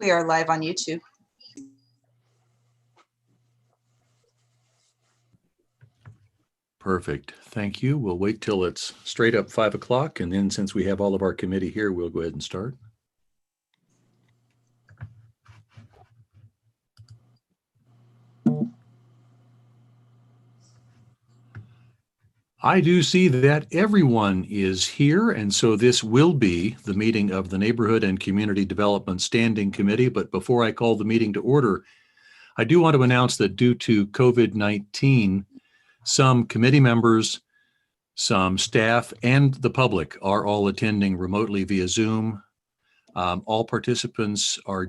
We are live on YouTube. Perfect. Thank you. We'll wait till it's straight up 5 o'clock. And then since we have all of our committee here, we'll go ahead and start. I do see that everyone is here, and so this will be the meeting of the Neighborhood and Community Development Standing Committee. But before I call the meeting to order, I do want to announce that due to COVID-19, some committee members, some staff, and the public are all attending remotely via Zoom. All participants are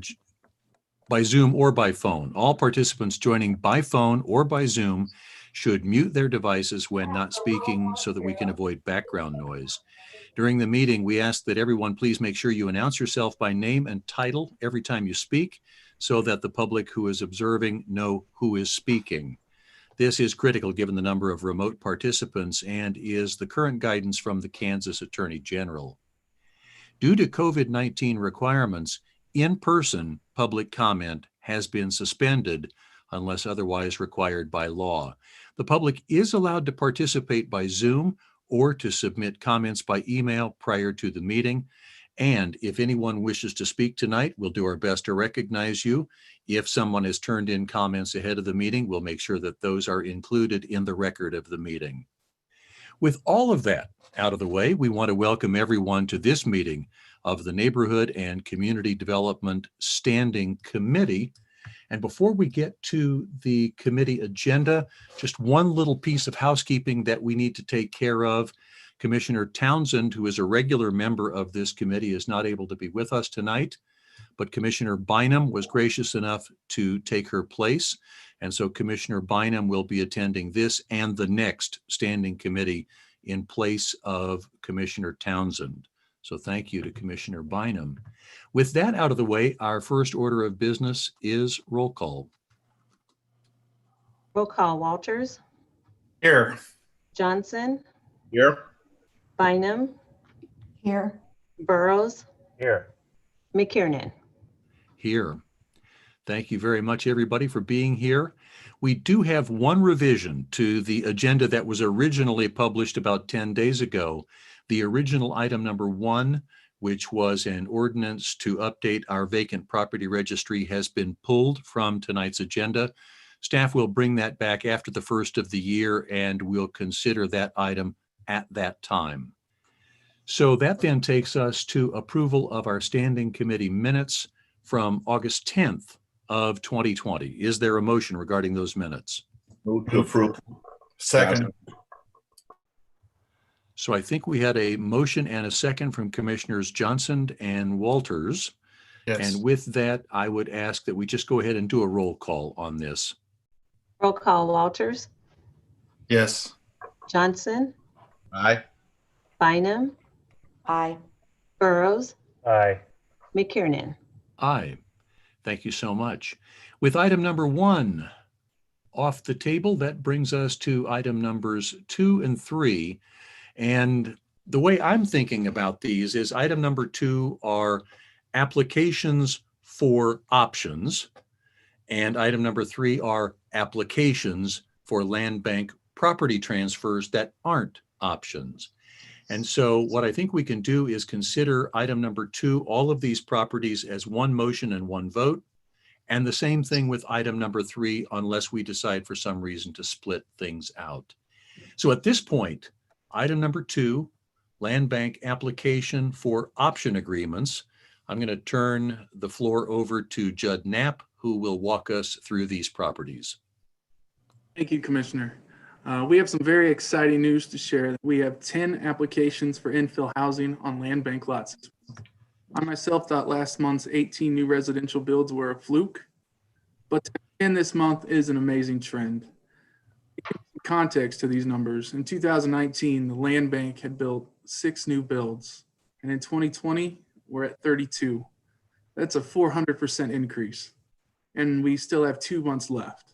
by Zoom or by phone. All participants joining by phone or by Zoom should mute their devices when not speaking so that we can avoid background noise. During the meeting, we ask that everyone please make sure you announce yourself by name and title every time you speak so that the public who is observing know who is speaking. This is critical given the number of remote participants and is the current guidance from the Kansas Attorney General. Due to COVID-19 requirements, in-person public comment has been suspended unless otherwise required by law. The public is allowed to participate by Zoom or to submit comments by email prior to the meeting. And if anyone wishes to speak tonight, we'll do our best to recognize you. If someone has turned in comments ahead of the meeting, we'll make sure that those are included in the record of the meeting. With all of that out of the way, we want to welcome everyone to this meeting of the Neighborhood and Community Development Standing Committee. And before we get to the committee agenda, just one little piece of housekeeping that we need to take care of. Commissioner Townsend, who is a regular member of this committee, is not able to be with us tonight, but Commissioner Bynum was gracious enough to take her place. And so Commissioner Bynum will be attending this and the next standing committee in place of Commissioner Townsend. So thank you to Commissioner Bynum. With that out of the way, our first order of business is roll call. Roll call: Walters. Here. Johnson. Here. Bynum. Here. Burrows. Here. McKiernan. Here. Thank you very much, everybody, for being here. We do have one revision to the agenda that was originally published about 10 days ago. The original item number 1, which was an ordinance to update our vacant property registry, has been pulled from tonight's agenda. Staff will bring that back after the first of the year, and we'll consider that item at that time. So that then takes us to approval of our standing committee minutes from August 10th of 2020. Is there a motion regarding those minutes? Move to approve. Second. So I think we had a motion and a second from Commissioners Johnson and Walters. Yes. And with that, I would ask that we just go ahead and do a roll call on this. Roll call: Walters. Yes. Johnson. Aye. Bynum. Aye. Burrows. Aye. McKiernan. Aye. Thank you so much. With item number 1 off the table, that brings us to item numbers 2 and 3. And the way I'm thinking about these is item number 2 are applications for options, and item number 3 are applications for land bank property transfers that aren't options. And so what I think we can do is consider item number 2, all of these properties, as one motion and one vote, and the same thing with item number 3, unless we decide for some reason to split things out. So at this point, item number 2, land bank application for option agreements. I'm going to turn the floor over to Judd Knapp, who will walk us through these properties. Thank you, Commissioner. We have some very exciting news to share. We have 10 applications for infill housing on land bank lots. I myself thought last month's 18 new residential builds were a fluke, but 10 this month is an amazing trend. Context to these numbers: in 2019, the land bank had built 6 new builds, and in 2020, we're at 32. That's a 400% increase, and we still have 2 months left.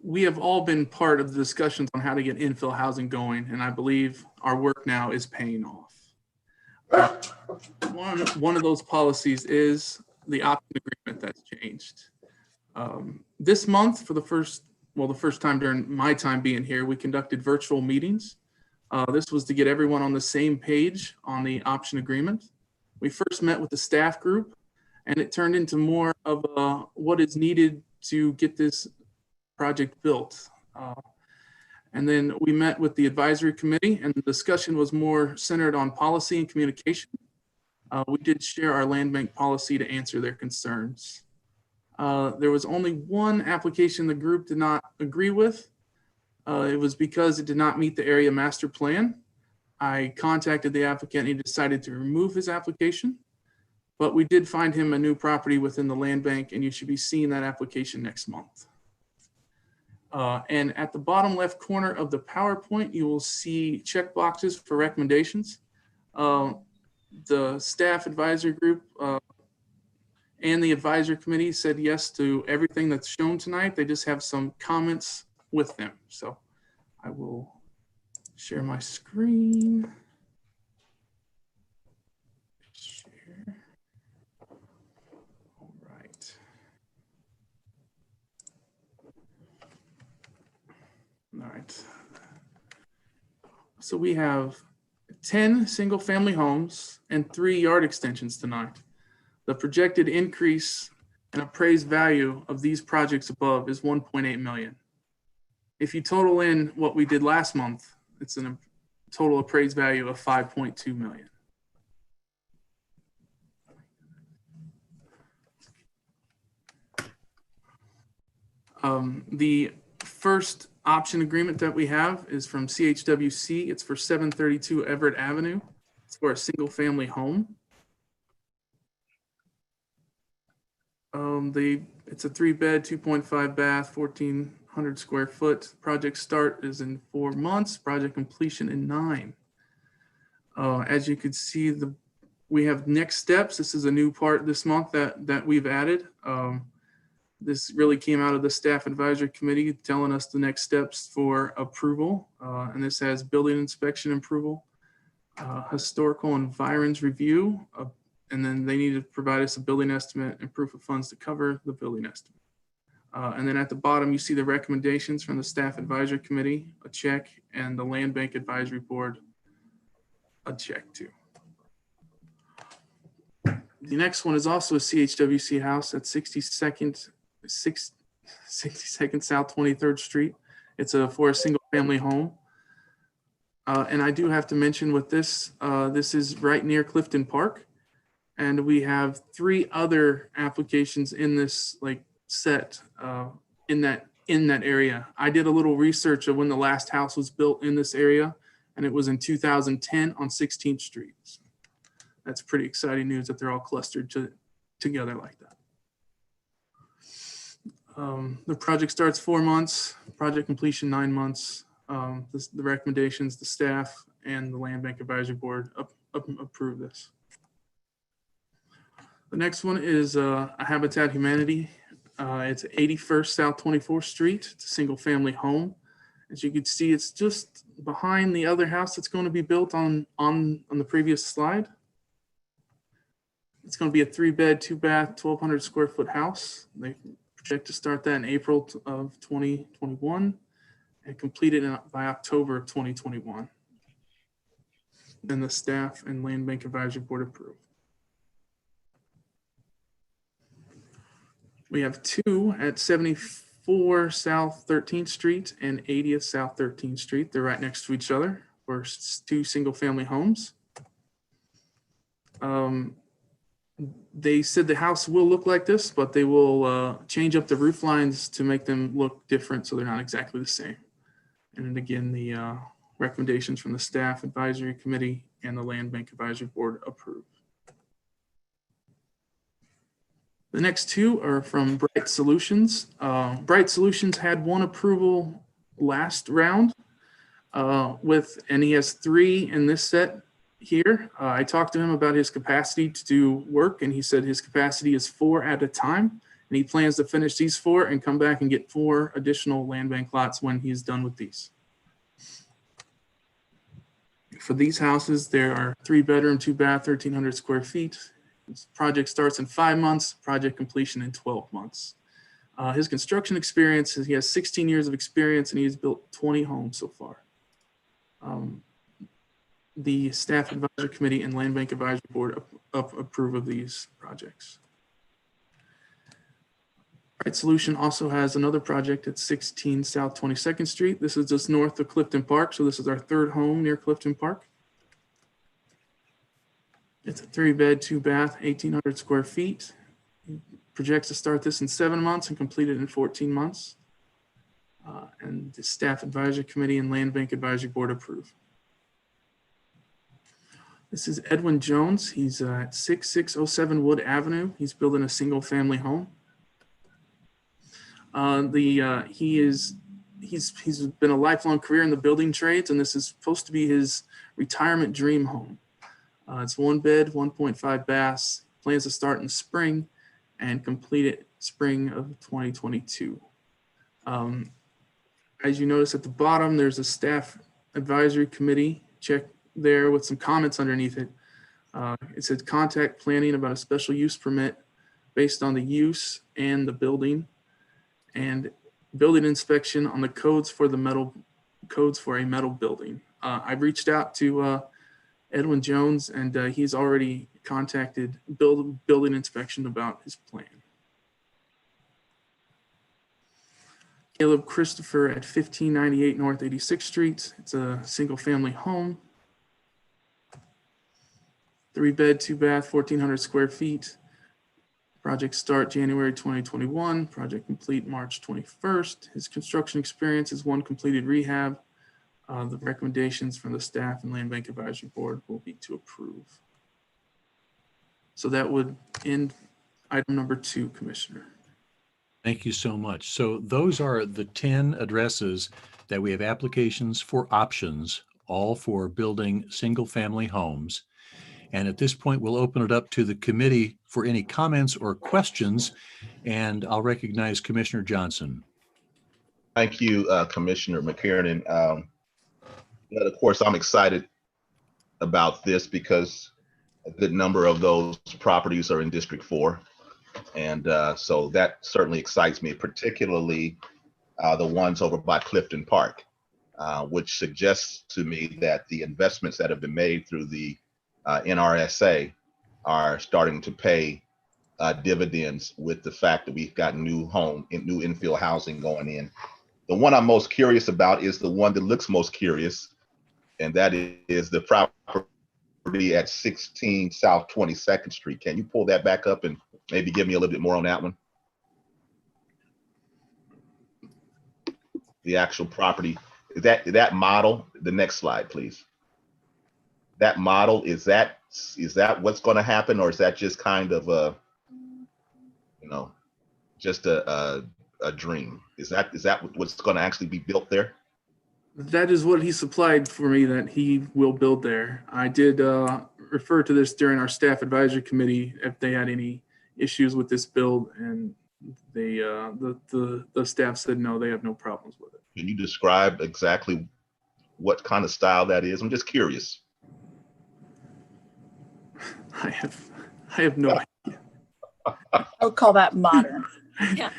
We have all been part of the discussions on how to get infill housing going, and I believe our work now is paying off. One of those policies is the option agreement that's changed. This month, for the first time during my time being here, we conducted virtual meetings. This was to get everyone on the same page on the option agreement. We first met with the staff group, and it turned into more of what is needed to get this project built. And then we met with the advisory committee, and the discussion was more centered on policy and communication. We did share our land bank policy to answer their concerns. There was only one application the group did not agree with. It was because it did not meet the area master plan. I contacted the applicant, and he decided to remove his application, but we did find him a new property within the land bank, and you should be seeing that application next month. And at the bottom left corner of the PowerPoint, you will see check boxes for recommendations. The staff advisory group and the advisory committee said yes to everything that's shown tonight. They just have some comments with them. So I will share my screen. Share. All right. All right. So we have 10 single-family homes and 3 yard extensions tonight. The projected increase and appraised value of these projects above is 1.8 million. If you total in what we did last month, it's a total appraised value of 5.2 million. The first option agreement that we have is from CHWC. It's for 732 Everett Avenue. It's for a single family home. It's a 3-bed, 2.5 bath, 1,400 square foot. Project start is in 4 months, project completion in 9. As you can see, we have next steps. This is a new part this month that we've added. This really came out of the staff advisory committee telling us the next steps for approval. And this has building inspection approval, historical environs review, and then they need to provide us a building estimate and proof of funds to cover the building estimate. And then at the bottom, you see the recommendations from the staff advisory committee, a check, and the land bank advisory board, a check too. The next one is also a CHWC house at 62nd South 23rd Street. It's for a single family home. And I do have to mention with this, this is right near Clifton Park. And we have 3 other applications in this set in that area. I did a little research of when the last house was built in this area, and it was in 2010 on 16th Street. So that's pretty exciting news that they're all clustered together like that. The project starts 4 months, project completion 9 months. The recommendations, the staff and the land bank advisory board approve this. The next one is a Habitat Humanity. It's 81st South 24th Street. It's a single family home. As you can see, it's just behind the other house that's going to be built on the previous slide. It's going to be a 3-bed, 2-bath, 1,200 square foot house. They project to start that in April of 2021 and complete it by October of 2021. Then the staff and land bank advisory board approve. We have 2 at 74 South 13th Street and 80th South 13th Street. They're right next to each other for 2 single family homes. They said the house will look like this, but they will change up the roof lines to make them look different so they're not exactly the same. And then again, the recommendations from the staff advisory committee and the land bank advisory board approved. The next 2 are from Bright Solutions. Bright Solutions had 1 approval last round and he has 3 in this set here. I talked to him about his capacity to do work, and he said his capacity is 4 at a time, and he plans to finish these 4 and come back and get 4 additional land bank lots when he's done with these. For these houses, there are 3-bedroom, 2-bath, 1,300 square feet. This project starts in 5 months, project completion in 12 months. His construction experience, he has 16 years of experience and he's built 20 homes so far. The Staff Advisory Committee and Land Bank Advisory Board approve of these projects. Right Solution also has another project at 16 South 22nd Street. This is just north of Clifton Park. So this is our 3rd home near Clifton Park. It's a 3-bed, 2-bath, 1,800 square feet. He projects to start this in 7 months and complete it in 14 months. And the Staff Advisory Committee and Land Bank Advisory Board approve. This is Edwin Jones. He's at 6607 Wood Avenue. He's building a single-family home. He's been a lifelong career in the building trades, and this is supposed to be his retirement dream home. It's 1 bed, 1.5 baths. Plans to start in spring and complete it spring of 2022. As you notice at the bottom, there's a Staff Advisory Committee check there with some comments underneath it. It says contact planning about a special use permit based on the use and the building, and building inspection on the codes for a metal building. I've reached out to Edwin Jones, and he's already contacted building inspection about his plan. CELEB Christopher at 1598 North 86th Street. It's a single-family home. 3-bed, 2-bath, 1,400 square feet. Project start January 2021. Project complete March 21st. His construction experience is 1 completed rehab. The recommendations from the staff and Land Bank Advisory Board will be to approve. So that would end item number 2, Commissioner. Thank you so much. So those are the 10 addresses that we have applications for options, all for building single-family homes. And at this point, we'll open it up to the committee for any comments or questions. And I'll recognize Commissioner Johnson. Thank you, Commissioner McKiernan. But of course, I'm excited about this because a good number of those properties are in District 4. And so that certainly excites me, particularly the ones over by Clifton Park, which suggests to me that the investments that have been made through the NRSA are starting to pay dividends with the fact that we've got new infill housing going in. The one I'm most curious about is the one that looks most curious, and that is the property at 16 South 22nd Street. Can you pull that back up and maybe give me a little bit more on that one? The actual property, is that model? The next slide, please. That model, is that what's going to happen, or is that just kind of a, just a dream? Is that what's going to actually be built there? That is what he supplied for me, that he will build there. I did refer to this during our Staff Advisory Committee if they had any issues with this build, and they the staff said no, they have no problems with it. Can you describe exactly what kind of style that is? I'm just curious. I have no idea. I would call that modern. Yeah.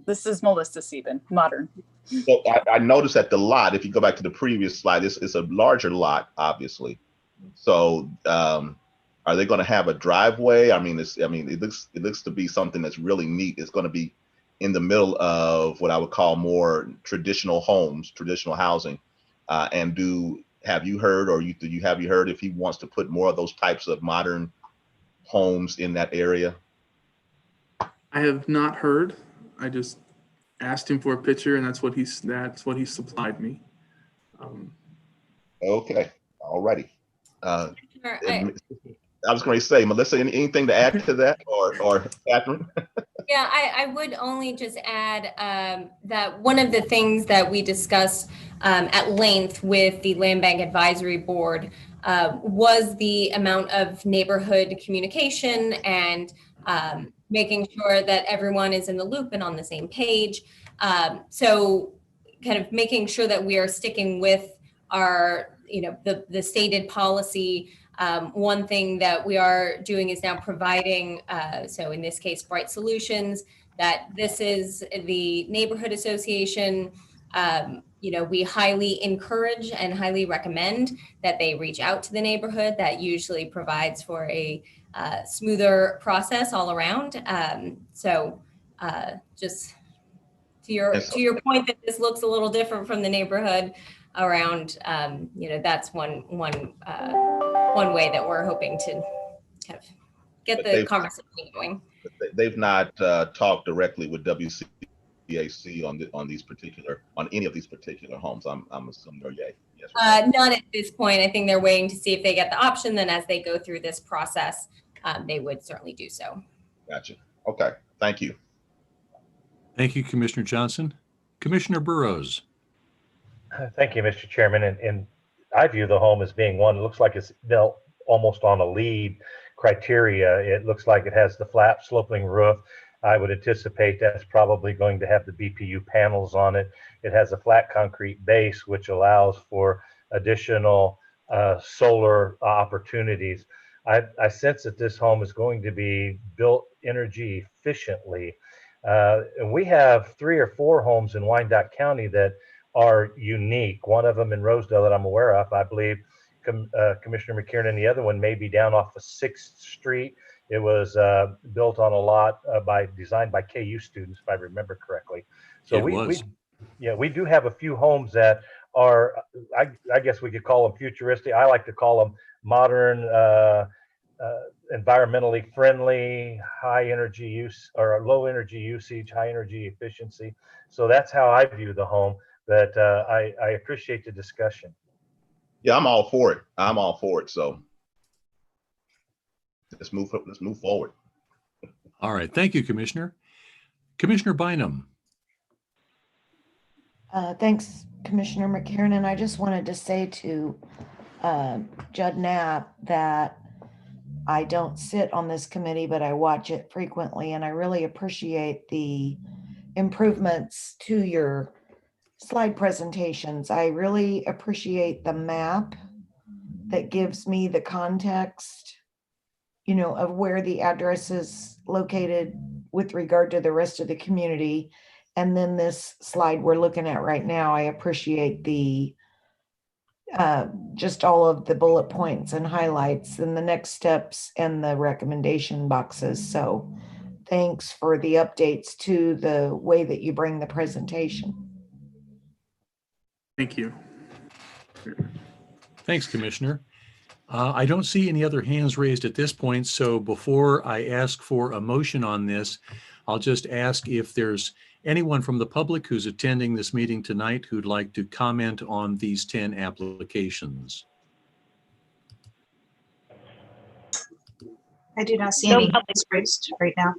This is Melissa Sieben, modern. So I noticed that the lot, if you go back to the previous slide, it's a larger lot, obviously. So are they going to have a driveway? It looks to be something that's really neat. It's going to be in the middle of what I would call more traditional homes, traditional housing. Have you heard if he wants to put more of those types of modern homes in that area? I have not heard. I just asked him for a picture, and that's what he supplied me. Okay, all righty. I was going to say, Melissa, anything to add to that, or Catherine? Yeah, I would only just add that one of the things that we discussed at length with the Land Bank Advisory Board was the amount of neighborhood communication and making sure that everyone is in the loop and on the same page. So kind of making sure that we are sticking with our the stated policy. One thing that we are doing is now providing, so in this case, Bright Solutions, that this is the neighborhood association. We highly encourage and highly recommend that they reach out to the neighborhood. That usually provides for a smoother process all around. Just to your point that this looks a little different from the neighborhood around, that's one way that we're hoping to kind of get the conversation going. They've not talked directly with WCAC on any of these particular homes. I'm assuming they're yay. Yes. Not at this point. I think they're waiting to see if they get the option. Then as they go through this process, they would certainly do so. Gotcha. Okay. Thank you. Thank you, Commissioner Johnson. Commissioner Burrows. Thank you, Mr. Chairman. And I view the home as being one, it looks like it's built almost on a LEED criteria. It looks like it has the flat sloping roof. I would anticipate that's probably going to have the BPU panels on it. It has a flat concrete base, which allows for additional solar opportunities. I sense that this home is going to be built energy efficiently. And we have 3 or 4 homes in Wyandotte County that are unique. One of them in Rosedale that I'm aware of, I believe Commissioner McKiernan, the other one may be down off of 6th Street. It was built on a lot designed by KU students, if I remember correctly. So we do have a few homes that are, I guess we could call them futuristic. I like to call them modern, environmentally friendly, high energy use or low energy usage, high energy efficiency. So that's how I view the home. But I appreciate the discussion. Yeah, I'm all for it. So let's move forward. All right. Thank you, Commissioner. Commissioner Bynum. Thanks, Commissioner McKiernan. I just wanted to say to Judd Knapp that I don't sit on this committee, but I watch it frequently, and I really appreciate the improvements to your slide presentations. I really appreciate the map that gives me the context, of where the address is located with regard to the rest of the community. And then this slide we're looking at right now, I appreciate the just all of the bullet points and highlights and the next steps and the recommendation boxes. So thanks for the updates to the way that you bring the presentation. Thank you. Thanks, Commissioner. I don't see any other hands raised at this point. So before I ask for a motion on this, I'll just ask if there's anyone from the public who's attending this meeting tonight who'd like to comment on these 10 applications. I do not see any hands raised right now.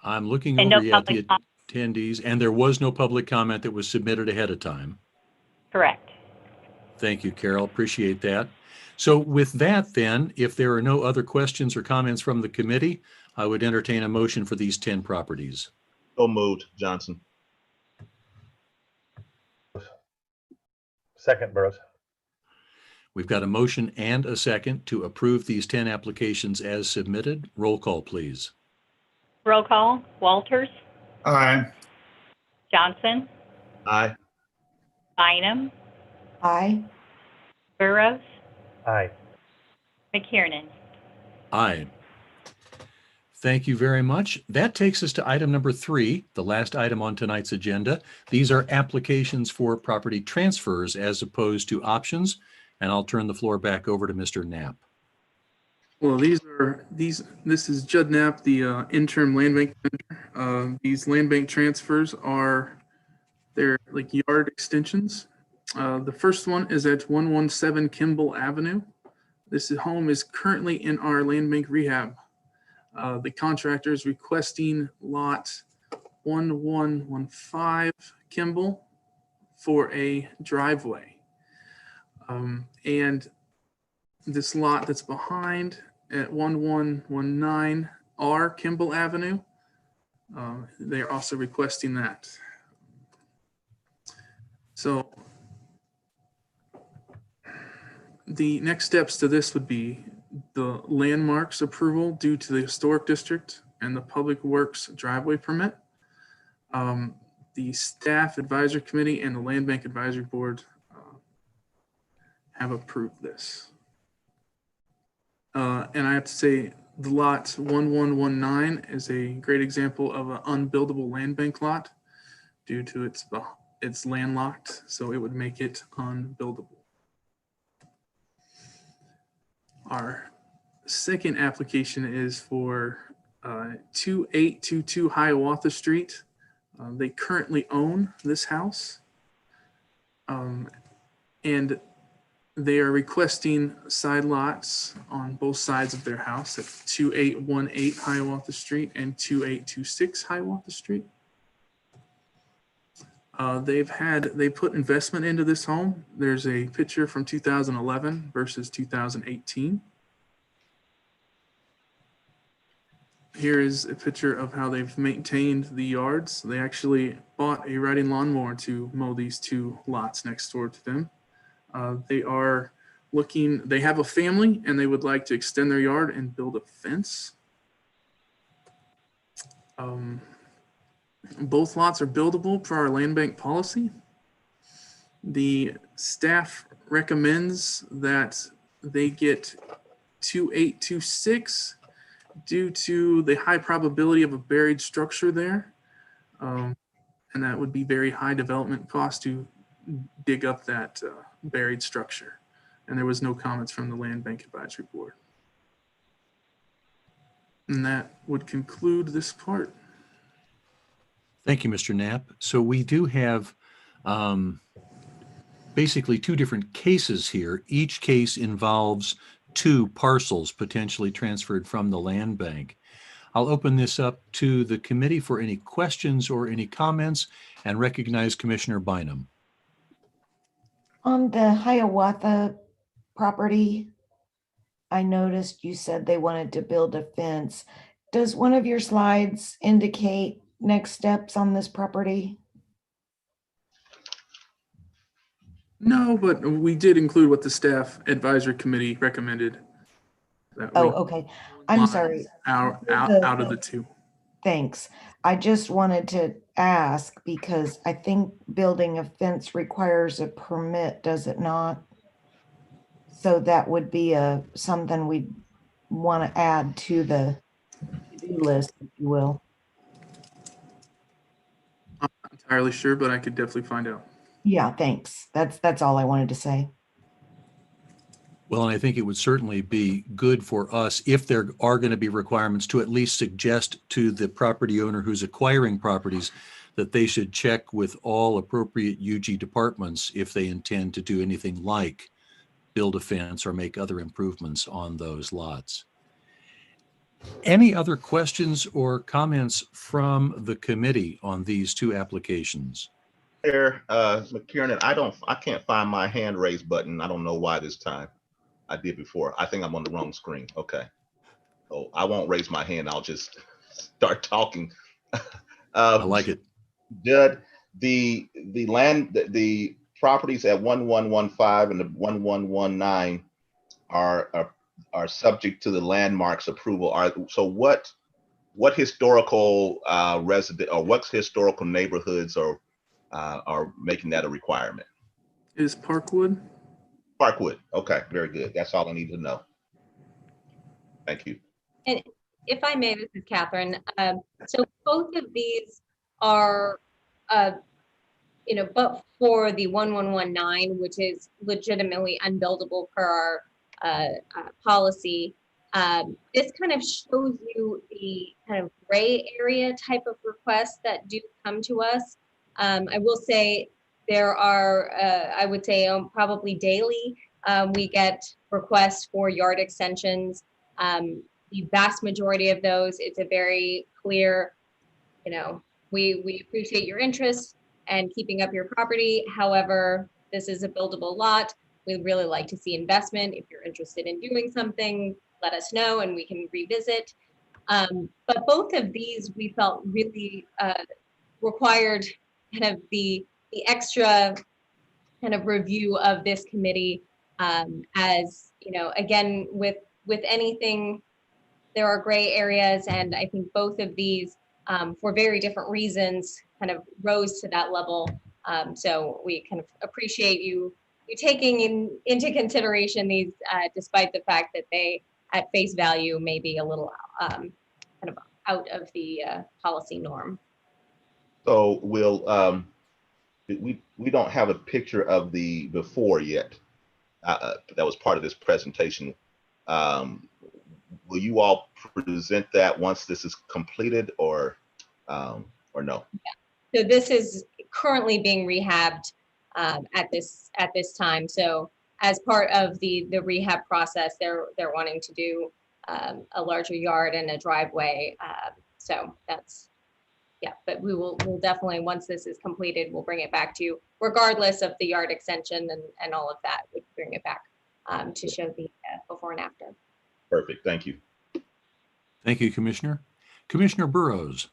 I'm looking over at the attendees, and there was no public comment that was submitted ahead of time. Correct. Thank you, Carol. Appreciate that. So with that, then, if there are no other questions or comments from the committee, I would entertain a motion for these 10 properties. So moved, Johnson. Second, Burrows. We've got a motion and a second to approve these 10 applications as submitted. Roll call, please. Roll call. Walters. Aye. Johnson. Aye. Bynum. Aye. Burrows. Aye. McKiernan. Aye. Thank you very much. That takes us to item number 3, the last item on tonight's agenda. These are applications for property transfers as opposed to options. And I'll turn the floor back over to Mr. Knapp. Well, this is Judd Knapp, the interim land bank manager. These land bank transfers they're like yard extensions. The first one is at 117 Kimball Avenue. This home is currently in our land bank rehab. The contractor is requesting lot 1115 Kimball for a driveway. And this lot that's behind at 1119 R Kimball Avenue, they are also requesting that. The next steps to this would be the landmarks approval due to the historic district and the public works driveway permit. The staff advisory committee and the land bank advisory board have approved this. And I have to say the lot 1119 is a great example of an unbuildable land bank lot due to it's landlocked, so it would make it unbuildable. Our second application is for 2822 Hiawatha Street. They currently own this house. And they are requesting side lots on both sides of their house at 2818 Hiawatha Street and 2826 Hiawatha Street. They put investment into this home. There's a picture from 2011 versus 2018. Here is a picture of how they've maintained the yards. They actually bought a riding lawnmower to mow these two lots next door to them. They have a family and they would like to extend their yard and build a fence. Both lots are buildable per our land bank policy. The staff recommends that they get 2826 due to the high probability of a buried structure there. And that would be very high development cost to dig up that buried structure. And there was no comments from the land bank advisory board. And that would conclude this part. Thank you, Mr. Knapp. So we do have basically two different cases here. Each case involves two parcels potentially transferred from the land bank. I'll open this up to the committee for any questions or any comments and recognize Commissioner Bynum. On the Hiawatha property, I noticed you said they wanted to build a fence. Does one of your slides indicate next steps on this property? No, but we did include what the staff advisory committee recommended. Oh, okay. I'm sorry. Out of the two. Thanks. I just wanted to ask because I think building a fence requires a permit, does it not? So that would be something we'd want to add to the to-do list, if you will. I'm not entirely sure, but I could definitely find out. Yeah, thanks. That's all I wanted to say. Well, and I think it would certainly be good for us if there are going to be requirements to at least suggest to the property owner who's acquiring properties that they should check with all appropriate UG departments if they intend to do anything like build a fence or make other improvements on those lots. Any other questions or comments from the committee on these two applications? Chair McKiernan, I can't find my hand raised button. I don't know why this time. I did before. I think I'm on the wrong screen. Okay. So I won't raise my hand. I'll just start talking. I like it. Judd, the properties at 1115 and the 1119 are subject to the landmarks approval. So what historical resident or what historical neighborhoods are making that a requirement? Is Parkwood? Parkwood. Okay, very good. That's all I need to know. Thank you. And if I may, this is Catherine. So both of these are, but for the 1119, which is legitimately unbuildable per our policy, this kind of shows you the kind of gray area type of requests that do come to us. I will say there are, I would say probably daily, we get requests for yard extensions. The vast majority of those, it's a very clear, we appreciate your interest and keeping up your property. However, this is a buildable lot. We'd really like to see investment. If you're interested in doing something, let us know and we can revisit. But both of these we felt really required kind of the extra kind of review of this committee As you know, again, with anything, there are gray areas, and I think both of these, for very different reasons, kind of rose to that level. So we kind of appreciate you taking into consideration these, despite the fact that they, at face value, may be a little kind of out of the policy norm. So we'll, we don't have a picture of the before yet. That was part of this presentation. Will you all present that once this is completed, or no? Yeah. So this is currently being rehabbed at this time. So as part of the rehab process, they're wanting to do a larger yard and a driveway. So that's, yeah, but we'll definitely, once this is completed, we'll bring it back to you, regardless of the yard extension and all of that. We bring it back to show the before and after. Perfect. Thank you. Thank you, Commissioner. Commissioner Burrows.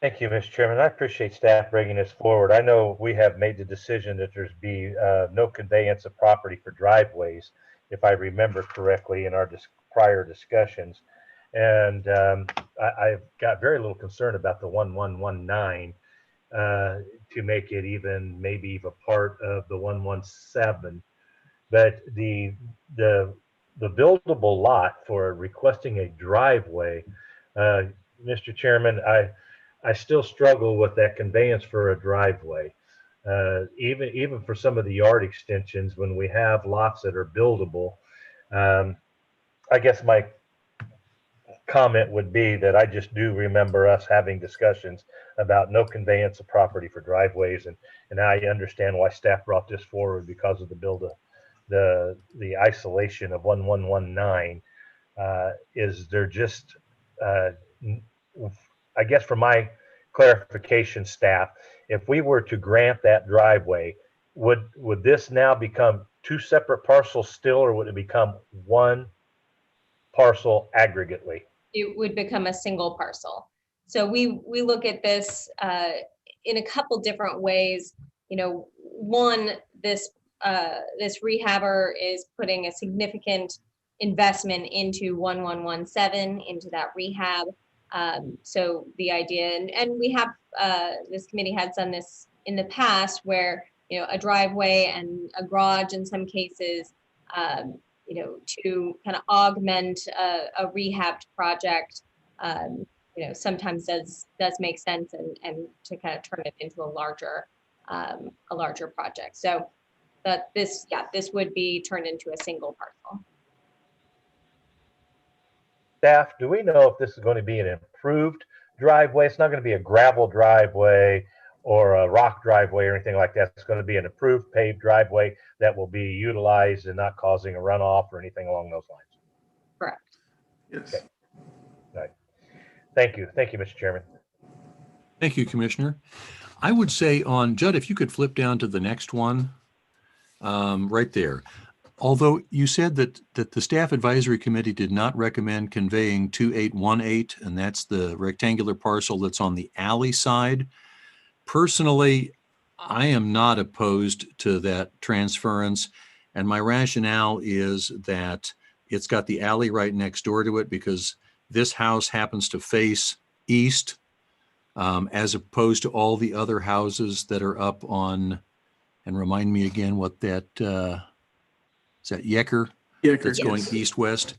Thank you, Mr. Chairman. I appreciate staff bringing this forward. I know we have made the decision that there's be no conveyance of property for driveways, if I remember correctly in our prior discussions. And I've got very little concern about the 1119 to make it even maybe even part of the 117. But the buildable lot for requesting a driveway, Mr. Chairman, I still struggle with that conveyance for a driveway. Even for some of the yard extensions, when we have lots that are buildable, I guess my comment would be that I just do remember us having discussions about no conveyance of property for driveways, and I understand why staff brought this forward because of the isolation of 1119. Is there just I guess for my clarification, staff, if we were to grant that driveway, would this now become two separate parcels still, or would it become one parcel aggregately? It would become a single parcel. So we look at this in a couple different ways. You know, one, this rehabber is putting a significant investment into 1117, into that rehab. So the idea, and we have, this committee has done this in the past, where, you know, a driveway and a garage in some cases, you know, to kind of augment a rehabbed project, you know, sometimes does make sense, and to kind of turn it into a larger project. So that this would be turned into a single parcel. Staff, do we know if this is going to be an improved driveway? It's not going to be a gravel driveway or a rock driveway or anything like that. It's going to be an improved paved driveway that will be utilized and not causing a runoff or anything along those lines. Correct. Yes. Okay. All right. Thank you. Thank you, Mr. Chairman. Thank you, Commissioner. I would say on Judd, if you could flip down to the next one, right there. Although you said that the Staff Advisory Committee did not recommend conveying 2818, and that's the rectangular parcel that's on the alley side. Personally, I am not opposed to that transference, and my rationale is that it's got the alley right next door to it, because this house happens to face east, as opposed to all the other houses that are up on, and remind me again what that, is that Yecker? Yecker, that's going east-west.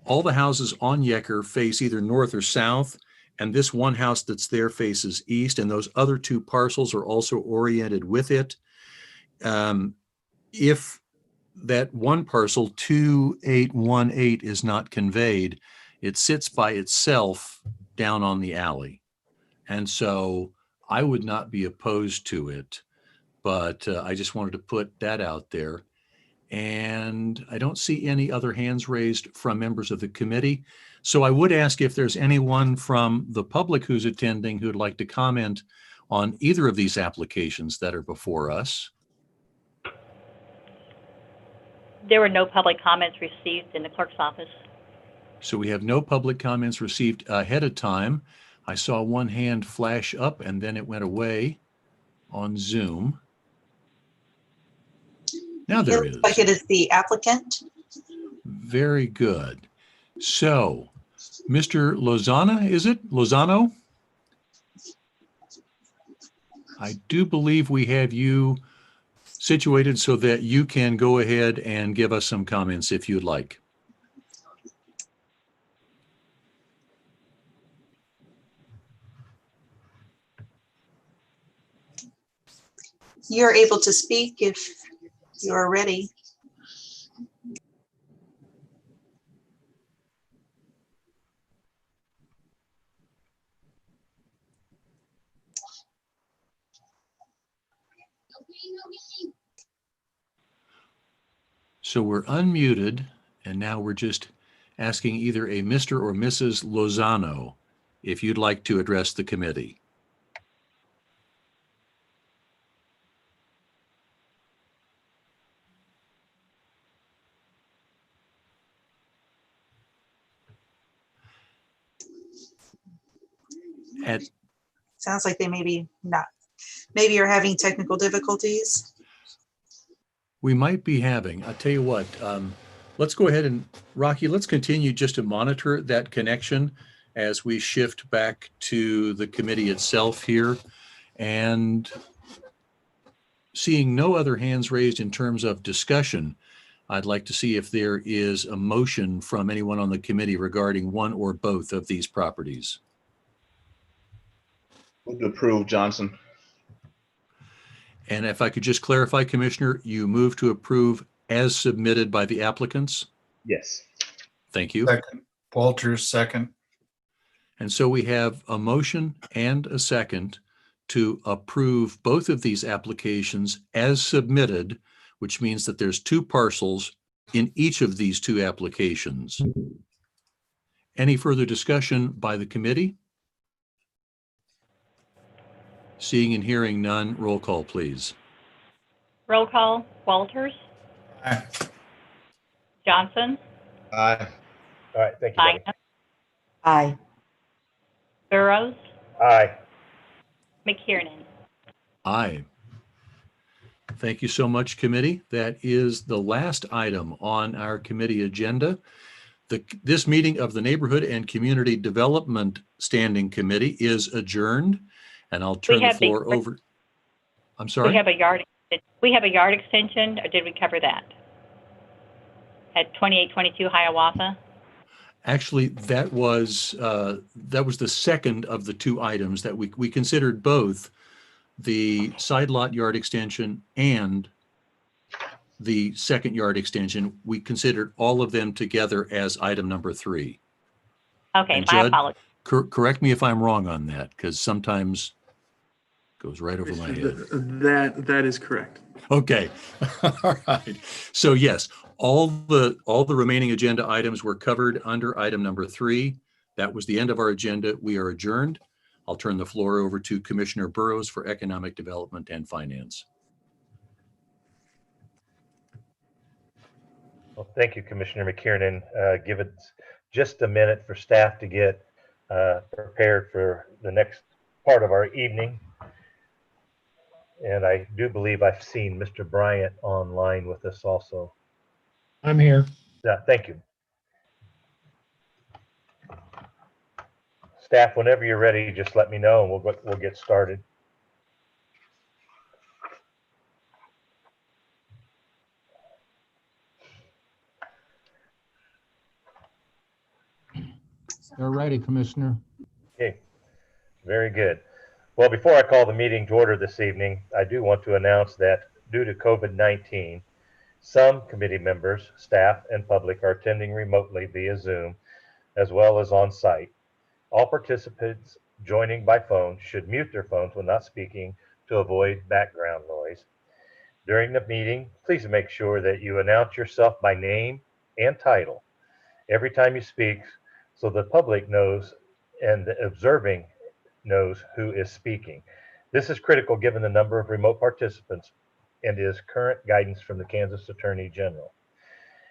All the houses on Yecker face either north or south, and this one house that's there faces east, and those other two parcels are also oriented with it. If that one parcel, 2818, is not conveyed, it sits by itself down on the alley. And so I would not be opposed to it, but I just wanted to put that out there. And I don't see any other hands raised from members of the committee. So I would ask if there's anyone from the public who's attending who'd like to comment on either of these applications that are before us. There were no public comments received in the clerk's office. So we have no public comments received ahead of time. I saw one hand flash up and then it went away on Zoom. Now there It is. looks like it is the applicant. Very good. So, Mr. Lozana, is it? Lozano? I do believe we have you situated so that you can go ahead and give us some comments if you'd like. You're able to speak if you're ready. So we're unmuted, and now we're just asking either a Mr. or Mrs. Lozano if you'd like to address the committee. Sounds like they maybe not. Maybe you're having technical difficulties. We might be having, I'll tell you what, let's go ahead and, Rocky, let's continue just to monitor that connection as we shift back to the committee itself here. And seeing no other hands raised in terms of discussion, I'd like to see if there is a motion from anyone on the committee regarding one or both of these properties. Move to approve, Johnson. And if I could just clarify, Commissioner, you move to approve as submitted by the applicants? Yes. Thank you. Second. Walters, second. And so we have a motion and a second to approve both of these applications as submitted, which means that there's two parcels in each of these two applications. Any further discussion by the committee? Seeing and hearing none, roll call, please. Roll call, Walters, Aye. Johnson, Aye. All right, thank you. Debbie. Bynum, Aye. Burrows, Aye. McKiernan. Aye. Thank you so much, committee. That is the last item on our committee agenda. This meeting of the Neighborhood and Community Development Standing Committee is adjourned, and I'll turn the floor over. I'm sorry? We have a yard extension, or did we cover that? At 2822 Hiawatha? Actually, that was the second of the two items that we considered, both the side lot yard extension and the second yard extension. We considered all of them together as item number 3. Okay, And my Judd, apologies. correct me if I'm wrong on that, because sometimes it goes right over my head. That is correct. Okay. All right. So yes, all the remaining agenda items were covered under item number 3. That was the end of our agenda. We are adjourned. I'll turn the floor over to Commissioner Burrows for Economic Development and Finance. Well, thank you, Commissioner McKiernan. Give it just a minute for staff to get prepared for the next part of our evening. And I do believe I've seen Mr. Bryant online with us also. I'm here. Yeah, thank you. Staff, whenever you're ready, just let me know and we'll get started. All righty, Commissioner. Okay, very good. Well, before I call the meeting to order this evening, I do want to announce that due to COVID-19, some committee members, staff, and public are attending remotely via Zoom, as well as on site. All participants joining by phone should mute their phones when not speaking to avoid background noise. During the meeting, please make sure that you announce yourself by name and title every time you speak, so the public knows and the observing knows who is speaking. This is critical given the number of remote participants and is current guidance from the Kansas Attorney General.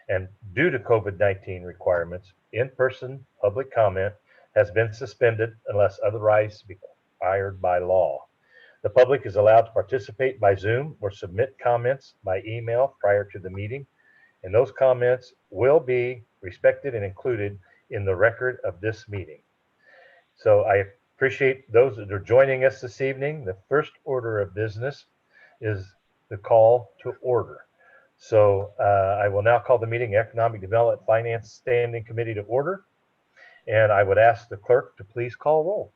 And due to COVID-19 requirements, in-person public comment has been suspended unless otherwise required by law. The public is allowed to participate by Zoom or submit comments by email prior to the meeting, and those comments will be respected and included in the record of this meeting. So I appreciate those that are joining us this evening. The first order of business is the call to order. So I will now call the meeting Economic Development Finance Standing Committee to order. And I would ask the clerk to please call roll.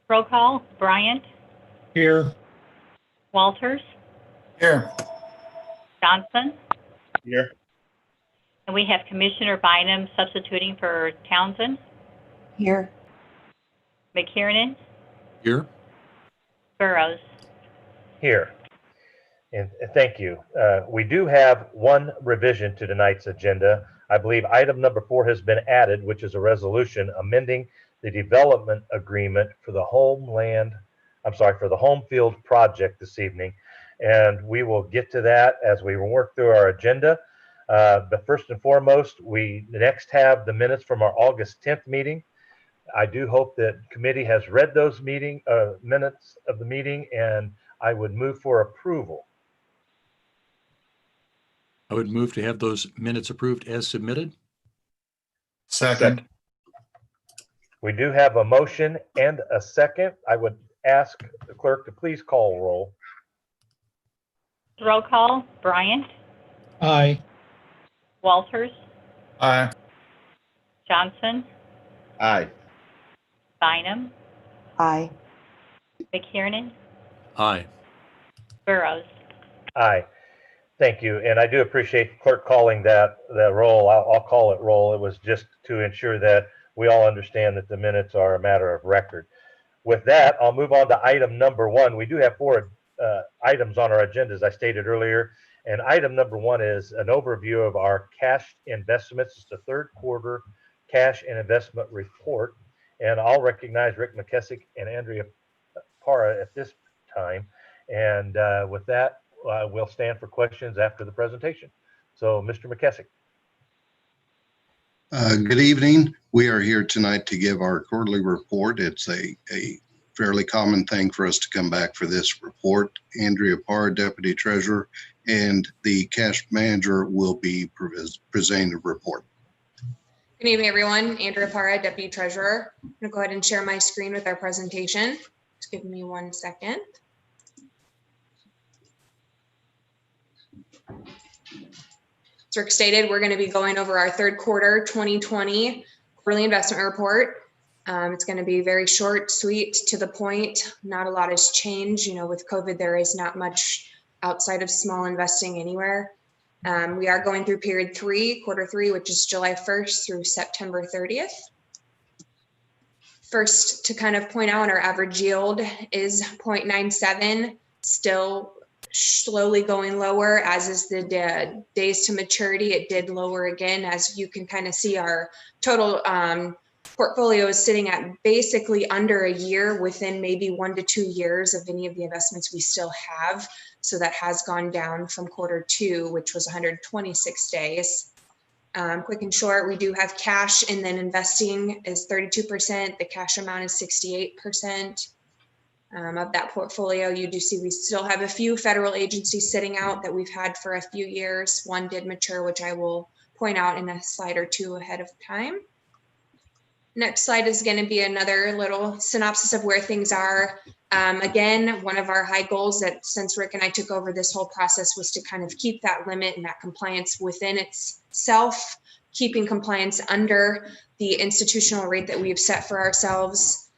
Roll call, Bryant, Here. Walters, Here. Johnson, Here. and we have Commissioner Bynum substituting for Townsend, Here. McKiernan, Here. Burrows. Here. And thank you. We do have one revision to tonight's agenda. I believe item number 4 has been added, which is a resolution amending the development agreement for the for the home field project this evening. And we will get to that as we work through our agenda. But first and foremost, we next have the minutes from our August 10th meeting. I do hope that committee has read those minutes of the meeting, and I would move for approval. I would move to have those minutes approved as submitted. Second. We do have a motion and a second. I would ask the clerk to please call roll. Roll call, Bryant, Aye. Walters, Aye. Johnson, Aye. Bynum, Aye. McKiernan, Aye. Burrows. Aye. Thank you. And I do appreciate the clerk calling that roll. I'll call it roll. It was just to ensure that we all understand that the minutes are a matter of record. With that, I'll move on to item number 1. We do have 4 items on our agenda, as I stated earlier. And item number 1 is an overview of our cash investments. It's the third quarter cash and investment report. And I'll recognize Rick McKessick and Andrea Parra at this time. And with that, we'll stand for questions after the presentation. So, Mr. McKessick. Good evening. We are here tonight to give our quarterly report. It's a fairly common thing for us to come back for this report. Andrea Parr, Deputy Treasurer, and the cash manager will be presenting the report. Good evening, everyone. Andrea Parra, Deputy Treasurer. I'm going to go ahead and share my screen with our presentation. Just give me 1 second. As Rick stated, we're going to be going over our third quarter 2020 quarterly investment report. It's going to be very short, sweet, to the point. Not a lot has changed. You know, with COVID, there is not much outside of small investing anywhere. We are going through period 3, quarter 3, which is July 1st through September 30th. First, to kind of point out, our average yield is 0.97, still slowly going lower, as is the days to maturity. It did lower again. As you can kind of see, our total portfolio is sitting at basically under a year, within maybe 1 to 2 years of any of the investments we still have. So that has gone down from quarter 2, which was 126 days. Quick and short, we do have cash, and then investing is 32%. The cash amount is 68%. Of that portfolio. You do see we still have a few federal agencies sitting out that we've had for a few years. One did mature, which I will point out in a slide or 2 ahead of time. Next slide is going to be another little synopsis of where things are. Again, one of our high goals that since Rick and I took over this whole process was to kind of keep that limit and that compliance within itself, keeping compliance under the institutional rate that we've set for ourselves.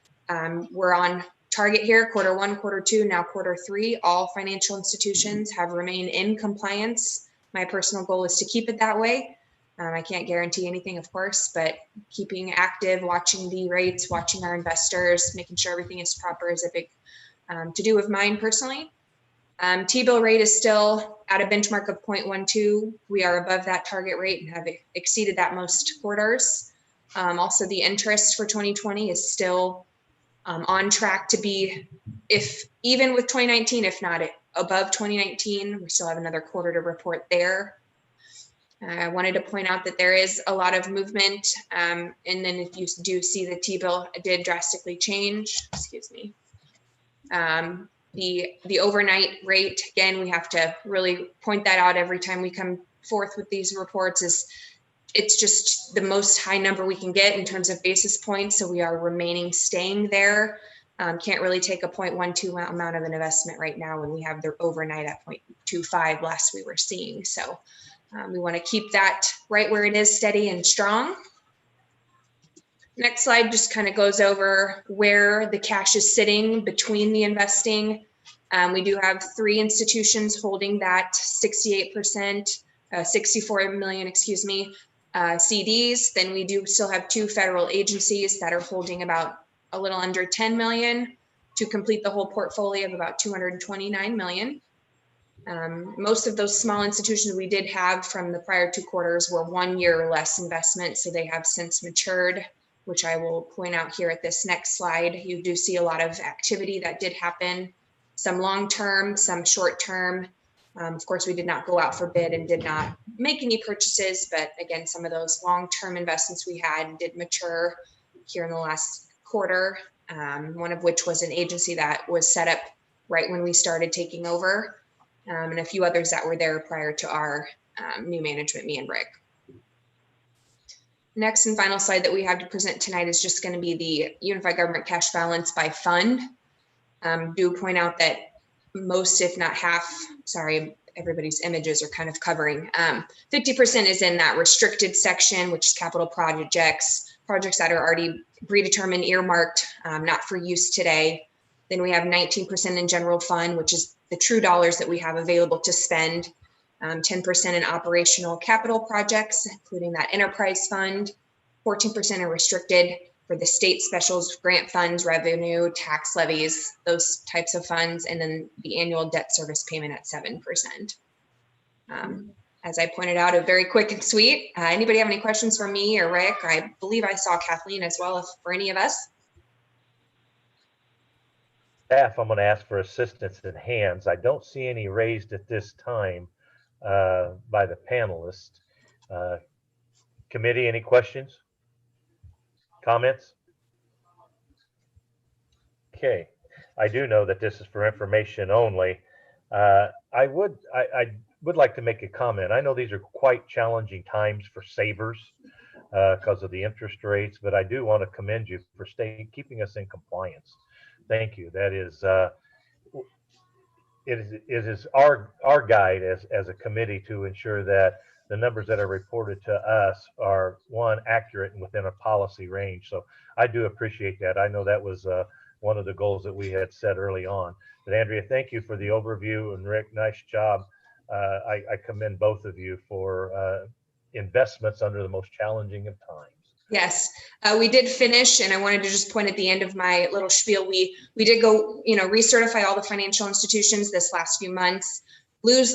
We're on target here, quarter 1, quarter 2, now quarter 3. All financial institutions have remained in compliance. My personal goal is to keep it that way. I can't guarantee anything, of course, but keeping active, watching the rates, watching our investors, making sure everything is proper is a big to-do of mine personally. T-bill rate is still at a benchmark of 0.12. We are above that target rate and have exceeded that most quarters. Also, the interest for 2020 is still on track to be, if even with 2019, if not above 2019. We still have another quarter to report there. I wanted to point out that there is a lot of movement. And then if you do see the T-bill did drastically change, excuse me. The overnight rate, again, we have to really point that out every time we come forth with these reports, is it's just the most high number we can get in terms of basis points. So we are staying there. Can't really take a 0.12 amount of an investment right now when we have the overnight at 0.25 last we were seeing. So we want to keep that right where it is, steady and strong. Next slide just kind of goes over where the cash is sitting between the investing. We do have 3 institutions holding that 68%, 64 million, excuse me, CDs. Then we do still have 2 federal agencies that are holding about a little under 10 million to complete the whole portfolio of about 229 million. Most of those small institutions we did have from the prior 2 quarters were 1 year or less investment, so they have since matured, which I will point out here at this next slide. You do see a lot of activity that did happen, some long-term, some short-term. Of course, we did not go out for bid and did not make any purchases, but again, some of those long-term investments we had did mature here in the last quarter, one of which was an agency that was set up right when we started taking over, and a few others that were there prior to our new management, me and Rick. Next and final slide that we have to present tonight is just going to be the unified government cash balance by fund. Do point out that most, if not half, sorry, everybody's images are kind of covering. 50% is in that restricted section, which is capital projects that are already predetermined, earmarked, not for use today. Then we have 19% in general fund, which is the true dollars that we have available to spend. 10% in operational capital projects, including that enterprise fund. 14% in restricted for the state specials, grant funds, revenue, tax levies, those types of funds, and then the annual debt service payment at 7%. As I pointed out, a very quick and sweet. Anybody have any questions for me or Rick? I believe I saw Kathleen as well, if for any of us. Staff, I'm going to ask for assistance in hands. I don't see any raised at this time by the panelists. Committee, any questions? Comments? Okay. I do know that this is for information only. I would like to make a comment. I know these are quite challenging times for savers because of the interest rates, but I do want to commend you for keeping us in compliance. Thank you. That is, it is our guide as a committee to ensure that the numbers that are reported to us are, one, accurate and within a policy range. So I do appreciate that. I know that was one of the goals that we had set early on. But Andrea, thank you for the overview, and Rick, nice job. I commend both of you for investments under the most challenging of times. Yes, we did finish, and I wanted to just point at the end of my little spiel. We did go, recertify all the financial institutions this last few months.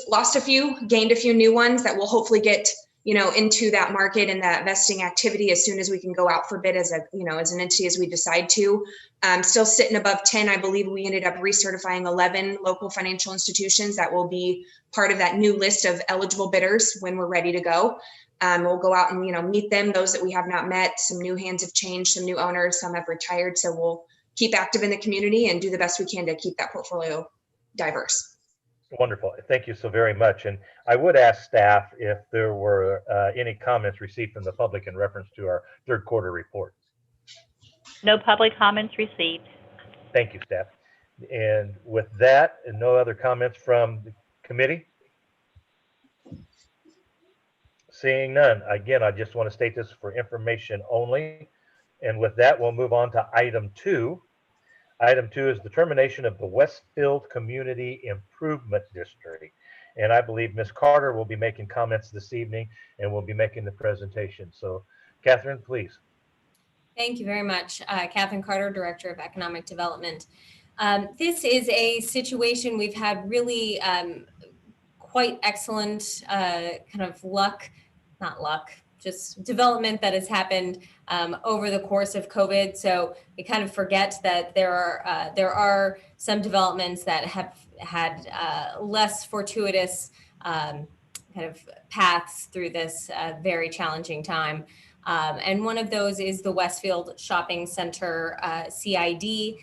Lost a few, gained a few new ones that will hopefully get, into that market and that vesting activity as soon as we can go out for bid as an entity as we decide to. Still sitting above 10. I believe we ended up recertifying 11 local financial institutions that will be part of that new list of eligible bidders when we're ready to go. We'll go out and, meet them, those that we have not met. Some new hands have changed, some new owners, some have retired. So we'll keep active in the community and do the best we can to keep that portfolio diverse. Wonderful. Thank you so very much. And I would ask staff if there were any comments received from the public in reference to our third quarter report. No public comments received. Thank you, staff. And with that, and no other comments from the committee? Seeing none, again, I just want to state this for information only. And with that, we'll move on to item 2. Item 2 is determination of the Westfield Community Improvement District. And I believe Ms. Carter will be making comments this evening and will be making the presentation. So, Catherine, please. Thank you very much. Catherine Carter, Director of Economic Development. This is a situation we've had really quite excellent kind of just development that has happened over the course of COVID. So we kind of forget that there are some developments that have had less fortuitous kind of paths through this very challenging time. And one of those is the Westfield Shopping Center CID.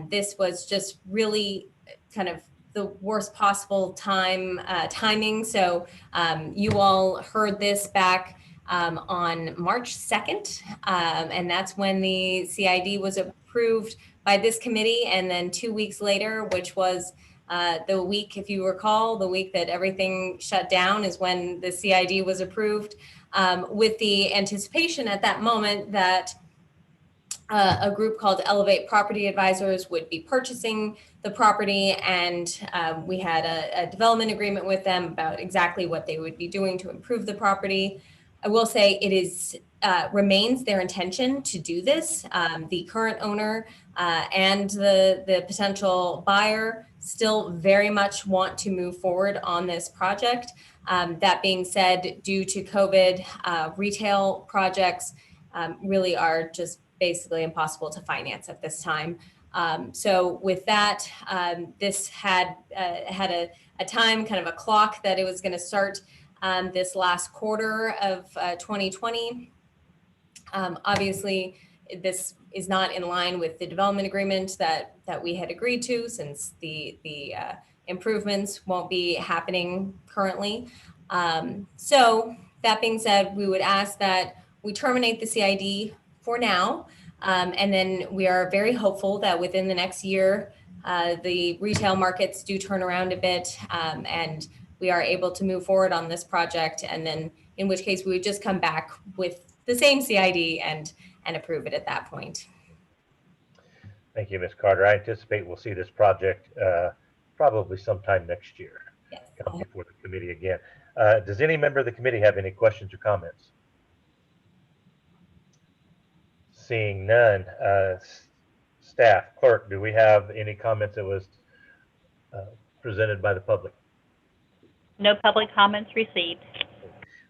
This was just really kind of the worst possible timing. So you all heard this back on March 2nd, and that's when the CID was approved by this committee. And then 2 weeks later, which was the week, if you recall, the week that everything shut down is when the CID was approved, with the anticipation at that moment that a group called Elevate Property Advisors would be purchasing the property, and we had a development agreement with them about exactly what they would be doing to improve the property. I will say it is remains their intention to do this. The current owner and the potential buyer still very much want to move forward on this project. That being said, due to COVID, retail projects really are just basically impossible to finance at this time. So with that, this had a time, kind of a clock that it was going to start this last quarter of 2020. Obviously, this is not in line with the development agreement that we had agreed to, since the improvements won't be happening currently. So that being said, we would ask that we terminate the CID for now. And then we are very hopeful that within the next year, the retail markets do turn around a bit, and we are able to move forward on this project. And then in which case we would just come back with the same CID and approve it at that point. Thank you, Ms. Carter. I anticipate we'll see this project probably sometime next year. Yes. Come before the committee again. Does any member of the committee have any questions or comments? Seeing none, staff, clerk, do we have any comments that was presented by the public? No public comments received.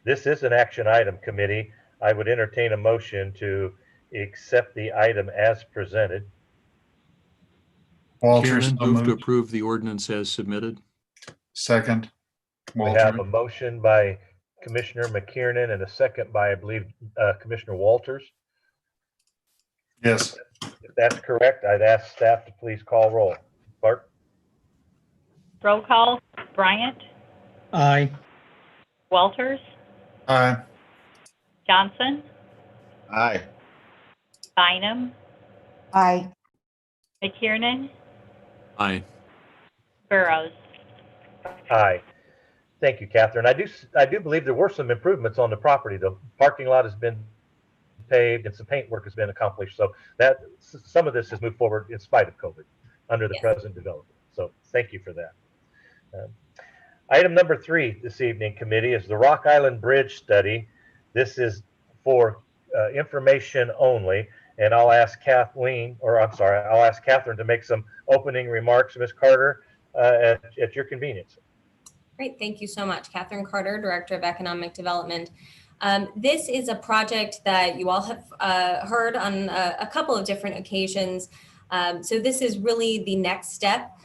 This is an action item, committee. I would entertain a motion to accept the item as presented. Walters, Chairman, so move to moved. approve the ordinance as submitted. Second. We have Walters. a motion by Commissioner McKiernan and a second by, I believe, Commissioner Walters. Yes. If that's correct, I'd ask staff to please call roll. Clerk? Roll call, Bryant, Aye. Walters, Aye. Johnson, Aye. Bynum, Aye. McKiernan, Aye. Burrows. Aye. Thank you, Catherine. I do believe there were some improvements on the property. The parking lot has been paved and some paint work has been accomplished. So that some of this has moved forward in spite of COVID under the present development. So thank you for that. Item number 3 this evening, committee, is the Rock Island Bridge study. This is for information only, and I'll ask Catherine to make some opening remarks. Ms. Carter, at your convenience. Great, thank you so much. Catherine Carter, Director of Economic Development. This is a project that you all have heard on a couple of different occasions. So this is really the next step.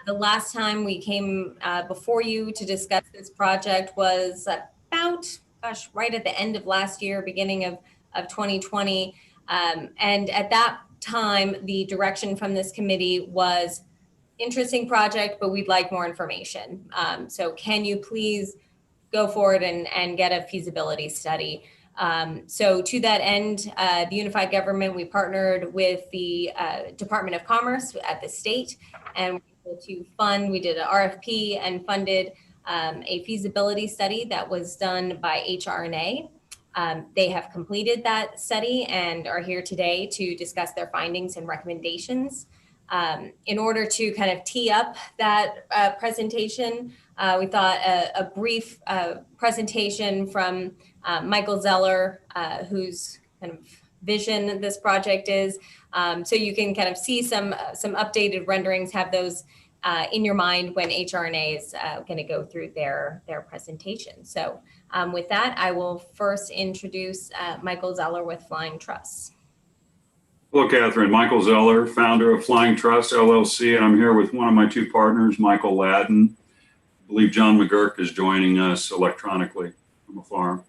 The last time we came before you to discuss this project was about, right at the end of last year, beginning of 2020. And at that time, the direction from this committee was interesting project, but we'd like more information. So can you please go forward and get a feasibility study? So to that end, the Unified Government, we partnered with the Department of Commerce at the state, and we did an RFP and funded a feasibility study that was done by HRNA. They have completed that study and are here today to discuss their findings and recommendations. In order to kind of tee up that presentation, we thought a brief presentation from Michael Zeller, whose kind of vision this project is. So you can kind of see some updated renderings, have those in your mind when HRNA is going to go through their presentation. So with that, I will first introduce Michael Zeller with Flying Trust. Hello, Catherine. Michael Zeller, founder of Flying Trust, LLC, and I'm here with one of my two partners, Michael Ladden. I believe John McGurk is joining us electronically from afar.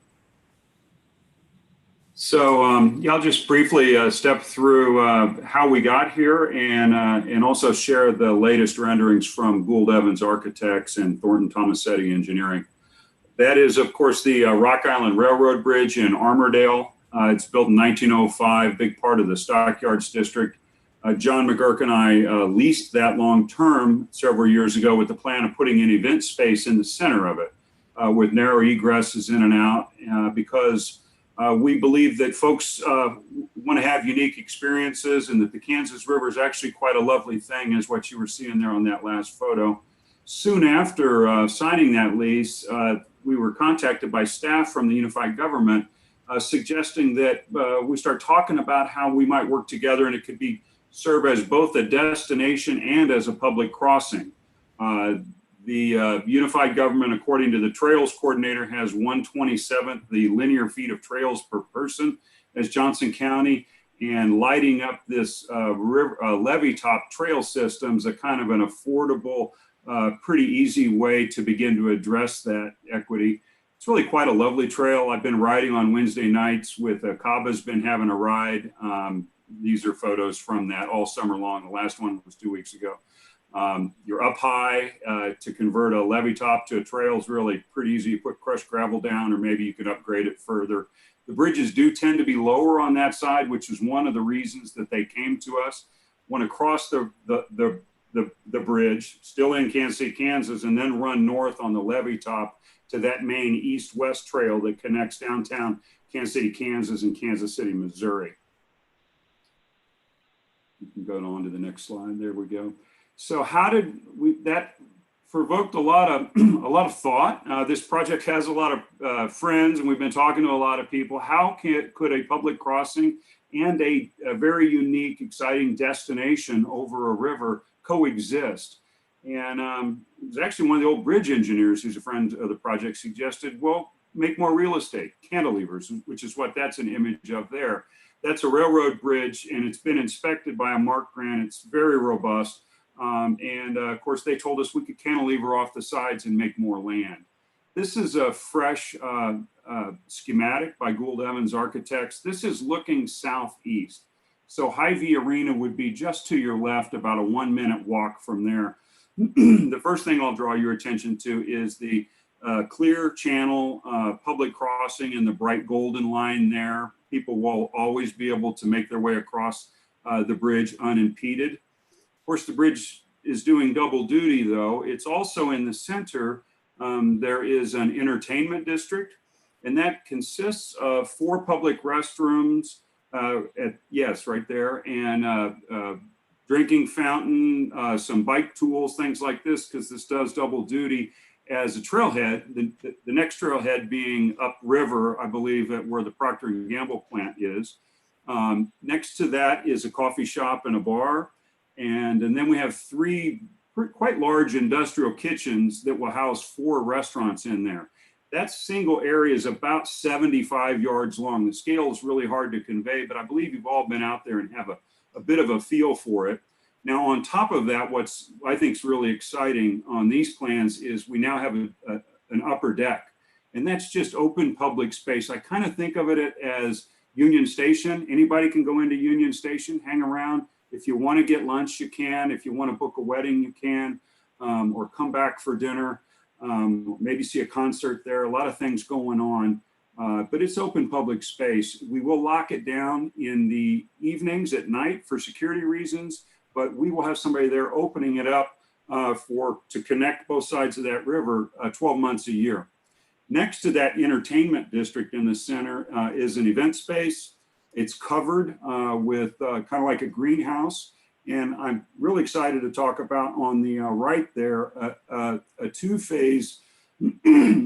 So yeah, I'll just briefly step through how we got here and also share the latest renderings from Gould Evans Architects and Thornton Tomasetti Engineering. That is, of course, the Rock Island Railroad Bridge in Armourdale. It's built in 1905, big part of the Stockyards District. John McGurk and I leased that long term several years ago with the plan of putting an event space in the center of it with narrow egresses in and out because we believe that folks want to have unique experiences and that the Kansas River is actually quite a lovely thing, as what you were seeing there on that last photo. Soon after signing that lease, we were contacted by staff from the unified government suggesting that we start talking about how we might work together and it could serve as both a destination and as a public crossing. The unified government, according to the trails coordinator, has 1/27 the linear feet of trails per person as Johnson County, and lighting up this levee top trail system is a kind of an affordable, pretty easy way to begin to address that equity. It's really quite a lovely trail. I've been riding on Wednesday nights with Kaba's been having a ride. These are photos from that all summer long. The last one was 2 weeks ago. You're up high. To convert a levee top to a trail is really pretty easy. You put crushed gravel down, or maybe you could upgrade it further. The bridges do tend to be lower on that side, which is one of the reasons that they came to us. Want to cross the bridge, still in Kansas City, Kansas, and then run north on the levee top to that main east-west trail that connects downtown Kansas City, Kansas, and Kansas City, Missouri. You can go on to the next slide. There we go. So how did that provoked a lot of thought. This project has a lot of friends, and we've been talking to a lot of people. How could a public crossing and a very unique, exciting destination over a river coexist? And it was actually one of the old bridge engineers who's a friend of the project suggested, well, make more real estate, cantilevers, which is what that's an image of there. That's a railroad bridge, and it's been inspected by a Mark grant. It's very robust. Of course, they told us we could cantilever off the sides and make more land. This is a fresh schematic by Gould Evans Architects. This is looking southeast. So Hy-Vee Arena would be just to your left, about a 1-minute walk from there. The first thing I'll draw your attention to is the clear channel public crossing and the bright golden line there. People will always be able to make their way across the bridge unimpeded. Of course, the bridge is doing double duty, though. It's also in the center. There is an entertainment district, and that consists of 4 public restrooms, yes, right there, and drinking fountain, some bike tools, things like this, because this does double duty as a trailhead. The next trailhead being upriver, I believe, at where the Procter & Gamble plant is. Next to that is a coffee shop and a bar. And then we have 3 quite large industrial kitchens that will house 4 restaurants in there. That single area is about 75 yards long. The scale is really hard to convey, but I believe you've all been out there and have a bit of a feel for it. Now, on top of that, what's I think is really exciting on these plans is we now have an upper deck, and that's just open public space. I kind of think of it as Union Station. Anybody can go into Union Station, hang around. If you want to get lunch, you can. If you want to book a wedding, you can, or come back for dinner, maybe see a concert there. A lot of things going on, but it's open public space. We will lock it down in the evenings at night for security reasons, but we will have somebody there opening it up to connect both sides of that river 12 months a year. Next to that entertainment district in the center is an event space. It's covered with kind of like a greenhouse. And I'm really excited to talk about on the right there, a 2-phase,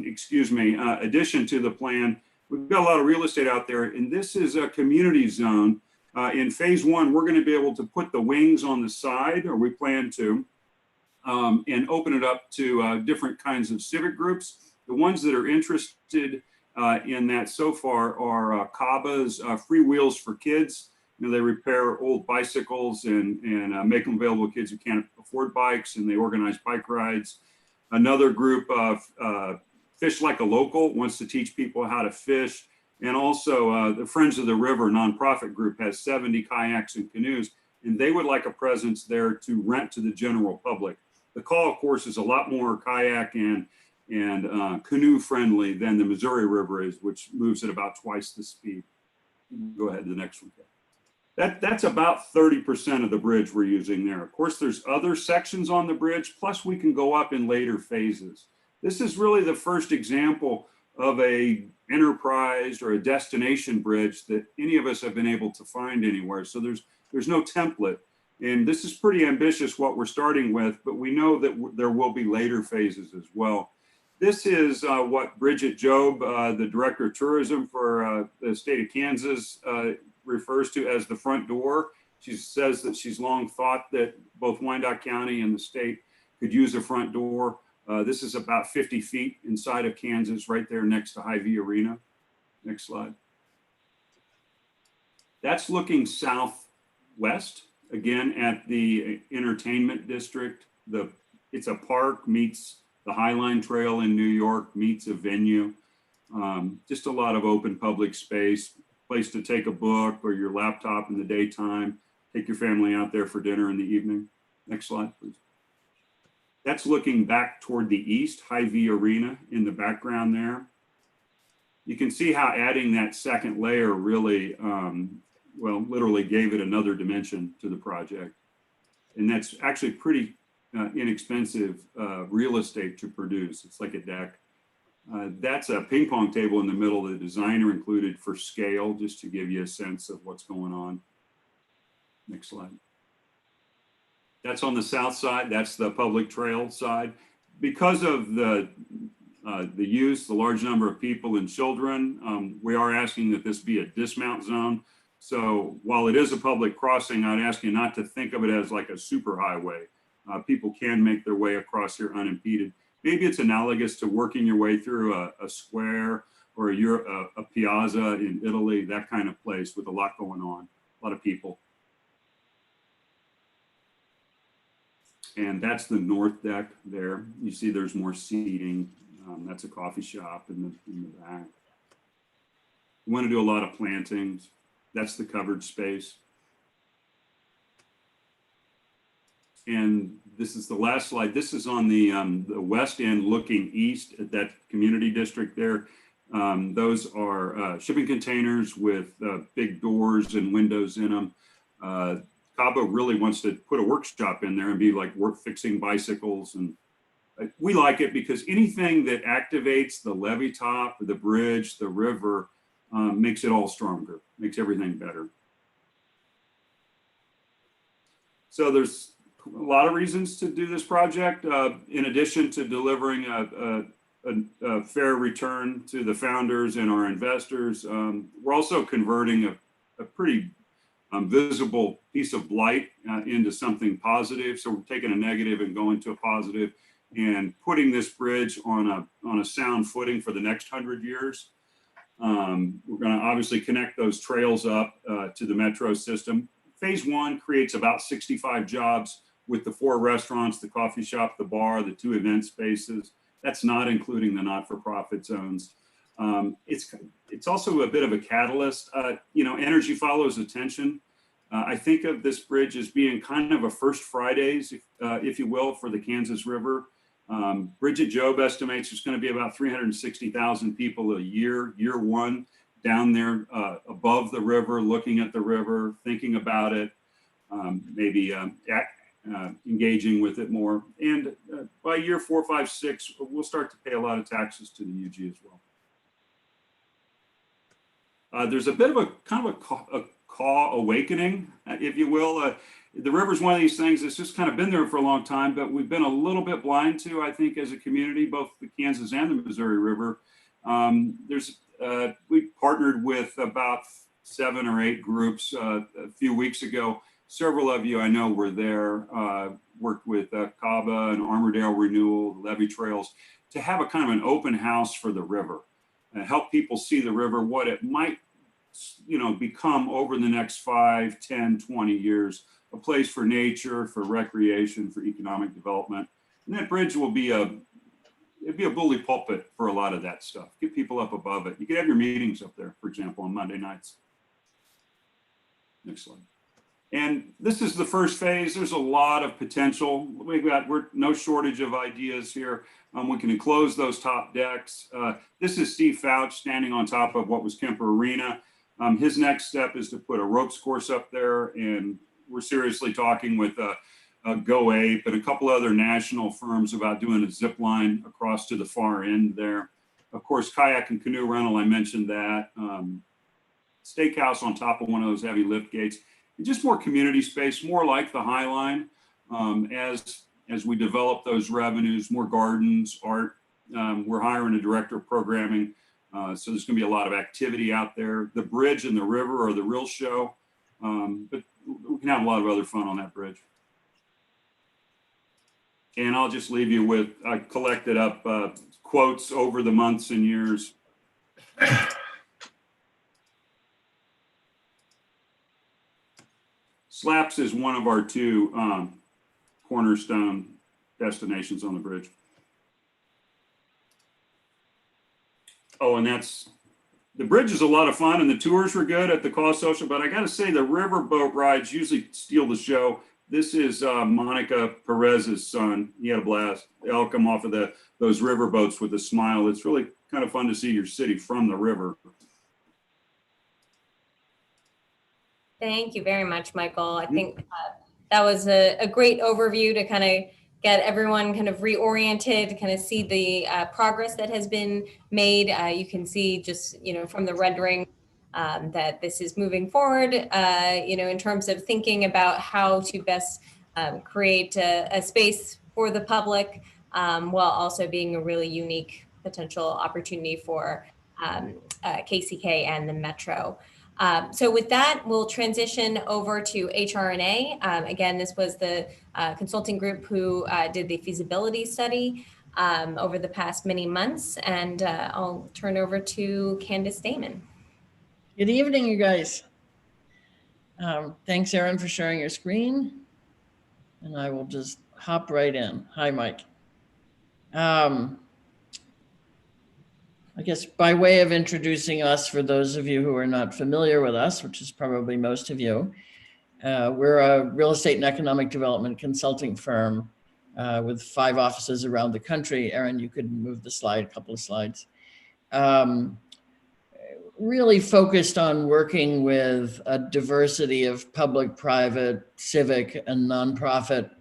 excuse me, addition to the plan. We've got a lot of real estate out there, and this is a community zone. In phase 1, we're going to be able to put the wings on the side, or we plan to, and open it up to different kinds of civic groups. The ones that are interested in that so far are CABA's Free Wheels for Kids. You know, they repair old bicycles and make them available to kids who can't afford bikes, and they organize bike rides. Another group of Fish Like a Local wants to teach people how to fish And also the Friends of the River nonprofit group has 70 kayaks and canoes, and they would like a presence there to rent to the general public. The call, of course, is a lot more kayak and canoe friendly than the Missouri River is, which moves at about twice the speed. Go ahead to the next one. That's about 30% of the bridge we're using there. Of course, there's other sections on the bridge, plus we can go up in later phases. This is really the first example of a enterprise or a destination bridge that any of us have been able to find anywhere. So there's no template. And this is pretty ambitious what we're starting with, but we know that there will be later phases as well. This is what Bridget Job, the Director of Tourism for the state of Kansas, refers to as the front door. She says that she's long thought that both Wyandotte County and the state could use a front door. This is about 50 feet inside of Kansas, right there next to Hy-Vee Arena. Next slide. That's looking southwest, again, at the entertainment district. It's a park, meets the Highline Trail in New York, meets a venue. Just a lot of open public space, place to take a book or your laptop in the daytime, take your family out there for dinner in the evening. Next slide, please. That's looking back toward the east, Hy-Vee Arena in the background there. You can see how adding that second layer really, well, literally gave it another dimension to the project. And that's actually pretty inexpensive real estate to produce. It's like a deck. That's a ping pong table in the middle the designer included for scale, just to give you a sense of what's going on. Next slide. That's on the south side. That's the public trail side. Because of the use, the large number of people and children, we are asking that this be a dismount zone. So while it is a public crossing, I'd ask you not to think of it as like a super highway. People can make their way across here unimpeded. Maybe it's analogous to working your way through a square or a piazza in Italy, that kind of place with a lot going on, a lot of people. And that's the north deck there. You see there's more seating. That's a coffee shop in the back. We want to do a lot of plantings. That's the covered space. And this is the last slide. This is on the west end looking east at that community district there. Those are shipping containers with big doors and windows in them. Cabo really wants to put a workshop in there and be like work fixing bicycles. And we like it because anything that activates the levee top, the bridge, the river, makes it all stronger, makes everything better. So there's a lot of reasons to do this project. In addition to delivering a fair return to the founders and our investors, we're also converting a pretty visible piece of blight into something positive. So we're taking a negative and going to a positive and putting this bridge on a sound footing for the next 100 years. We're going to obviously connect those trails up to the metro system. Phase one creates about 65 jobs with the 4 restaurants, the coffee shop, the bar, the 2 event spaces. That's not including the not-for-profit zones. It's also a bit of a catalyst. You know, energy follows attention. I think of this bridge as being kind of a first Fridays, if you will, for the Kansas River. Bridget Job estimates there's going to be about 360,000 people a year, year one, down there above the river, looking at the river, thinking about it, maybe engaging with it more. And by year 4, 5, 6, we'll start to pay a lot of taxes to the UG as well. There's a bit of a kind of a caw awakening, if you will. The river is one of these things that's just kind of been there for a long time, but we've been a little bit blind to, I think, as a community, both the Kansas and the Missouri River. We partnered with about 7 or 8 groups a few weeks ago. Several of you I know were there, worked with CABA and Armourdale Renewal, Levee Trails, to have a kind of an open house for the river and help people see the river, what it might, you know, become over the next 5, 10, 20 years, a place for nature, for recreation, for economic development. And that bridge will be it'd be a bully pulpit for a lot of that stuff. Get people up above it. You could have your meetings up there, for example, on Monday nights. Next slide. And this is the first phase. There's a lot of potential. We're no shortage of ideas here. We can enclose those top decks. This is Steve Fouch standing on top of what was Kemper Arena. His next step is to put a ropes course up there, and we're seriously talking with Go Ape and a couple other national firms about doing a zip line across to the far end there. Of course, kayak and canoe rental, I mentioned that. Steakhouse on top of one of those heavy lift gates. And just more community space, more like the High Line as we develop those revenues, more gardens, art. We're hiring a director of programming. So there's going to be a lot of activity out there. The bridge and the river are the real show, but we can have a lot of other fun on that bridge. And I'll just leave you with, I collected up quotes over the months and years. Slaps is one of our two cornerstone destinations on the bridge. Oh, and the bridge is a lot of fun and the tours were good at the Cost Social, but I got to say the riverboat rides usually steal the show. This is Monica Perez's son. He had a blast. They all come off of those riverboats with a smile. It's really kind of fun to see your city from the river. Thank you very much, Michael. I think that was a great overview to kind of get everyone kind of reoriented, kind of see the progress that has been made. You can see just, from the rendering that this is moving forward, in terms of thinking about how to best create a space for the public while also being a really unique potential opportunity for KCK and the Metro. So with that, we'll transition over to HRNA. Again, this was the consulting group who did the feasibility study over the past many months. And I'll turn over to Candace Damon. Good evening, you guys. Thanks, Erin, for sharing your screen. And I will just hop right in. Hi, Mike. I guess by way of introducing us, for those of you who are not familiar with us, which is probably most of you, we're a real estate and economic development consulting firm with 5 offices around the country. Erin, you could move the slide, a couple of slides. Really focused on working with a diversity of public, private, civic, and nonprofit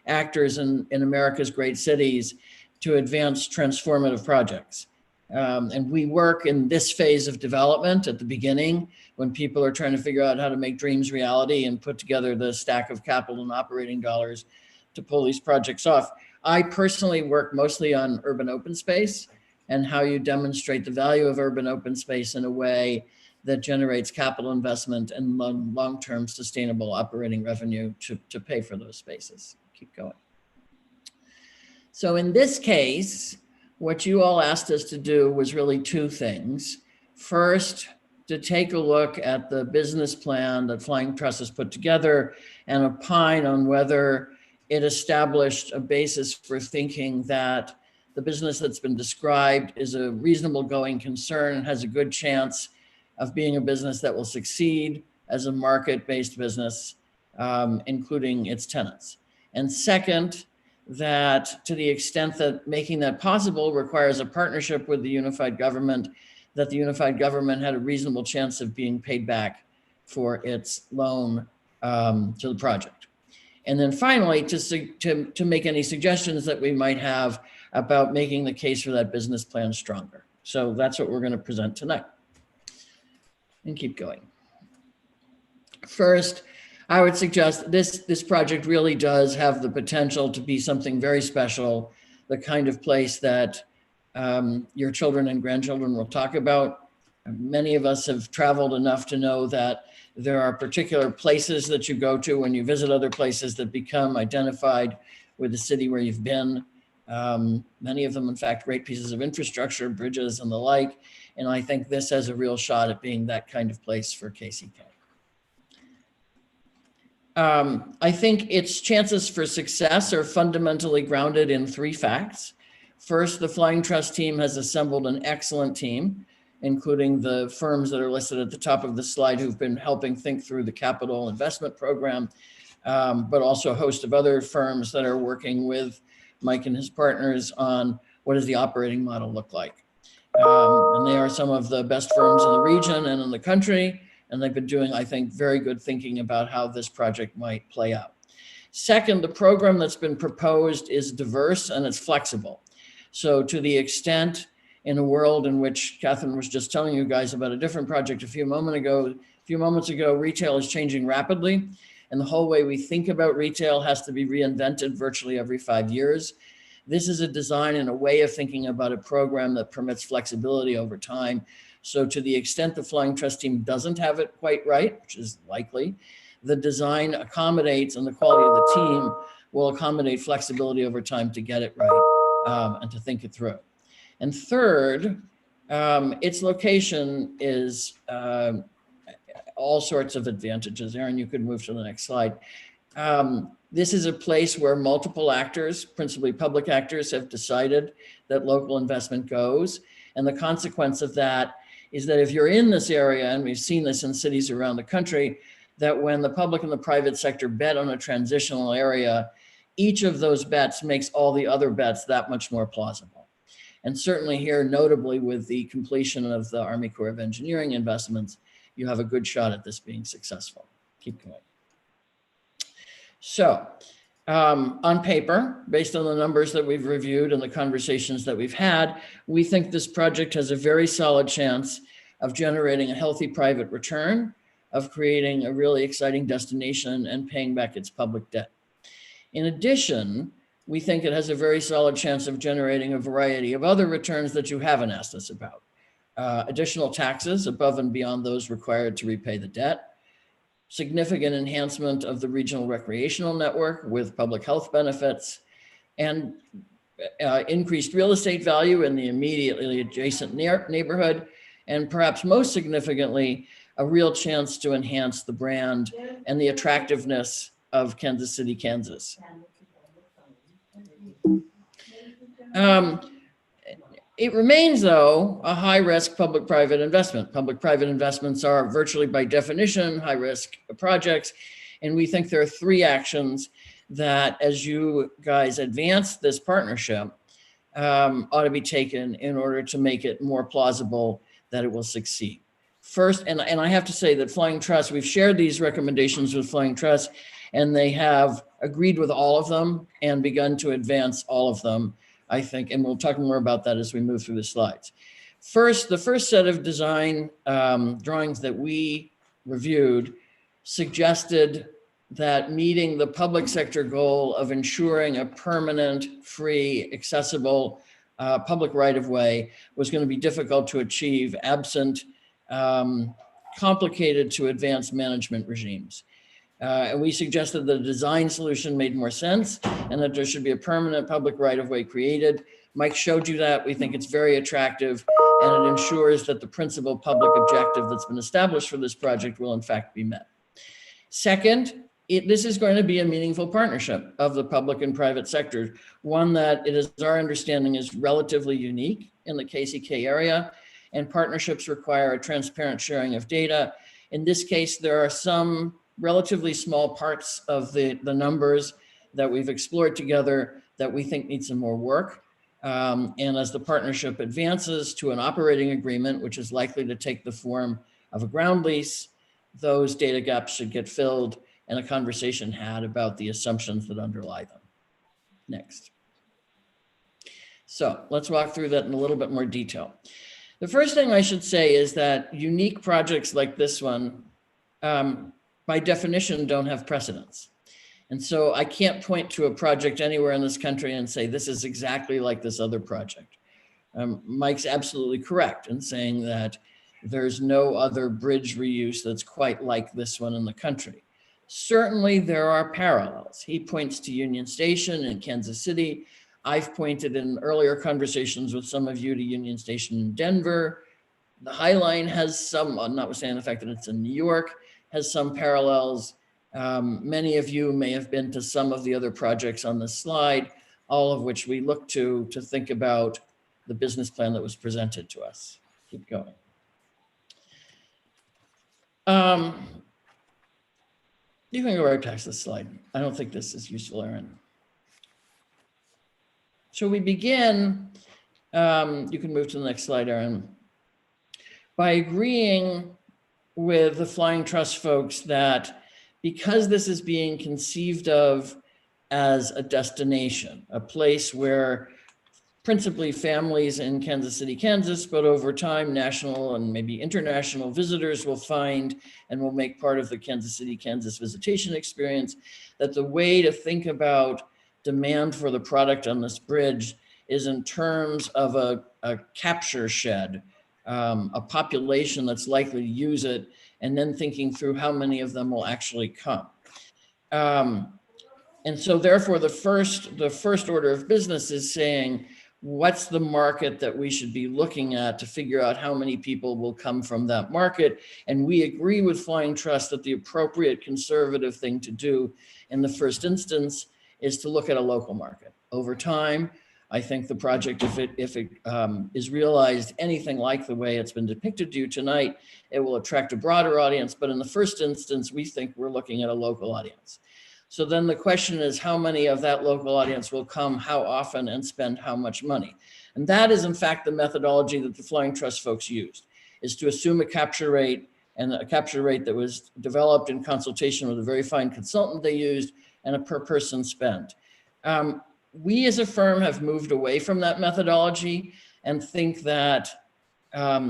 actors in America's great cities to advance transformative projects. And we work in this phase of development at the beginning when people are trying to figure out how to make dreams reality and put together the stack of capital and operating dollars to pull these projects off. I personally work mostly on urban open space and how you demonstrate the value of urban open space in a way that generates capital investment and long-term sustainable operating revenue to pay for those spaces. Keep going. So in this case, what you all asked us to do was really 2 things. First, to take a look at the business plan that Flying Trusses put together and opine on whether it established a basis for thinking that the business that's been described is a reasonable going concern and has a good chance of being a business that will succeed as a market-based business, including its tenants. And second, that to the extent that making that possible requires a partnership with the unified government, that the unified government had a reasonable chance of being paid back for its loan to the project. And then finally, to make any suggestions that we might have about making the case for that business plan stronger. So that's what we're going to present tonight. And keep going. First, I would suggest this project really does have the potential to be something very special, the kind of place that your children and grandchildren will talk about. Many of us have traveled enough to know that there are particular places that you go to when you visit other places that become identified with the city where you've been. Many of them, in fact, great pieces of infrastructure, bridges and the like. And I think this has a real shot at being that kind of place for KCK. I think its chances for success are fundamentally grounded in 3 facts. First, the Flying Trust team has assembled an excellent team, including the firms that are listed at the top of the slide who've been helping think through the capital investment program, but also a host of other firms that are working with Mike and his partners on what does the operating model look like. And they are some of the best firms in the region and in the country, and they've been doing, I think, very good thinking about how this project might play out. Second, the program that's been proposed is diverse and it's flexible. So to the extent in a world in which Catherine was just telling you guys about a different project a few moments ago, retail is changing rapidly, and the whole way we think about retail has to be reinvented virtually every 5 years. This is a design and a way of thinking about a program that permits flexibility over time. So to the extent the Flying Trust team doesn't have it quite right, which is likely, the design accommodates and the quality of the team will accommodate flexibility over time to get it right and to think it through. And third, its location is all sorts of advantages. Aaron, you could move to the next slide. This is a place where multiple actors, principally public actors, have decided that local investment goes. And the consequence of that is that if you're in this area, and we've seen this in cities around the country, that when the public and the private sector bet on a transitional area, each of those bets makes all the other bets that much more plausible. And certainly here, notably with the completion of the Army Corps of Engineering investments, you have a good shot at this being successful. Keep going. So on paper, based on the numbers that we've reviewed and the conversations that we've had, we think this project has a very solid chance of generating a healthy private return, of creating a really exciting destination and paying back its public debt. In addition, we think it has a very solid chance of generating a variety of other returns that you haven't asked us about. Additional taxes above and beyond those required to repay the debt, significant enhancement of the regional recreational network with public health benefits, and increased real estate value in the immediately adjacent neighborhood, and perhaps most significantly, a real chance to enhance the brand and the attractiveness of Kansas City, Kansas. It remains, though, a high-risk public-private investment. Public-private investments are virtually by definition high-risk projects, and we think there are three actions that, as you guys advance this partnership, ought to be taken in order to make it more plausible that it will succeed. First, and I have to say that Flying Trust, we've shared these recommendations with Flying Trust, and they have agreed with all of them and begun to advance all of them, I think, and we'll talk more about that as we move through the slides. First, the first set of design drawings that we reviewed suggested that meeting the public sector goal of ensuring a permanent, free, accessible public right-of-way was going to be difficult to achieve absent complicated to advanced management regimes. And we suggested that a design solution made more sense and that there should be a permanent public right-of-way created. Mike showed you that. We think it's very attractive and it ensures that the principal public objective that's been established for this project will in fact be met. Second, this is going to be a meaningful partnership of the public and private sector, one that it is our understanding is relatively unique in the KCK area, and partnerships require a transparent sharing of data. In this case, there are some relatively small parts of the numbers that we've explored together that we think need some more work. And as the partnership advances to an operating agreement, which is likely to take the form of a ground lease, those data gaps should get filled and a conversation had about the assumptions that underlie them. Next. So let's walk through that in a little bit more detail. The first thing I should say is that unique projects like this one, by definition, don't have precedence. And so I can't point to a project anywhere in this country and say, this is exactly like this other project. Mike's absolutely correct in saying that there's no other bridge reuse that's quite like this one in the country. Certainly there are parallels. He points to Union Station in Kansas City. I've pointed in earlier conversations with some of you to Union Station in Denver. The High Line has some, notwithstanding the fact that it's in New York, has some parallels. Many of you may have been to some of the other projects on this slide. all of which we look to think about the business plan that was presented to us. Keep going. You can go right past this slide. I don't think this is useful, Aaron. So we begin, you can move to the next slide, Aaron, by agreeing with the Flying Trust folks that because this is being conceived of as a destination, a place where principally families in Kansas City, Kansas, but over time, national and maybe international visitors will find and will make part of the Kansas City, Kansas visitation experience, that the way to think about demand for the product on this bridge is in terms of a capture shed, a population that's likely to use it, and then thinking through how many of them will actually come. And so therefore, the first order of business is saying, what's the market that we should be looking at to figure out how many people will come from that market? And we agree with Flying Trust that the appropriate conservative thing to do in the first instance is to look at a local market. Over time, I think the project, if it is realized anything like the way it's been depicted to you tonight, it will attract a broader audience. But in the first instance, we think we're looking at a local audience. So then the question is, how many of that local audience will come, how often, and spend how much money? And that is in fact the methodology that the Flying Trust folks used, is to assume a capture rate, and a capture rate that was developed in consultation with a very fine consultant they used, and a per person spend. We as a firm have moved away from that methodology and think that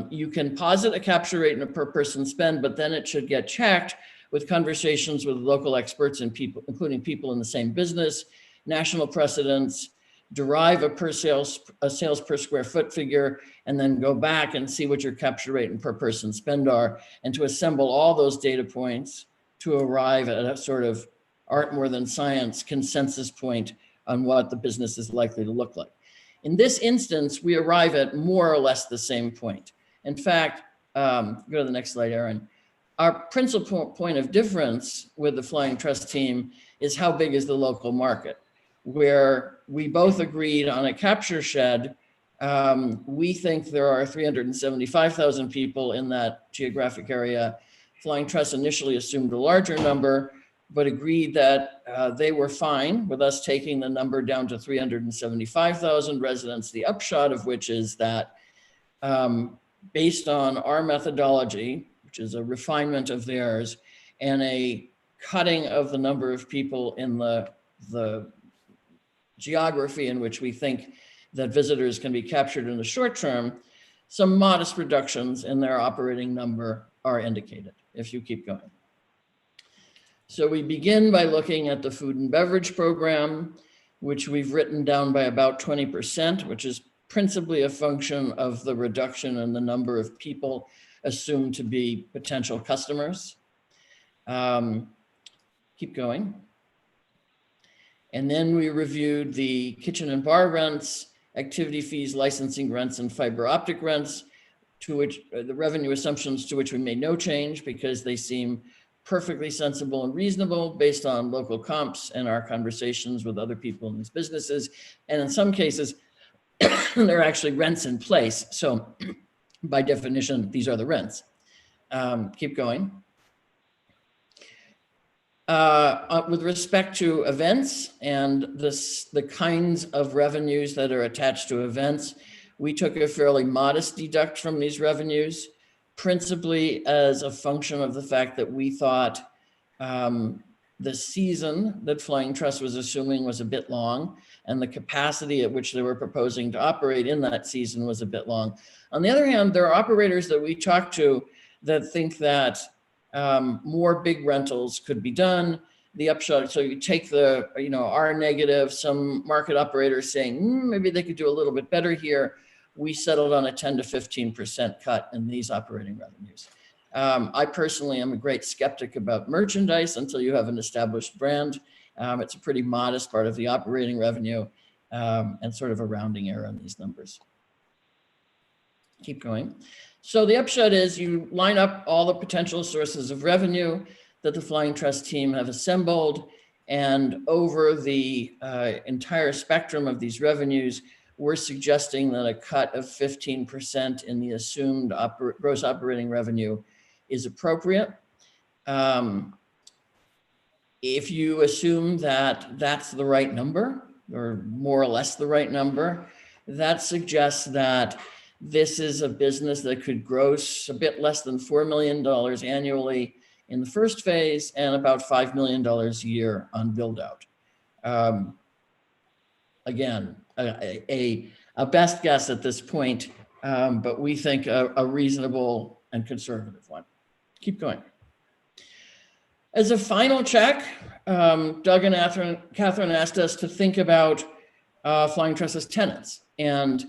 you can posit a capture rate and a per person spend, but then it should get checked with conversations with local experts and people, including people in the same business, national precedents, derive a sales per square foot figure, and then go back and see what your capture rate and per person spend are, and to assemble all those data points to arrive at a sort of art more than science consensus point on what the business is likely to look like. In this instance, we arrive at more or less the same point. In fact, go to the next slide, Aaron. Our principal point of difference with the Flying Trust team is how big is the local market, where we both agreed on a capture shed. We think there are 375,000 people in that geographic area. Flying Trust initially assumed a larger number, but agreed that they were fine with us taking the number down to 375,000 residents, the upshot of which is that based on our methodology, which is a refinement of theirs, and a cutting of the number of people in the geography in which we think that visitors can be captured in the short term, some modest reductions in their operating number are indicated, if you keep going. So we begin by looking at the food and beverage program, which we've written down by about 20%, which is principally a function of the reduction in the number of people assumed to be potential customers. Keep going. And then we reviewed the kitchen and bar rents, activity fees, licensing rents, and fiber optic rents, to which the revenue assumptions to which we made no change because they seem perfectly sensible and reasonable based on local comps and our conversations with other people in these businesses. And in some cases, there are actually rents in place. So by definition, these are the rents. Keep going. With respect to events and the kinds of revenues that are attached to events, we took a fairly modest deduct from these revenues, principally as a function of the fact that we thought the season that Flying Trust was assuming was a bit long, and the capacity at which they were proposing to operate in that season was a bit long. On the other hand, there are operators that we talked to that think that more big rentals could be done. The upshot, so you take the, R negative, some market operators saying, maybe they could do a little bit better here. We settled on a 10 to 15% cut in these operating revenues. I personally am a great skeptic about merchandise until you have an established brand. It's a pretty modest part of the operating revenue and sort of a rounding error in these numbers. Keep going. So the upshot is you line up all the potential sources of revenue that the Flying Trust team have assembled, And over the entire spectrum of these revenues, we're suggesting that a cut of 15% in the assumed gross operating revenue is appropriate. If you assume that that's the right number, or more or less the right number, that suggests that this is a business that could gross a bit less than $4 million annually in the first phase and about $5 million a year on build out. Again, a best guess at this point, but we think a reasonable and conservative one. Keep going. As a final check, Doug and Catherine asked us to think about Flying Trust's tenants. And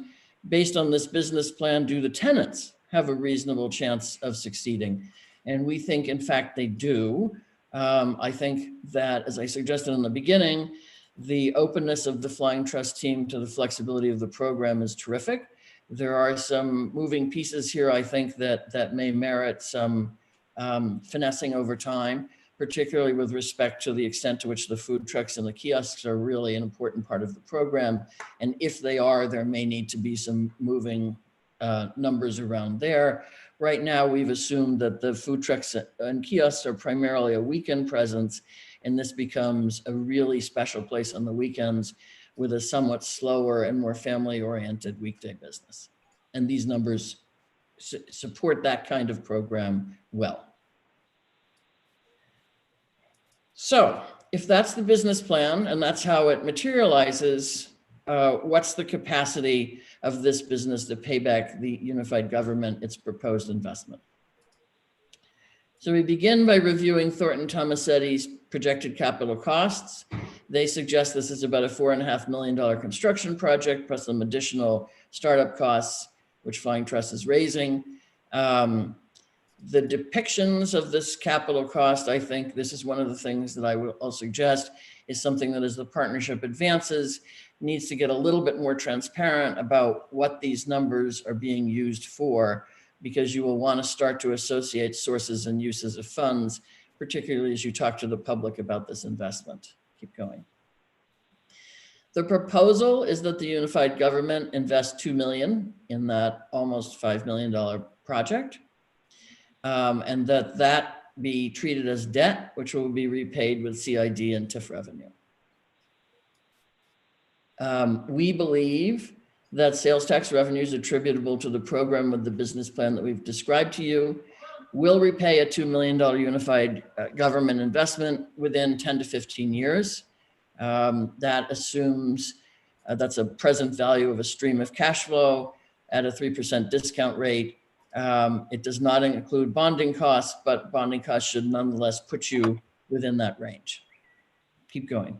based on this business plan, do the tenants have a reasonable chance of succeeding? And we think, in fact, they do. I think that, as I suggested in the beginning, the openness of the Flying Trust team to the flexibility of the program is terrific. There are some moving pieces here, I think, that may merit some finessing over time, particularly with respect to the extent to which the food trucks and the kiosks are really an important part of the program. And if they are, there may need to be some moving numbers around there. Right now, we've assumed that the food trucks and kiosks are primarily a weekend presence, and this becomes a really special place on the weekends with a somewhat slower and more family-oriented weekday business. And these numbers support that kind of program well. So if that's the business plan and that's how it materializes, what's the capacity of this business to pay back the unified government its proposed investment? So we begin by reviewing Thornton Tomasetti's projected capital costs. They suggest this is about a $4.5 million construction project plus some additional startup costs, which Flying Trust is raising. The depictions of this capital cost, I think this is one of the things that I'll suggest is something that, as the partnership advances, needs to get a little bit more transparent about what these numbers are being used for, because you will want to start to associate sources and uses of funds, particularly as you talk to the public about this investment. Keep going. The proposal is that the unified government invest $2 million in that almost $5 million project. And that be treated as debt, which will be repaid with CID and TIF revenue. We believe that sales tax revenues attributable to the program with the business plan that we've described to you will repay a $2 million unified government investment within 10 to 15 years. That assumes that's a present value of a stream of cash flow at a 3% discount rate. It does not include bonding costs, but bonding costs should nonetheless put you within that range. Keep going.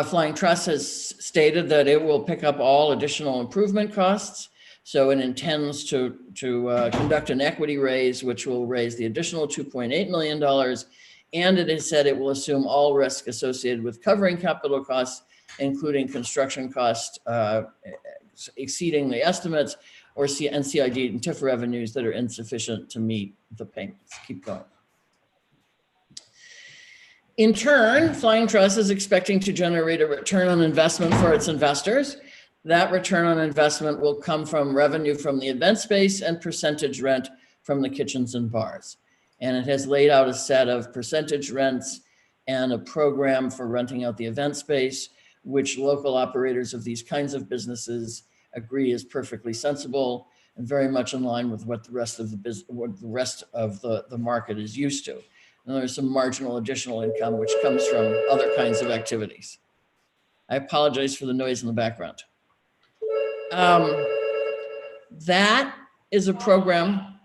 Flying Trust has stated that it will pick up all additional improvement costs. So it intends to conduct an equity raise, which will raise the additional $2.8 million. And it has said it will assume all risk associated with covering capital costs, including construction costs exceeding the estimates, or NCID and TIF revenues that are insufficient to meet the payments. Keep going. In turn, Flying Trust is expecting to generate a return on investment for its investors. That return on investment will come from revenue from the event space and percentage rent from the kitchens and bars. And it has laid out a set of percentage rents and a program for renting out the event space, which local operators of these kinds of businesses agree is perfectly sensible and very much in line with what the rest of the market is used to. And there's some marginal additional income which comes from other kinds of activities. I apologize for the noise in the background. That is a program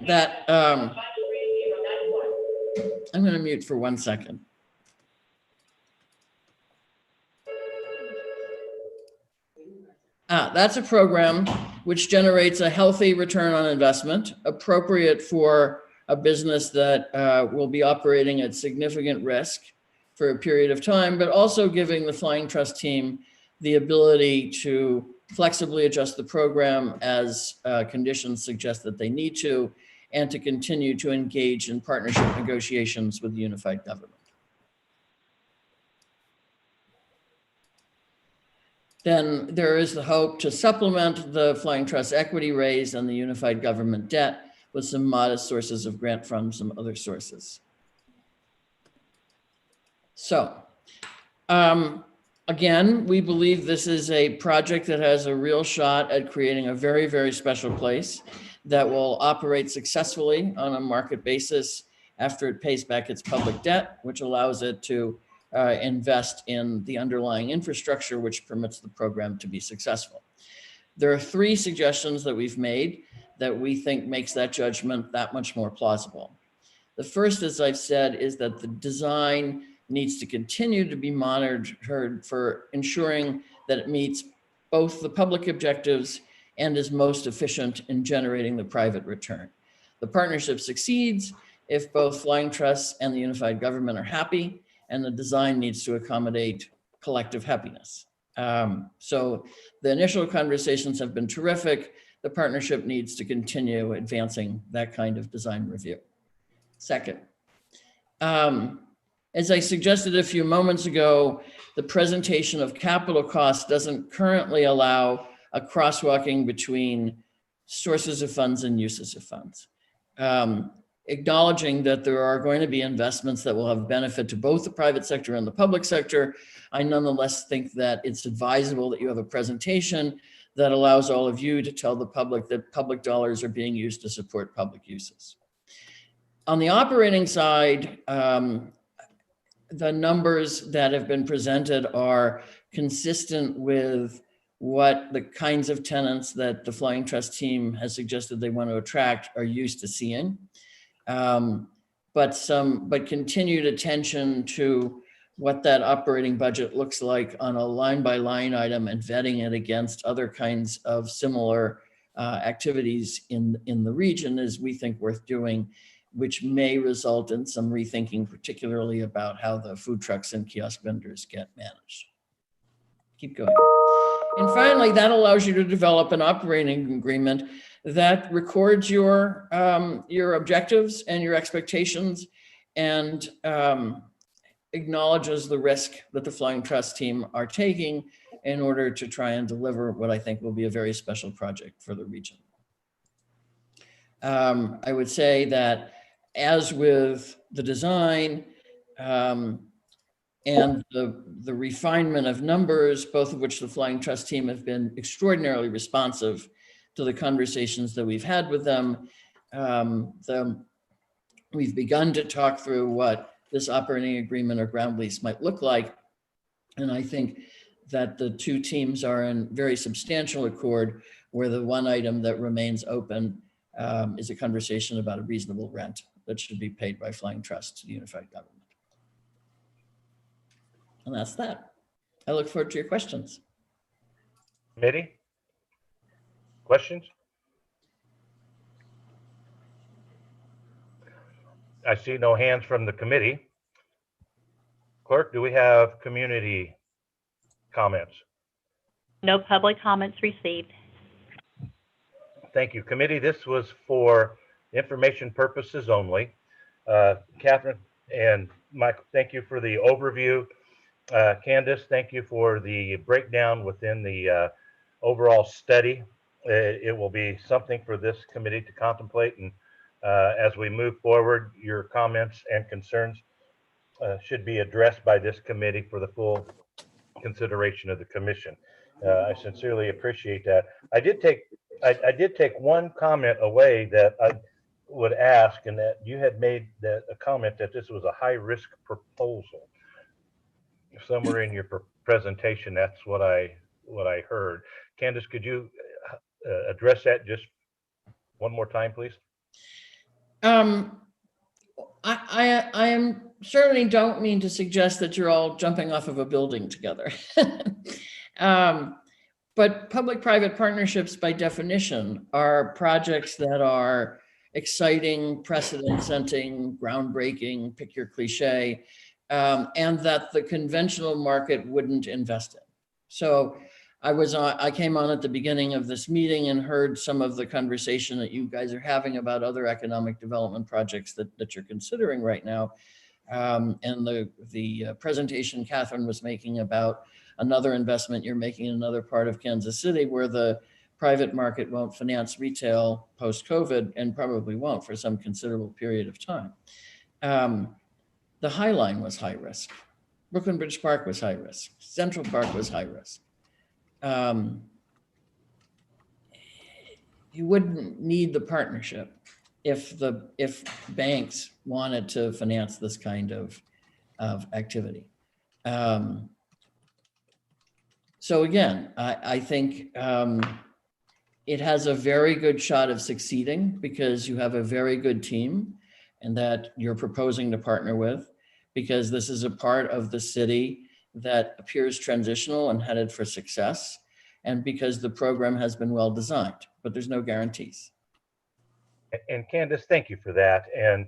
that I'm going to mute for 1 second. That's a program which generates a healthy return on investment, appropriate for a business that will be operating at significant risk for a period of time, but also giving the Flying Trust team the ability to flexibly adjust the program as conditions suggest that they need to, and to continue to engage in partnership negotiations with the unified government. Then there is the hope to supplement the Flying Trust equity raise and the unified government debt with some modest sources of grant from some other sources. So again, we believe this is a project that has a real shot at creating a very, very special place that will operate successfully on a market basis after it pays back its public debt, which allows it to invest in the underlying infrastructure, which permits the program to be successful. There are 3 suggestions that we've made that we think makes that judgment that much more plausible. The first, as I've said, is that the design needs to continue to be monitored for ensuring that it meets both the public objectives and is most efficient in generating the private return. The partnership succeeds if both Flying Trusts and the unified government are happy, and the design needs to accommodate collective happiness. So the initial conversations have been terrific. The partnership needs to continue advancing that kind of design review. Second, as I suggested a few moments ago, the presentation of capital costs doesn't currently allow a crosswalking between sources of funds and uses of funds. Acknowledging that there are going to be investments that will have benefit to both the private sector and the public sector, I nonetheless think that it's advisable that you have a presentation that allows all of you to tell the public that public dollars are being used to support public uses. On the operating side, the numbers that have been presented are consistent with what the kinds of tenants that the Flying Trust team has suggested they want to attract are used to seeing. But continued attention to what that operating budget looks like on a line by line item and vetting it against other kinds of similar activities in the region is, we think, worth doing, which may result in some rethinking, particularly about how the food trucks and kiosk vendors get managed. Keep going. And finally, that allows you to develop an operating agreement that records your objectives and your expectations and acknowledges the risk that the Flying Trust team are taking in order to try and deliver what I think will be a very special project for the region. I would say that, as with the design and the refinement of numbers, both of which the Flying Trust team have been extraordinarily responsive to the conversations that we've had with them, we've begun to talk through what this operating agreement or ground lease might look like. And I think that the 2 teams are in very substantial accord, where the one item that remains open is a conversation about a reasonable rent that should be paid by Flying Trust to the unified government. And that's that. I look forward to your questions. Committee? Questions? I see no hands from the committee. Clerk, do we have community comments? No public comments received. Thank you. Committee, this was for information purposes only. Catherine and Michael, thank you for the overview. Candace, thank you for the breakdown within the overall study. It will be something for this committee to contemplate, and as we move forward, your comments and concerns should be addressed by this committee for the full consideration of the commission. I sincerely appreciate that. I did take one comment away that I would ask, and that you had made a comment that this was a high-risk proposal. Somewhere in your presentation, that's what I heard. Candace, could you address that just one more time, please? I am certainly don't mean to suggest that you're all jumping off of a building together. But public-private partnerships, by definition, are projects that are exciting, precedent-setting, groundbreaking, pick your cliche, and that the conventional market wouldn't invest in. So I came on at the beginning of this meeting and heard some of the conversation that you guys are having about other economic development projects that you're considering right now. And the presentation Catherine was making about another investment you're making in another part of Kansas City where the private market won't finance retail post-COVID and probably won't for some considerable period of time. The High Line was high risk. Brooklyn Bridge Park was high risk. Central Park was high risk. You wouldn't need the partnership if banks wanted to finance this kind of activity. So again, I think it has a very good shot of succeeding because you have a very good team and that you're proposing to partner with, because this is a part of the city that appears transitional and headed for success, and because the program has been well designed, but there's no guarantees. And Candace, thank you for that. And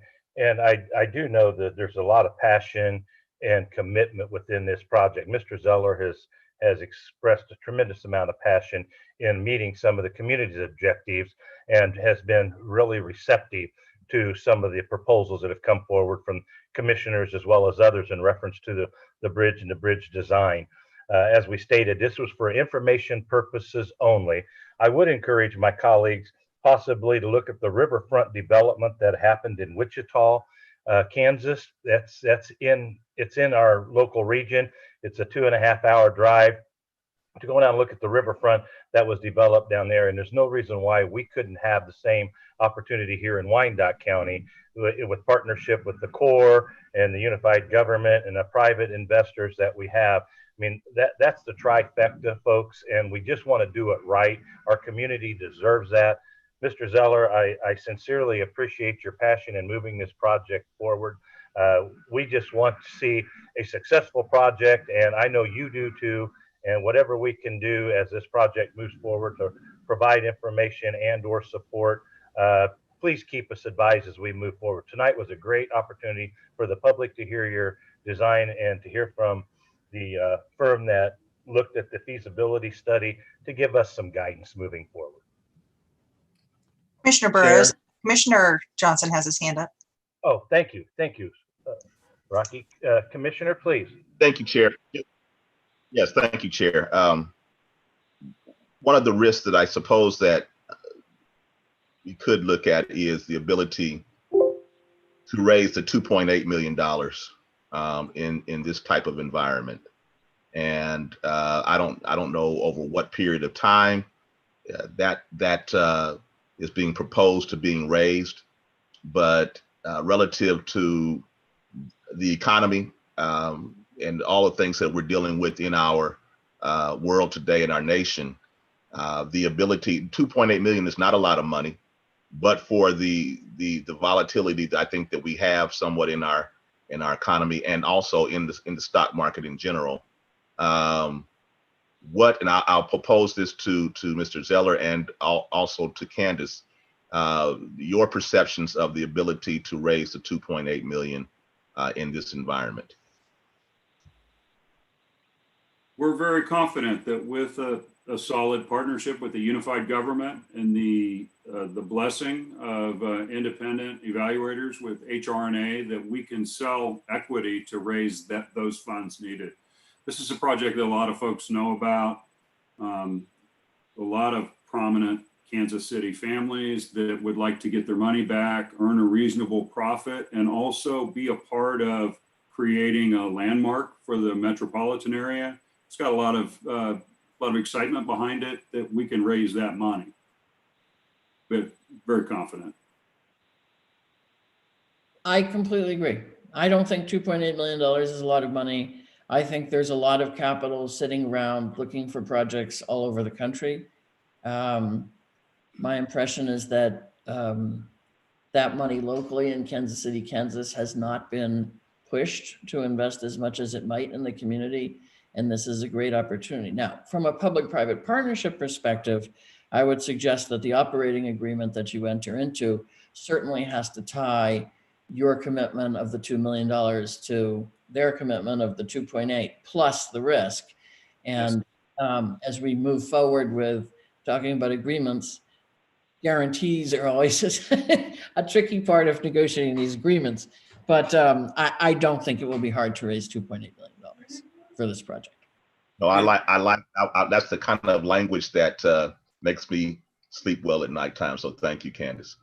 I do know that there's a lot of passion and commitment within this project. Mr. Zeller has expressed a tremendous amount of passion in meeting some of the community's objectives and has been really receptive to some of the proposals that have come forward from commissioners as well as others in reference to the bridge and the bridge design. As we stated, this was for information purposes only. I would encourage my colleagues possibly to look at the riverfront development that happened in Wichita, Kansas. It's in our local region. It's a 2.5-hour drive to go down and look at the riverfront that was developed down there. And there's no reason why we couldn't have the same opportunity here in Wyandotte County with partnership with the Corps and the unified government and the private investors that we have. I mean, that's the trifecta, folks, and we just want to do it right. Our community deserves that. Mr. Zeller, I sincerely appreciate your passion in moving this project forward. We just want to see a successful project, and I know you do too. And whatever we can do as this project moves forward to provide information and/or support, please keep us advised as we move forward. Tonight was a great opportunity for the public to hear your design and to hear from the firm that looked at the feasibility study to give us some guidance moving forward. Commissioner Burrows, Commissioner Johnson has his hand up. Oh, thank you. Thank you, Rocky. Commissioner, please. Thank you, Chair. Yes, thank you, Chair. One of the risks that I suppose that we could look at is the ability to raise the $2.8 million in this type of environment. And I don't know over what period of time that is being proposed to being raised, but relative to the economy and all the things that we're dealing with in our world today in our nation, the ability, 2.8 million is not a lot of money, but for the volatility that I think that we have somewhat in our economy and also in the stock market in general. And I'll propose this to Mr. Zeller and also to Candace, your perceptions of the ability to raise the 2.8 million in this environment. We're very confident that with a solid partnership with the unified government and the blessing of independent evaluators with HRNA, that we can sell equity to raise those funds needed. This is a project that a lot of folks know about. A lot of prominent Kansas City families that would like to get their money back, earn a reasonable profit, and also be a part of creating a landmark for the metropolitan area. It's got a lot of excitement behind it that we can raise that money. But very confident. I completely agree. I don't think $2.8 million is a lot of money. I think there's a lot of capital sitting around looking for projects all over the country. My impression is that that money locally in Kansas City, Kansas has not been pushed to invest as much as it might in the community. And this is a great opportunity. Now, from a public-private partnership perspective, I would suggest that the operating agreement that you enter into certainly has to tie your commitment of the $2 million to their commitment of the 2.8 plus the risk. And as we move forward with talking about agreements, guarantees are always a tricky part of negotiating these agreements. But I don't think it will be hard to raise $2.8 million for this project. No, that's the kind of language that makes me sleep well at nighttime. So thank you, Candace.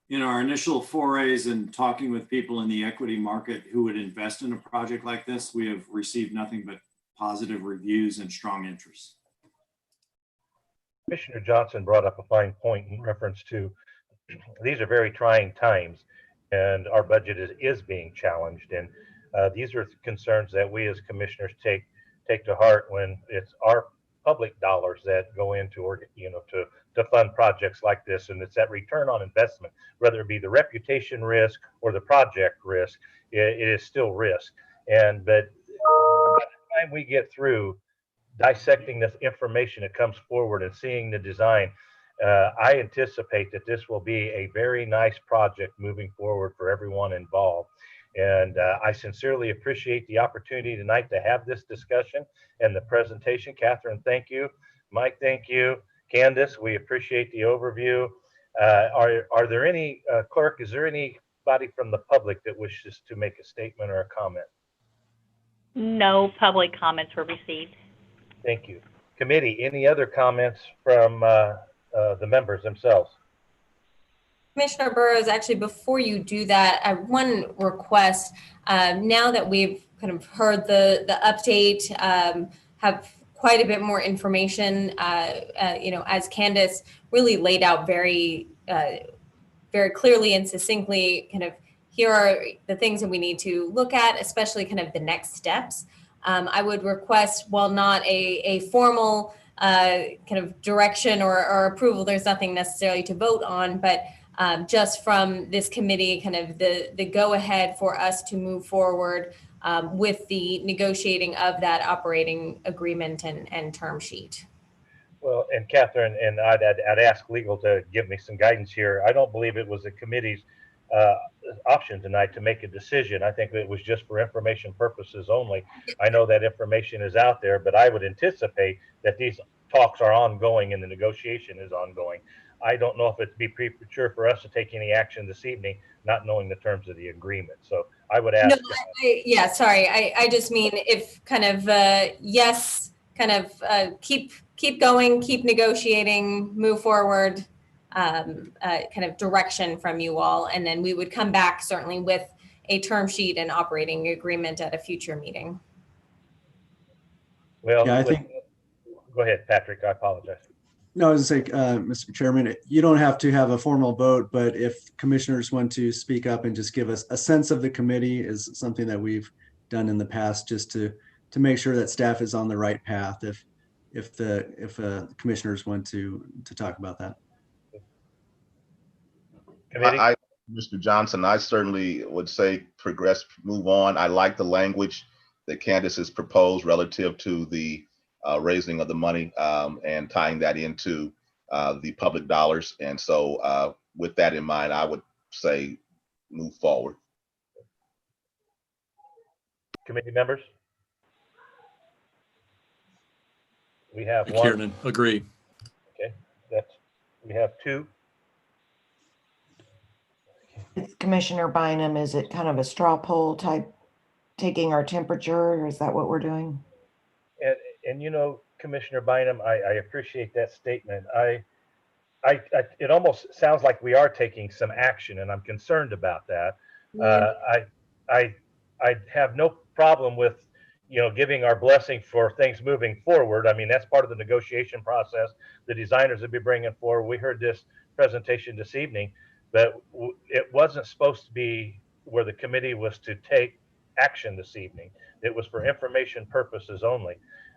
In our initial forays and talking with people in the equity market who would invest in a project like this, we have received nothing but positive reviews and strong interest. Commissioner Johnson brought up a fine point in reference to these are very trying times and our budget is being challenged. And these are concerns that we as commissioners take to heart when it's our public dollars that go into, or to fund projects like this. And it's that return on investment, whether it be the reputation risk or the project risk, it is still risk. But by the time we get through dissecting this information that comes forward and seeing the design, I anticipate that this will be a very nice project moving forward for everyone involved. And I sincerely appreciate the opportunity tonight to have this discussion and the presentation. Catherine, thank you. Mike, thank you. Candace, we appreciate the overview. Are there any, clerk, is there anybody from the public that wishes to make a statement or a comment? No public comments were received. Thank you. Committee, any other comments from the members themselves? Commissioner Burrows, actually, before you do that, one request, now that we've kind of heard the update, have quite a bit more information, as Candace really laid out very clearly and succinctly, kind of here are the things that we need to look at, especially kind of the next steps. I would request, while not a formal kind of direction or approval, there's nothing necessarily to vote on, but just from this committee, kind of the go-ahead for us to move forward with the negotiating of that operating agreement and term sheet. Well, and Catherine, and I'd ask legal to give me some guidance here. I don't believe it was the committee's option tonight to make a decision. I think that it was just for information purposes only. I know that information is out there, but I would anticipate that these talks are ongoing and the negotiation is ongoing. I don't know if it'd be premature for us to take any action this evening, not knowing the terms of the agreement. So I would ask. No, sorry. I just mean if kind of, yes, kind of keep going, keep negotiating, move forward, kind of direction from you all. And then we would come back certainly with a term sheet and operating agreement at a future meeting. Well, Yeah, I think. Go ahead, Patrick. I apologize. No, I was going to say, Mr. Chairman, you don't have to have a formal vote, but if commissioners want to speak up and just give us a sense of the committee is something that we've done in the past, just to make sure that staff is on the right path. If the commissioners want to talk about that. Mr. Johnson, I certainly would say progress, move on. I like the language that Candace has proposed relative to the raising of the money and tying that into the public dollars. And so with that in mind, I would say move forward. Committee members? We have one. Kiernan, agree. Okay, we have two. Commissioner Bynum, is it kind of a straw poll type, taking our temperature, or is that what we're doing? And Commissioner Bynum, I appreciate that statement. It almost sounds like we are taking some action, and I'm concerned about that. I have no problem with giving our blessing for things moving forward. I mean, that's part of the negotiation process. The designers will be bringing forward. We heard this presentation this evening, but it wasn't supposed to be where the committee was to take action this evening. It was for information purposes only.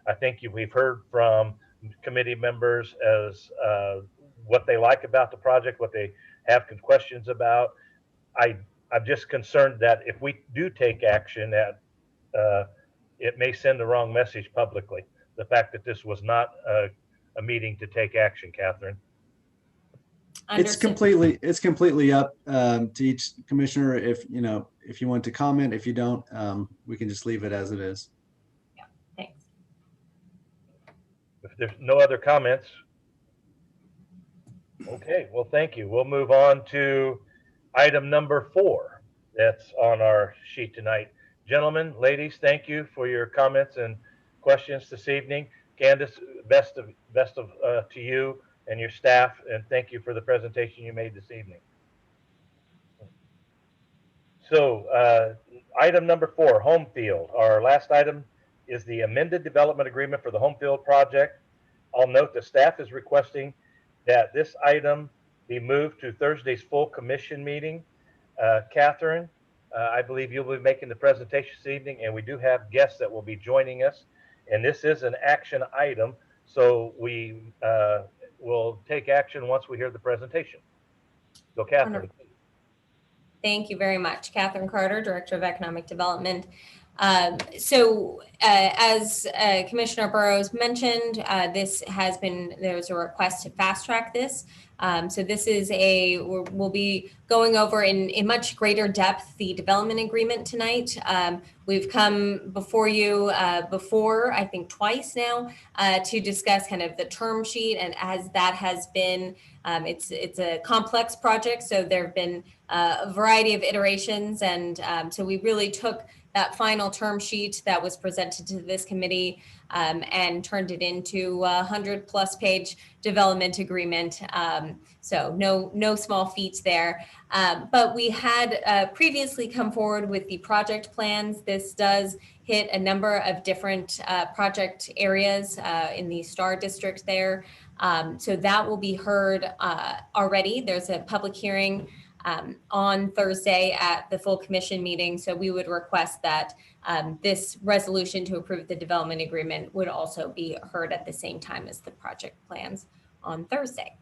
I think we've heard from committee members as what they like about the project, what they have questions about. I'm just concerned that if we do take action, that it may send the wrong message publicly. The fact that this was not a meeting to take action, Catherine. It's completely up to each commissioner. If you want to comment, if you don't, we can just leave it as it is. Yeah, thanks. If there's no other comments, okay, well, thank you. We'll move on to item number 4 that's on our sheet tonight. Gentlemen, ladies, thank you for your comments and questions this evening. Candace, best of to you and your staff, and thank you for the presentation you made this evening. So item number 4, home field. Our last item is the amended development agreement for the home field project. I'll note the staff is requesting that this item be moved to Thursday's full commission meeting. Catherine, I believe you'll be making the presentation this evening, and we do have guests that will be joining us. And this is an action item, so we will take action once we hear the presentation. So Catherine. Thank you very much. Catherine Carter, Director of Economic Development. As Commissioner Burrows mentioned, there's a request to fast track this. So this is we'll be going over in much greater depth the development agreement tonight. We've come before you before, I think twice now, to discuss kind of the term sheet, and as that has been, it's a complex project, so there have been a variety of iterations, and so we really took that final term sheet that was presented to this committee and turned it into a 100+ page development agreement. So no small feats there. But we had previously come forward with the project plans. This does hit a number of different project areas in the STAR district there. So that will be heard already. There's a public hearing on Thursday at the full commission meeting. So we would request that this resolution to approve the development agreement would also be heard at the same time as the project plans on Thursday.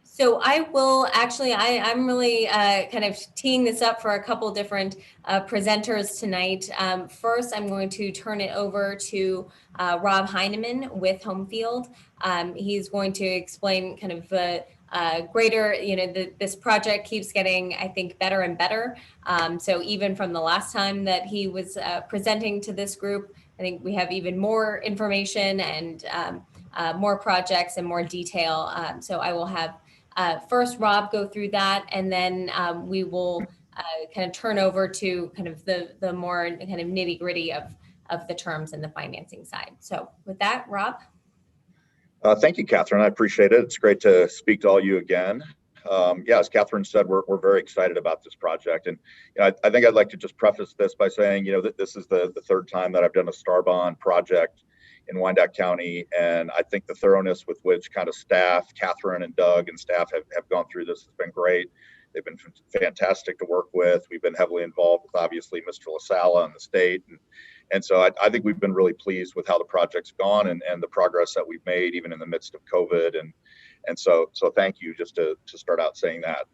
So I will actually, I'm really kind of teeing this up for a couple different presenters tonight. First, I'm going to turn it over to Rob Heineman with Homefield. He's going to explain kind of the greater, this project keeps getting, I think, better and better. So even from the last time that he was presenting to this group, I think we have even more information and more projects and more detail. So I will have first Rob go through that, and then we will kind of turn over to kind of the more kind of nitty gritty of the terms and the financing side. So with that, Rob. Thank you, Catherine. I appreciate it. It's great to speak to all you again. Yeah, as Catherine said, we're very excited about this project. And I think I'd like to just preface this by saying, that this is the third time that I've done a STAR bond project in Wyandotte County. And I think the thoroughness with which kind of staff, Catherine and Doug and staff have gone through this has been great. They've been fantastic to work with. We've been heavily involved with, obviously, Mr. LaSala and the state. And so I think we've been really pleased with how the project's gone and the progress that we've made, even in the midst of COVID. And so thank you, just to start out saying that.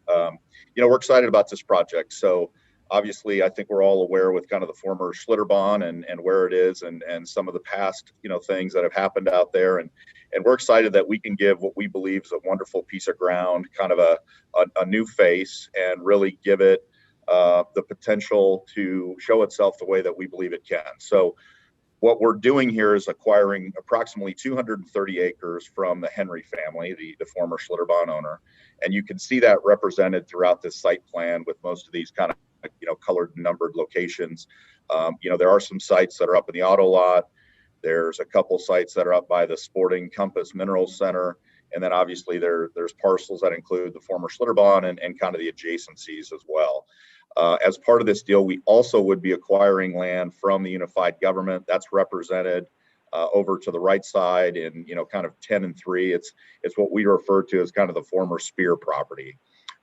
We're excited about this project. So obviously, I think we're all aware with kind of the former Schlitterbahn and where it is and some of the past, things that have happened out there. And we're excited that we can give what we believe is a wonderful piece of ground, kind of a new face, and really give it the potential to show itself the way that we believe it can. So what we're doing here is acquiring approximately 230 acres from the Henry family, the former Schlitterbahn owner. And you can see that represented throughout this site plan with most of these kind of, colored and numbered locations. There are some sites that are up in the auto lot. There's a couple sites that are up by the Sporting Compass Minerals Center. And then obviously there's parcels that include the former Schlitterbahn and kind of the adjacencies as well. As part of this deal, we also would be acquiring land from the unified government. That's represented over to the right side in, kind of 10 and 3. It's what we refer to as kind of the former Spear property.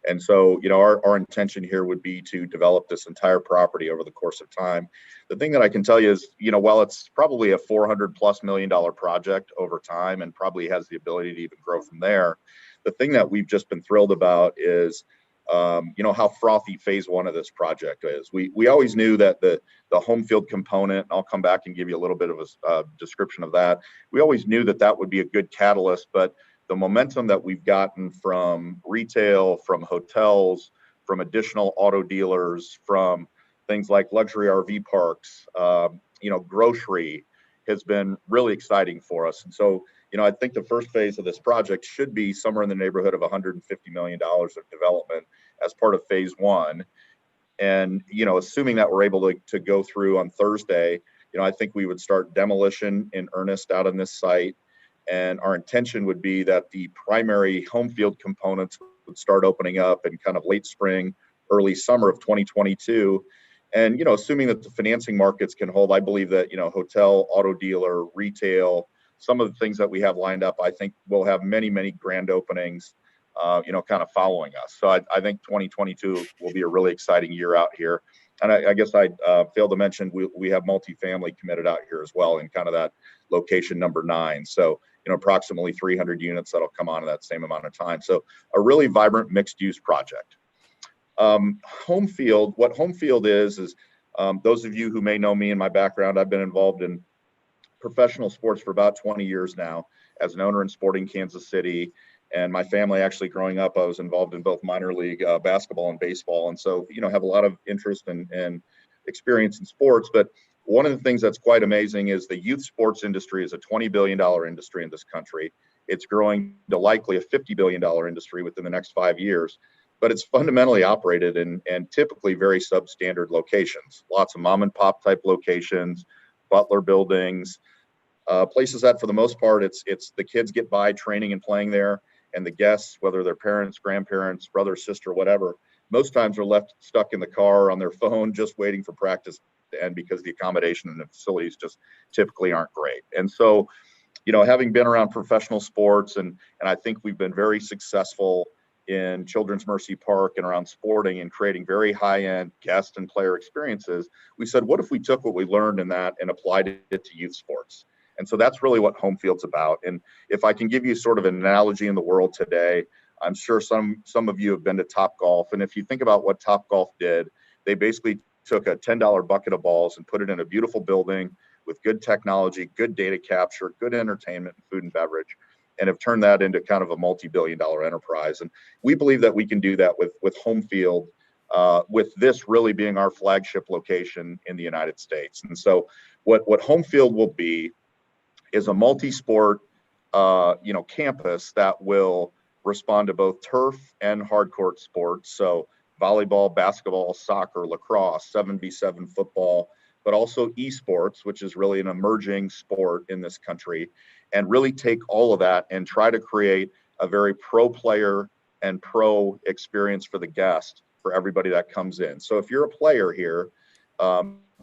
And so, our intention here would be to develop this entire property over the course of time. The thing that I can tell you is, while it's probably a $400+ million project over time and probably has the ability to even grow from there, the thing that we've just been thrilled about is how frothy phase 1 of this project is. We always knew that the home field component, and I'll come back and give you a little bit of a description of that. We always knew that would be a good catalyst, but the momentum that we've gotten from retail, from hotels, from additional auto dealers, from things like luxury RV parks, grocery, has been really exciting for us. And so, I think the first phase of this project should be somewhere in the neighborhood of $150 million of development as part of phase 1. And, assuming that we're able to go through on Thursday, I think we would start demolition in earnest out on this site. And our intention would be that the primary home field components would start opening up in kind of late spring, early summer of 2022. And, assuming that the financing markets can hold, I believe that, hotel, auto dealer, retail, some of the things that we have lined up, I think we'll have many, many grand openings, kind of following us. So I think 2022 will be a really exciting year out here. And I guess I failed to mention, we have multifamily committed out here as well in kind of that location number 9. So, approximately 300 units that'll come on in that same amount of time. So a really vibrant mixed use project. Home field, what home field is those of you who may know me and my background, I've been involved in professional sports for about 20 years now as an owner in Sporting Kansas City. And my family, actually growing up, I was involved in both minor league basketball and baseball. And so, have a lot of interest and experience in sports. But one of the things that's quite amazing is the youth sports industry is a $20 billion industry in this country. It's growing to likely a $50 billion industry within the next 5 years. But it's fundamentally operated in and typically very substandard locations. Lots of mom and pop type locations, butler buildings, places that for the most part, it's the kids get by training and playing there. And the guests, whether they're parents, grandparents, brother, sister, whatever, most times are left stuck in the car on their phone, just waiting for practice to end because the accommodation and the facilities just typically aren't great. And so, having been around professional sports, and I think we've been very successful in Children's Mercy Park and around sporting and creating very high-end guest and player experiences, we said, what if we took what we learned in that and applied it to youth sports? And so that's really what home field's about. And if I can give you sort of an analogy in the world today, I'm sure some of you have been to Topgolf. And if you think about what Topgolf did, they basically took a $10 bucket of balls and put it in a beautiful building with good technology, good data capture, good entertainment, and food and beverage, and have turned that into kind of a multi-billion-dollar enterprise. And we believe that we can do that with home field, with this really being our flagship location in the United States. And so what home field will be is a multi-sport, campus that will respond to both turf and hard court sports. So volleyball, basketball, soccer, lacrosse, 7v7 football, but also esports, which is really an emerging sport in this country, and really take all of that and try to create a very pro player and pro experience for the guest, for everybody that comes in. So if you're a player here,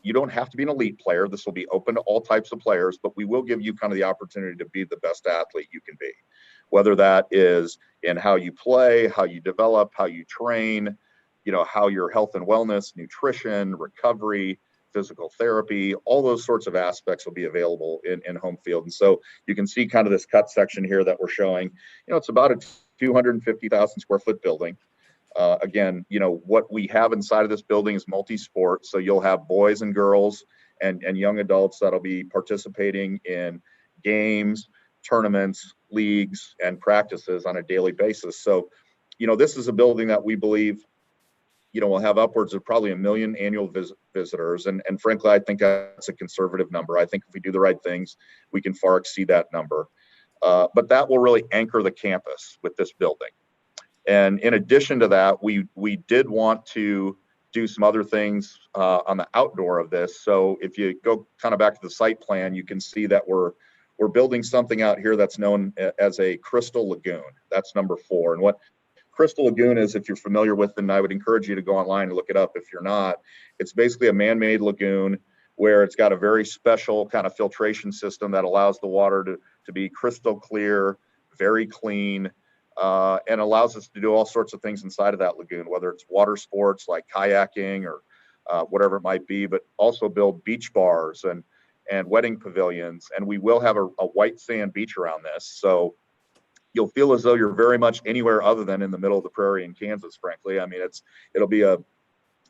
you don't have to be an elite player. This will be open to all types of players, but we will give you kind of the opportunity to be the best athlete you can be, whether that is in how you play, how you develop, how you train, how your health and wellness, nutrition, recovery, physical therapy, all those sorts of aspects will be available in home field. And so you can see kind of this cut section here that we're showing. It's about a 250,000 square foot building. Again, what we have inside of this building is multi-sport. So you'll have boys and girls and young adults that'll be participating in games, tournaments, leagues, and practices on a daily basis. So, this is a building that we believe, we'll have upwards of probably 1 million annual visitors. And frankly, I think that's a conservative number. I think if we do the right things, we can far exceed that number. But that will really anchor the campus with this building. And in addition to that, we did want to do some other things on the outdoor of this. So if you go kind of back to the site plan, you can see that we're building something out here that's known as a crystal lagoon. That's number 4. And what Crystal Lagoon is, if you're familiar with it, and I would encourage you to go online and look it up if you're not, it's basically a man-made lagoon where it's got a very special kind of filtration system that allows the water to be crystal clear, very clean, and allows us to do all sorts of things inside of that lagoon, whether it's water sports like kayaking or whatever it might be, but also build beach bars and wedding pavilions. And we will have a white sand beach around this. So you'll feel as though you're very much anywhere other than in the middle of the prairie in Kansas, frankly. I mean, it'll be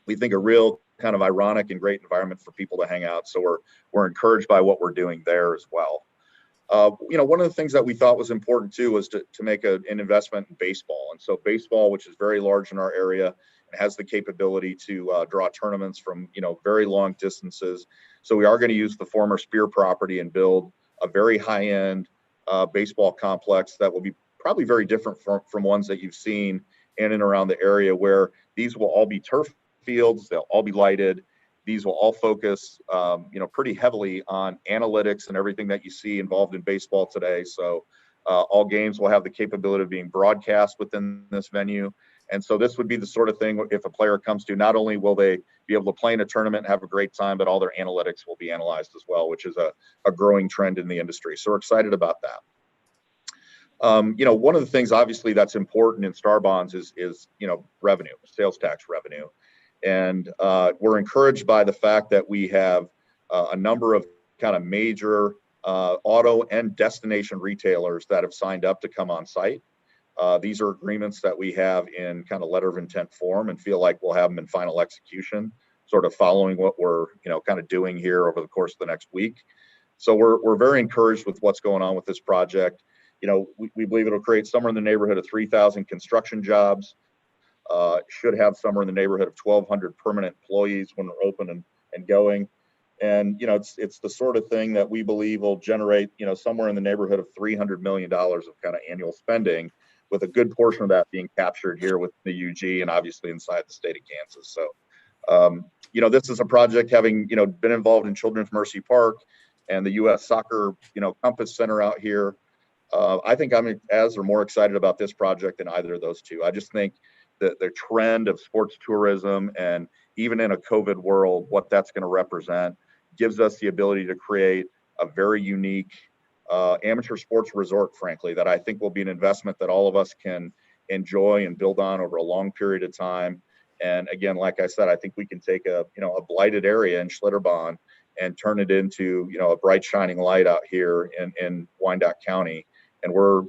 we think a real kind of ironic and great environment for people to hang out. So we're encouraged by what we're doing there as well. One of the things that we thought was important too was to make an investment in baseball. And so baseball, which is very large in our area and has the capability to draw tournaments from, very long distances. So we are going to use the former Spear property and build a very high-end baseball complex that will be probably very different from ones that you've seen in and around the area, where these will all be turf fields. They'll all be lighted. these will all focus, pretty heavily on analytics and everything that you see involved in baseball today. So all games will have the capability of being broadcast within this venue. And so this would be the sort of thing, if a player comes to, not only will they be able to play in a tournament and have a great time, but all their analytics will be analyzed as well, which is a growing trend in the industry. So we're excited about that. One of the things obviously that's important in Star Bonds is revenue, sales tax revenue. And we're encouraged by the fact that we have a number of kind of major auto and destination retailers that have signed up to come on site. These are agreements that we have in kind of letter of intent form and feel like we'll have them in final execution, sort of following what we're, kind of doing here over the course of the next week. So we're very encouraged with what's going on with this project. We believe it'll create somewhere in the neighborhood of 3,000 construction jobs, should have somewhere in the neighborhood of 1,200 permanent employees when we're open and going. And, it's the sort of thing that we believe will generate, somewhere in the neighborhood of $300 million of kind of annual spending, with a good portion of that being captured here with the UG and obviously inside the state of Kansas. So, this is a project having, been involved in Children's Mercy Park and the U.S. Soccer, Compass Center out here. I think I'm as or more excited about this project than either of those two. I just think that the trend of sports tourism, and even in a COVID world, what that's going to represent gives us the ability to create a very unique amateur sports resort, frankly, that I think will be an investment that all of us can enjoy and build on over a long period of time. And again, like I said, I think we can take a blighted area in Schlitterbahn and turn it into, a bright shining light out here in Wyandotte County. And we're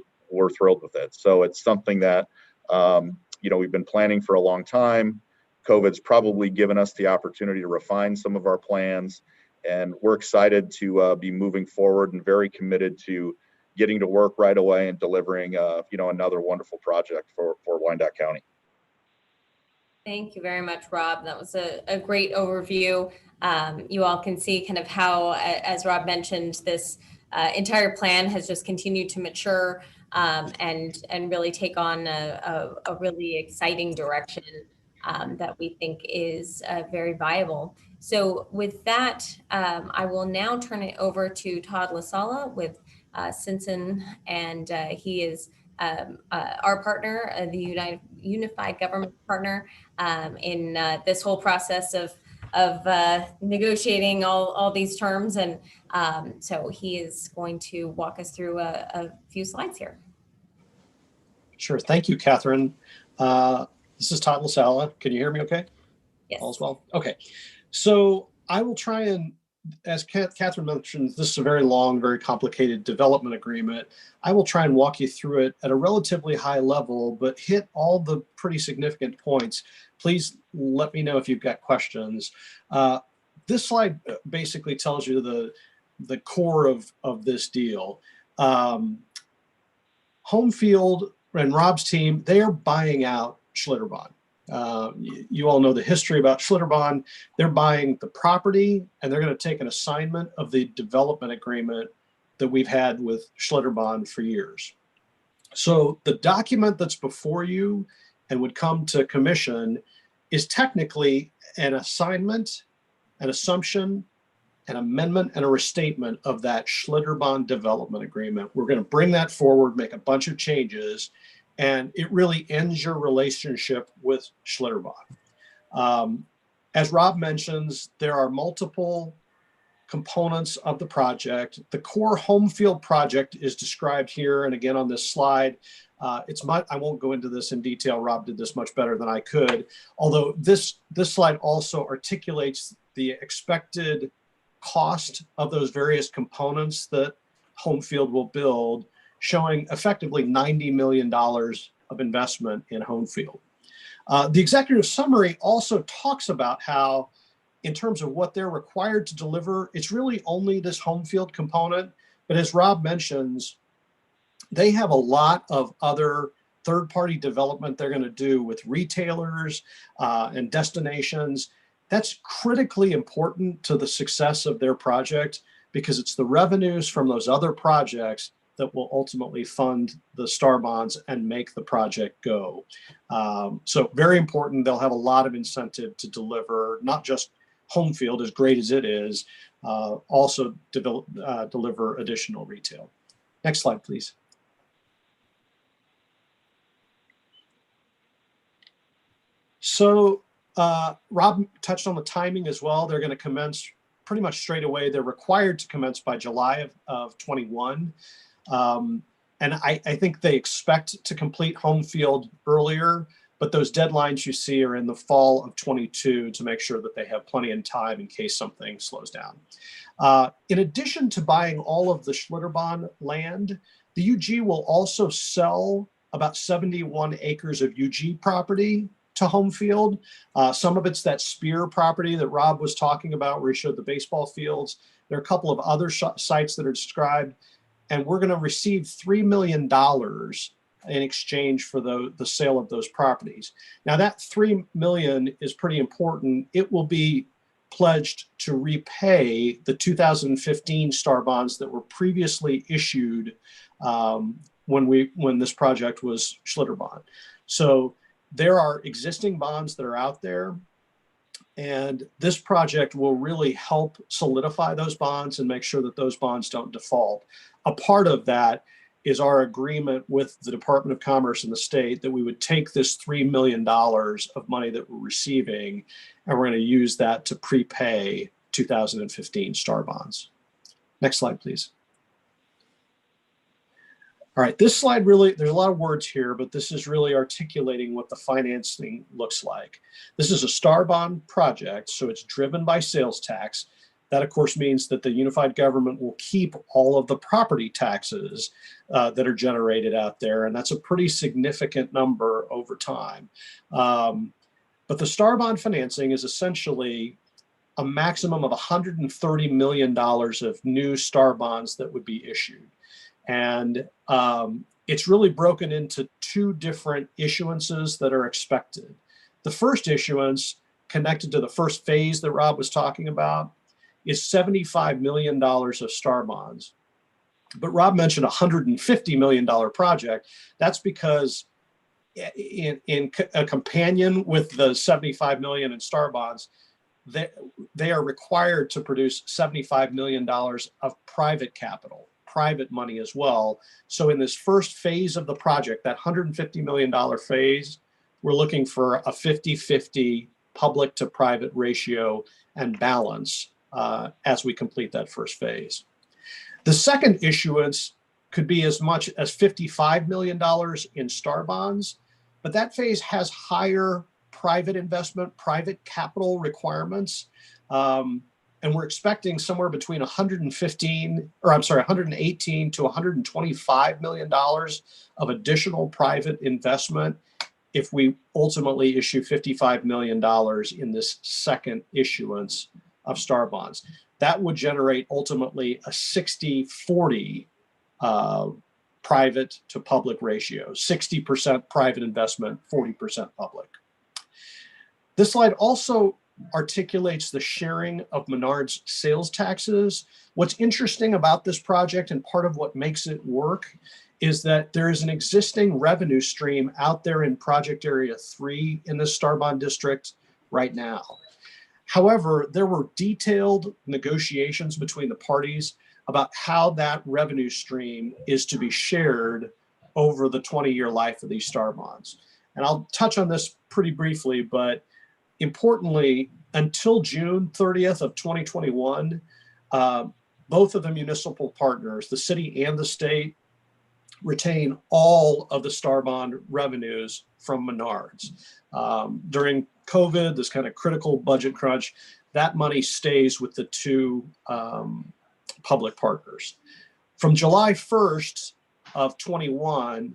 thrilled with it. So it's something that, we've been planning for a long time. COVID's probably given us the opportunity to refine some of our plans. And we're excited to be moving forward and very committed to getting to work right away and delivering, another wonderful project for Wyandotte County. Thank you very much, Rob. That was a great overview. You all can see kind of how, as Rob mentioned, this entire plan has just continued to mature and really take on a really exciting direction that we think is very viable. So with that, I will now turn it over to Todd LaSala with Simpson, and he is our partner, the Unified Government Partner in this whole process of negotiating all these terms. And so he is going to walk us through a few slides here. Sure. Thank you, Catherine. This is Todd LaSala. Can you hear me okay? Yes. All's well? Okay. So I will try and, as Catherine mentioned, this is a very long, very complicated development agreement. I will try and walk you through it at a relatively high level, but hit all the pretty significant points. Please let me know if you've got questions. This slide basically tells you the core of this deal. Home Field and Rob's team, they are buying out Schlitterbahn. You all know the history about Schlitterbahn. They're buying the property, and they're going to take an assignment of the development agreement that we've had with Schlitterbahn for years. So the document that's before you and would come to commission is technically an assignment, an assumption, an amendment, and a restatement of that Schlitterbahn development agreement. We're going to bring that forward, make a bunch of changes, and it really ends your relationship with Schlitterbahn. As Rob mentions, there are multiple components of the project. The core Home Field project is described here and again on this slide. I won't go into this in detail. Rob did this much better than I could. Although this slide also articulates the expected cost of those various components that Home Field will build, showing effectively $90 million of investment in Home Field. The executive summary also talks about how, in terms of what they're required to deliver, it's really only this Home Field component. But as Rob mentions, they have a lot of other third-party development they're going to do with retailers and destinations. That's critically important to the success of their project, because it's the revenues from those other projects that will ultimately fund the Star Bonds and make the project go. So very important. They'll have a lot of incentive to deliver not just home field, as great as it is, also deliver additional retail. Next slide, please. So Rob touched on the timing as well. They're going to commence pretty much straight away. They're required to commence by July of 21. And I think they expect to complete home field earlier, but those deadlines you see are in the fall of 22 to make sure that they have plenty of time in case something slows down. In addition to buying all of the Schlitterbahn land, the UG will also sell about 71 acres of UG property to home field. Some of it's that Spear property that Rob was talking about where he showed the baseball fields. There are a couple of other sites that are described, and we're going to receive $3 million in exchange for the sale of those properties. Now that $3 million is pretty important. It will be pledged to repay the 2015 STAR bonds that were previously issued when this project was Schlitterbahn. So there are existing bonds that are out there, and this project will really help solidify those bonds and make sure that those bonds don't default. A part of that is our agreement with the Department of Commerce and the state that we would take this $3 million of money that we're receiving, and we're going to use that to prepay 2015 STAR bonds. Next slide, please. All right, this slide really, there's a lot of words here, but this is really articulating what the financing looks like. This is a STAR bond project, so it's driven by sales tax. That, of course, means that the unified government will keep all of the property taxes that are generated out there, and that's a pretty significant number over time. But the STAR bond financing is essentially a maximum of $130 million of new STAR bonds that would be issued. And it's really broken into two different issuances that are expected. The first issuance, connected to the first phase that Rob was talking about, is $75 million of STAR bonds. But Rob mentioned a $150 million project. That's because in a companion with the $75 million in STAR bonds, they are required to produce $75 million of private capital, private money as well. So in this first phase of the project, that $150 million phase, we're looking for a 50-50 public to private ratio and balance as we complete that first phase. The second issuance could be as much as $55 million in STAR bonds, but that phase has higher private investment, private capital requirements. And we're expecting somewhere between $118 to $125 million of additional private investment if we ultimately issue $55 million in this second issuance of STAR bonds. That would generate ultimately a 60-40 private to public ratio, 60% private investment, 40% public. This slide also articulates the sharing of Menard's sales taxes. What's interesting about this project, and part of what makes it work, is that there is an existing revenue stream out there in Project Area 3 in the STAR bond district right now. However, there were detailed negotiations between the parties about how that revenue stream is to be shared over the 20-year life of these STAR bonds. And I'll touch on this pretty briefly, but importantly, until June 30th of 2021, both of the municipal partners, the city and the state, retain all of the STAR bond revenues from Menards. During COVID, this kind of critical budget crunch, that money stays with the two public partners. From July 1st of 21,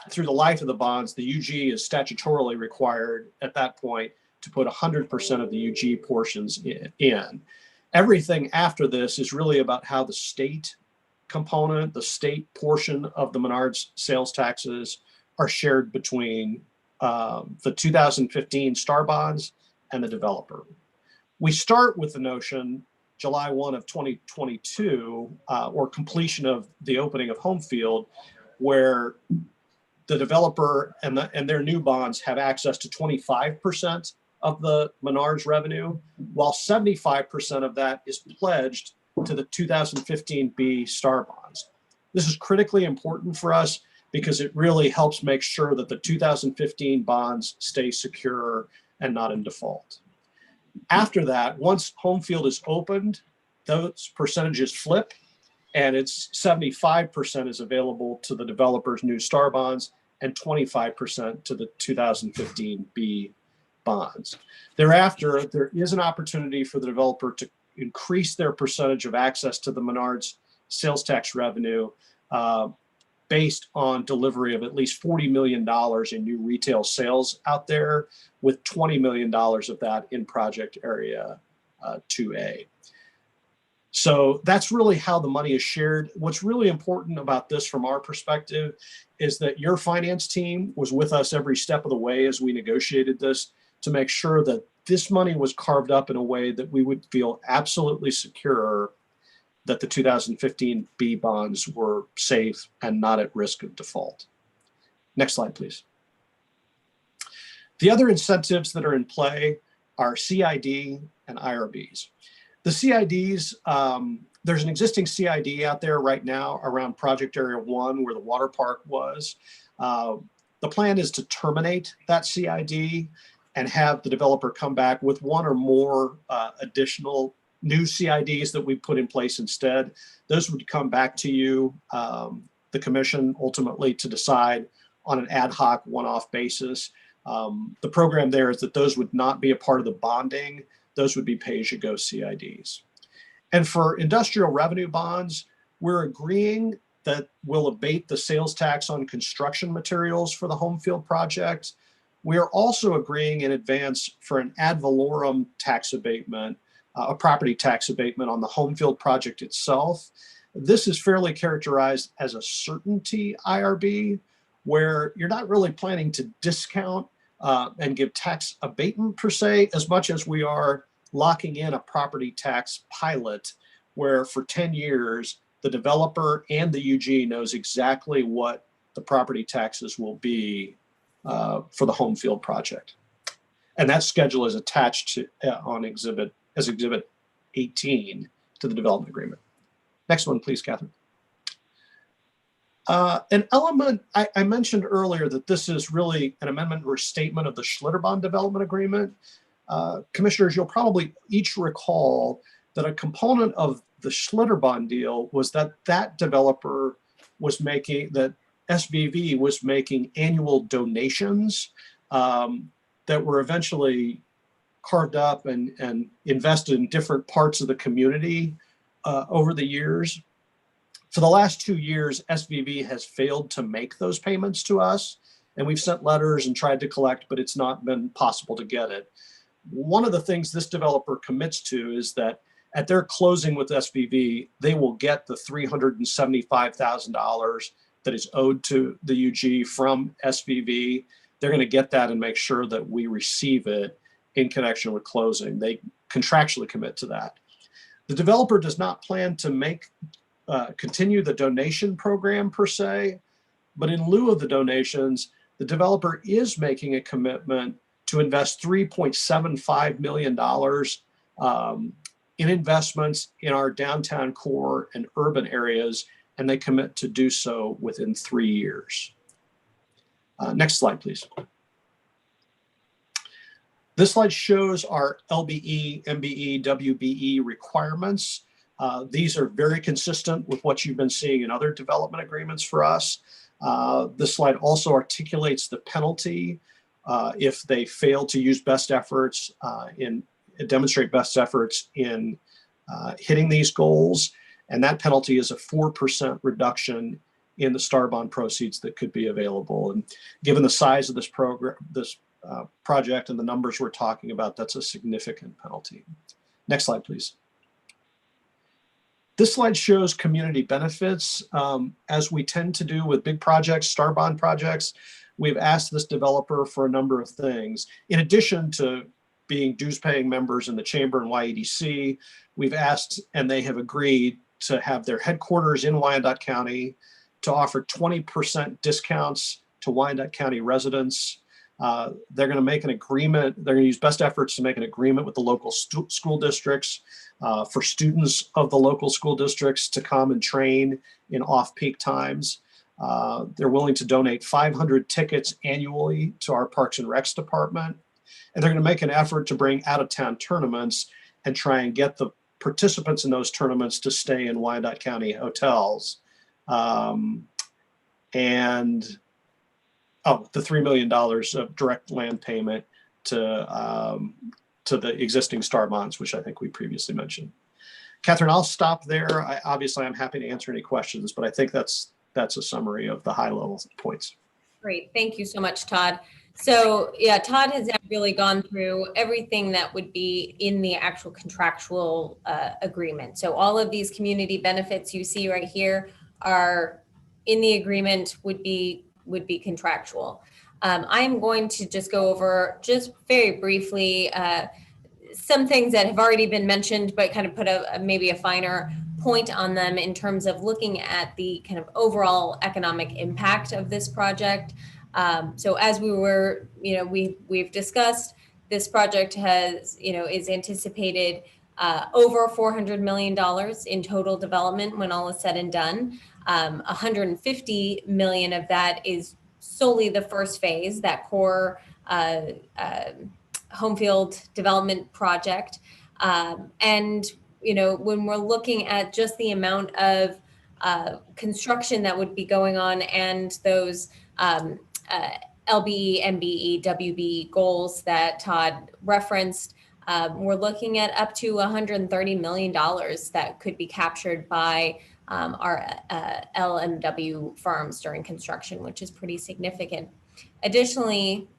through the life of the bonds, the UG is statutorily required at that point to put 100% of the UG portions in. Everything after this is really about how the state component, the state portion of the Menards sales taxes are shared between the 2015 STAR bonds and the developer. We start with the notion July 1 of 2022, or completion of the opening of home field, where the developer and their new bonds have access to 25% of the Menards revenue, while 75% of that is pledged to the 2015 B Star bonds. This is critically important for us because it really helps make sure that the 2015 bonds stay secure and not in default. After that, once Homefield is opened, those percentages flip, and it's 75% is available to the developer's new Star bonds and 25% to the 2015 B bonds. Thereafter, there is an opportunity for the developer to increase their percentage of access to the Menards sales tax revenue based on delivery of at least $40 million in new retail sales out there, with $20 million of that in project area 2A. So that's really how the money is shared. What's really important about this from our perspective is that your finance team was with us every step of the way as we negotiated this to make sure that this money was carved up in a way that we would feel absolutely secure that the 2015 B bonds were safe and not at risk of default. Next slide, please. The other incentives that are in play are CID and IRBs. The CIDs, there's an existing CID out there right now around Project Area 1 where the water park was. The plan is to terminate that CID and have the developer come back with one or more additional new CIDs that we put in place instead. Those would come back to you, the commission, ultimately to decide on an ad hoc one-off basis. The program there is that those would not be a part of the bonding. Those would be pay-as-you-go CIDs. And for industrial revenue bonds, we're agreeing that we'll abate the sales tax on construction materials for the Homefield project. We are also agreeing in advance for an ad valorem tax abatement, a property tax abatement on the Homefield project itself. This is fairly characterized as a certainty IRB, where you're not really planning to discount and give tax abatement per se, as much as we are locking in a property tax pilot where for 10 years, the developer and the UG knows exactly what the property taxes will be for the Homefield project. And that schedule is attached to, on exhibit 18 to the development agreement. Next one, please, Catherine. An element I mentioned earlier that this is really an amendment or statement of the Schlitterbahn development agreement. Commissioners, you'll probably each recall that a component of the Schlitterbahn deal was that that developer was making, that SVV was making annual donations that were eventually carved up and invested in different parts of the community over the years. For the last 2 years, SVV has failed to make those payments to us, and we've sent letters and tried to collect, but it's not been possible to get it. One of the things this developer commits to is that at their closing with SVV, they will get the $375,000 that is owed to the UG from SVV. They're going to get that and make sure that we receive it in connection with closing. They contractually commit to that. The developer does not plan to continue the donation program per se, but in lieu of the donations, the developer is making a commitment to invest $3.75 million in investments in our downtown core and urban areas, and they commit to do so within 3 years. Next slide, please. This slide shows our LBE, MBE, WBE requirements. These are very consistent with what you've been seeing in other development agreements for us. This slide also articulates the penalty if they fail to use best efforts demonstrate best efforts in hitting these goals. And that penalty is a 4% reduction in the Star bond proceeds that could be available. And given the size of this program, project and the numbers we're talking about, that's a significant penalty. Next slide, please. This slide shows community benefits. As we tend to do with big projects, Star bond projects, we've asked this developer for a number of things. In addition to being dues-paying members in the Chamber and YEDC, we've asked, and they have agreed, to have their headquarters in Wyandotte County, to offer 20% discounts to Wyandotte County residents, They're going to make an agreement. They're going to use best efforts to make an agreement with the local school districts for students of the local school districts to come and train in off-peak times. They're willing to donate 500 tickets annually to our Parks and Recs department. And they're going to make an effort to bring out-of-town tournaments and try and get the participants in those tournaments to stay in Wyandotte County hotels. The $3 million of direct land payment to the existing star bonds, which I think we previously mentioned. Catherine, I'll stop there. Obviously, I'm happy to answer any questions, but I think that's a summary of the high level points. Great. Thank you so much, Todd. So yeah, Todd has really gone through everything that would be in the actual contractual agreement. So all of these community benefits you see right here are in the agreement, would be contractual. I'm going to just go over just very briefly some things that have already been mentioned, but kind of put maybe a finer point on them in terms of looking at the kind of overall economic impact of this project. So as we were, we've discussed, this project has, is anticipated over $400 million in total development when all is said and done. 150 million of that is solely the first phase, that core home field development project. And, when we're looking at just the amount of construction that would be going on and those LBE, MBE, WB goals that Todd referenced, we're looking at up to $130 million that could be captured by our LMW firms during construction, which is pretty significant. Additionally,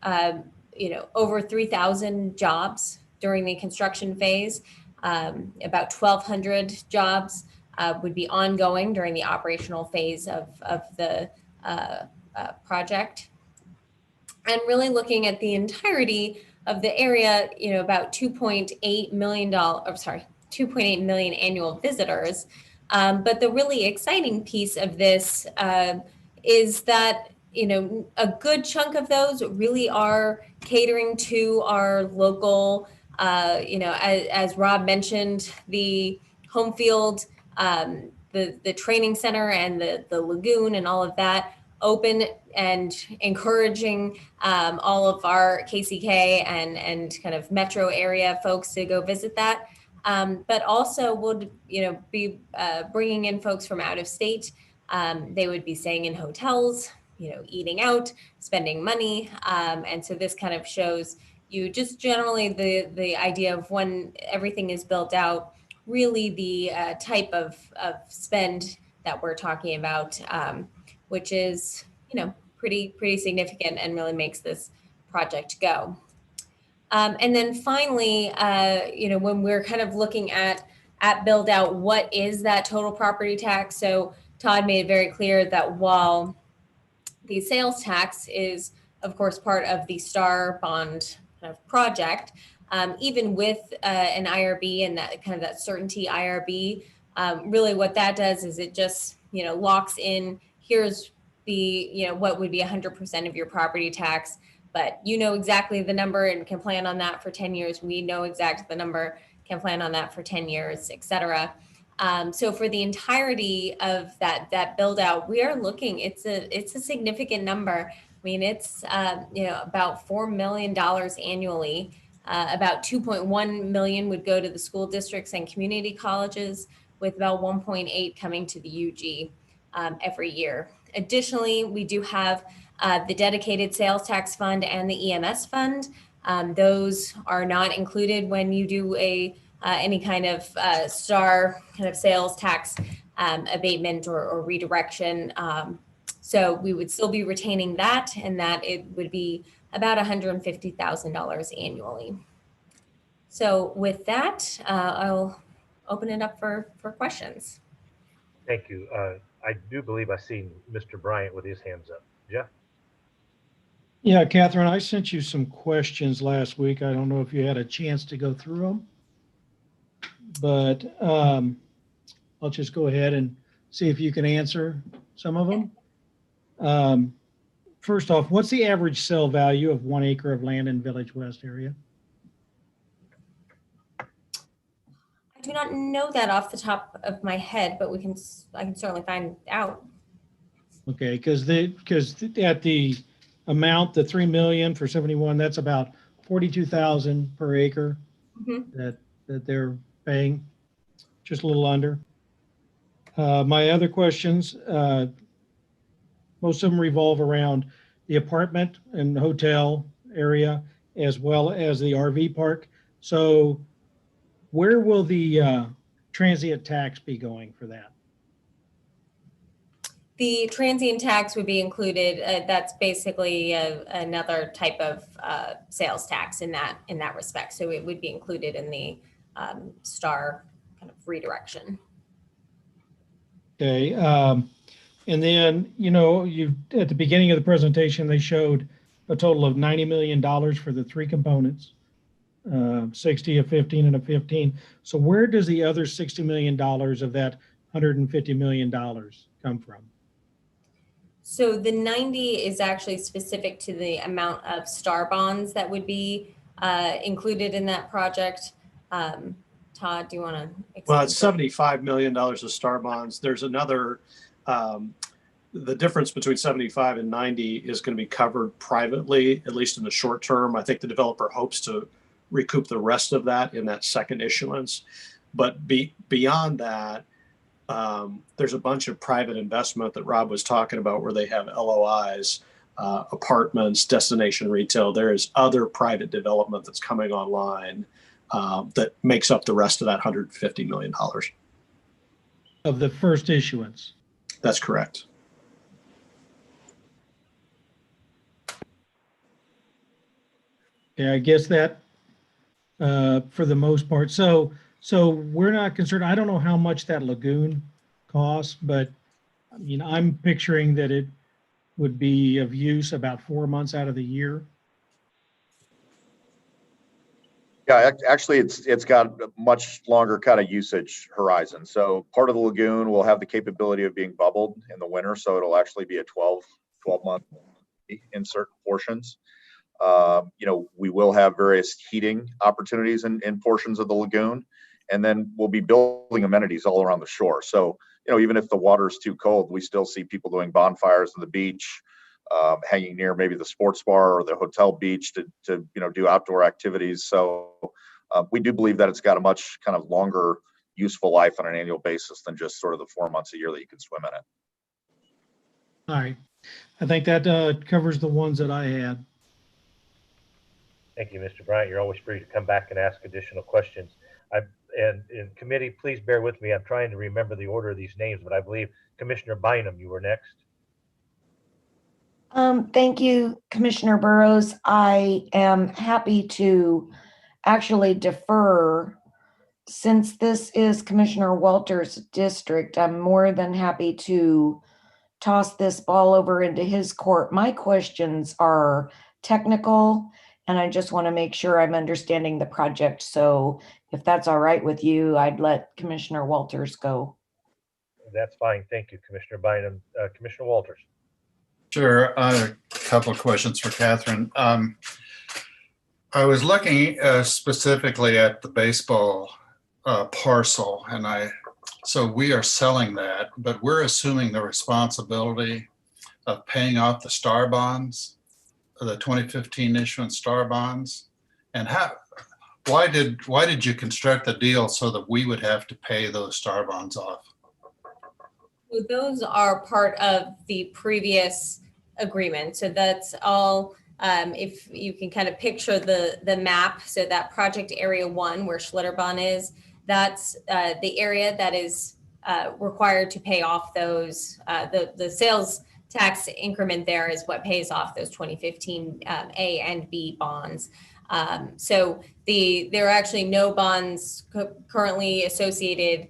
over 3,000 jobs during the construction phase, about 1,200 jobs would be ongoing during the operational phase of the project. And really looking at the entirety of the area, about 2.8 million annual visitors. But the really exciting piece of this is that, a good chunk of those really are catering to our local, as Rob mentioned, the home field, the training center and the lagoon and all of that, open and encouraging all of our KCK and kind of metro area folks to go visit that. But also would, be bringing in folks from out of state. They would be staying in hotels, eating out, spending money. And so this kind of shows you just generally the idea of when everything is built out, really the type of spend that we're talking about, which is, pretty significant and really makes this project go. And then finally, when we're kind of looking at build out, what is that total property tax? So Todd made it very clear that while the sales tax is, of course, part of the STAR bond kind of project, even with an IRB and that kind of that certainty IRB, really what that does is it just, locks in, here's the, what would be 100% of your property tax, but exactly the number and can plan on that for 10 years. We know exactly the number, can plan on that for 10 years, et cetera. So for the entirety of that build out, we are looking, it's a significant number. I mean, it's, about $4 million annually. About 2.1 million would go to the school districts and community colleges, with about 1.8 coming to the UG every year. Additionally, we do have the dedicated sales tax fund and the EMS fund. Those are not included when you do any kind of STAR kind of sales tax abatement or redirection. So we would still be retaining that, and that it would be about $150,000 annually. So with that, I'll open it up for questions. Thank you. I do believe I see Mr. Bryant with his hands up. Jeff? Yeah, Catherine, I sent you some questions last week. I don't know if you had a chance to go through them, but I'll just go ahead and see if you can answer some of them. first off, what's the average sale value of 1 acre of land in Village West area? I do not know that off the top of my head, but I can certainly find out. Okay, because at the amount, the 3 million for 71, that's about 42,000 per acre that they're paying, just a little under. My other questions, most of them revolve around the apartment and hotel area as well as the RV park. So where will the transient tax be going for that? The transient tax would be included. That's basically another type of sales tax in that respect. So it would be included in the STAR kind of redirection. Okay. And then, at the beginning of the presentation, they showed a total of $90 million for the 3 components, 60, a 15, and a 15. So where does the other $60 million of that $150 million come from? So the 90 is actually specific to the amount of STAR bonds that would be included in that project. Todd, do you want to? Well, it's $75 million of STAR bonds. There's another, the difference between 75 and 90 is going to be covered privately, at least in the short term. I think the developer hopes to recoup the rest of that in that second issuance. But beyond that, there's a bunch of private investment that Rob was talking about where they have LOIs, apartments, destination retail. There is other private development that's coming online that makes up the rest of that $150 million. Of the first issuance? That's correct. Yeah, I guess that for the most part. So we're not concerned. I don't know how much that lagoon costs, but I mean, I'm picturing that it would be of use about 4 months out of the year. Yeah, actually, it's got a much longer kind of usage horizon. So part of the lagoon will have the capability of being bubbled in the winter, so it'll actually be a 12-month in certain portions. We will have various heating opportunities in portions of the lagoon, and then we'll be building amenities all around the shore. So, even if the water is too cold, we still see people doing bonfires on the beach, hanging near maybe the sports bar or the hotel beach to do outdoor activities. So we do believe that it's got a much kind of longer useful life on an annual basis than just sort of the 4 months a year that you can swim in it. All right. I think that covers the ones that I had. Thank you, Mr. Bryant. You're always free to come back and ask additional questions. And in committee, please bear with me. I'm trying to remember the order of these names, but I believe Commissioner Bynum, you were next. Thank you, Commissioner Burrows. I am happy to actually defer. Since this is Commissioner Walters' district, I'm more than happy to toss this ball over into his court. My questions are technical, and I just want to make sure I'm understanding the project. So if that's all right with you, I'd let Commissioner Walters go. That's fine. Thank you, Commissioner Bynum. Commissioner Walters. Sure. I have a couple of questions for Catherine. I was looking specifically at the baseball parcel, and so we are selling that, but we're assuming the responsibility of paying off the STAR bonds, the 2015 issuance STAR bonds. And why did you construct the deal so that we would have to pay those STAR bonds off? So those are part of the previous agreement. So that's all, if you can kind of picture the map. So that project area 1 where Schlitterbahn is, that's the area that is required to pay off those, the sales tax increment there is what pays off those 2015 A and B bonds. So there are actually no bonds currently associated.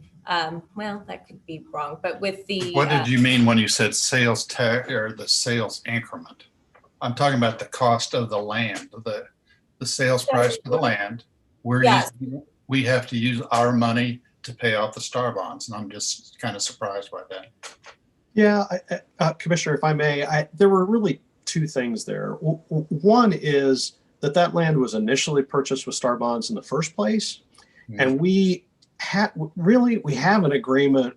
Well, that could be wrong, but with the. What did you mean when you said sales tax or the sales increment? I'm talking about the cost of the land, the sales price for the land. We have to use our money to pay off the STAR bonds, and I'm just kind of surprised by that. Yeah, Commissioner, if I may, there were really two things there. One is that land was initially purchased with Star Bonds in the first place. And we have an agreement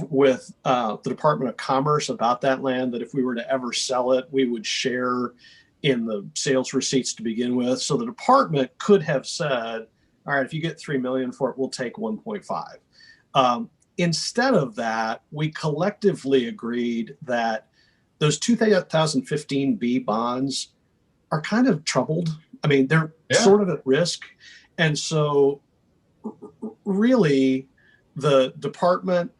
with the Department of Commerce about that land, that if we were to ever sell it, we would share in the sales receipts to begin with. So the department could have said, all right, if you get 3 million for it, we'll take 1.5. Instead of that, we collectively agreed that those 2015 B bonds are kind of troubled. I mean, they're sort of at risk. And so really the department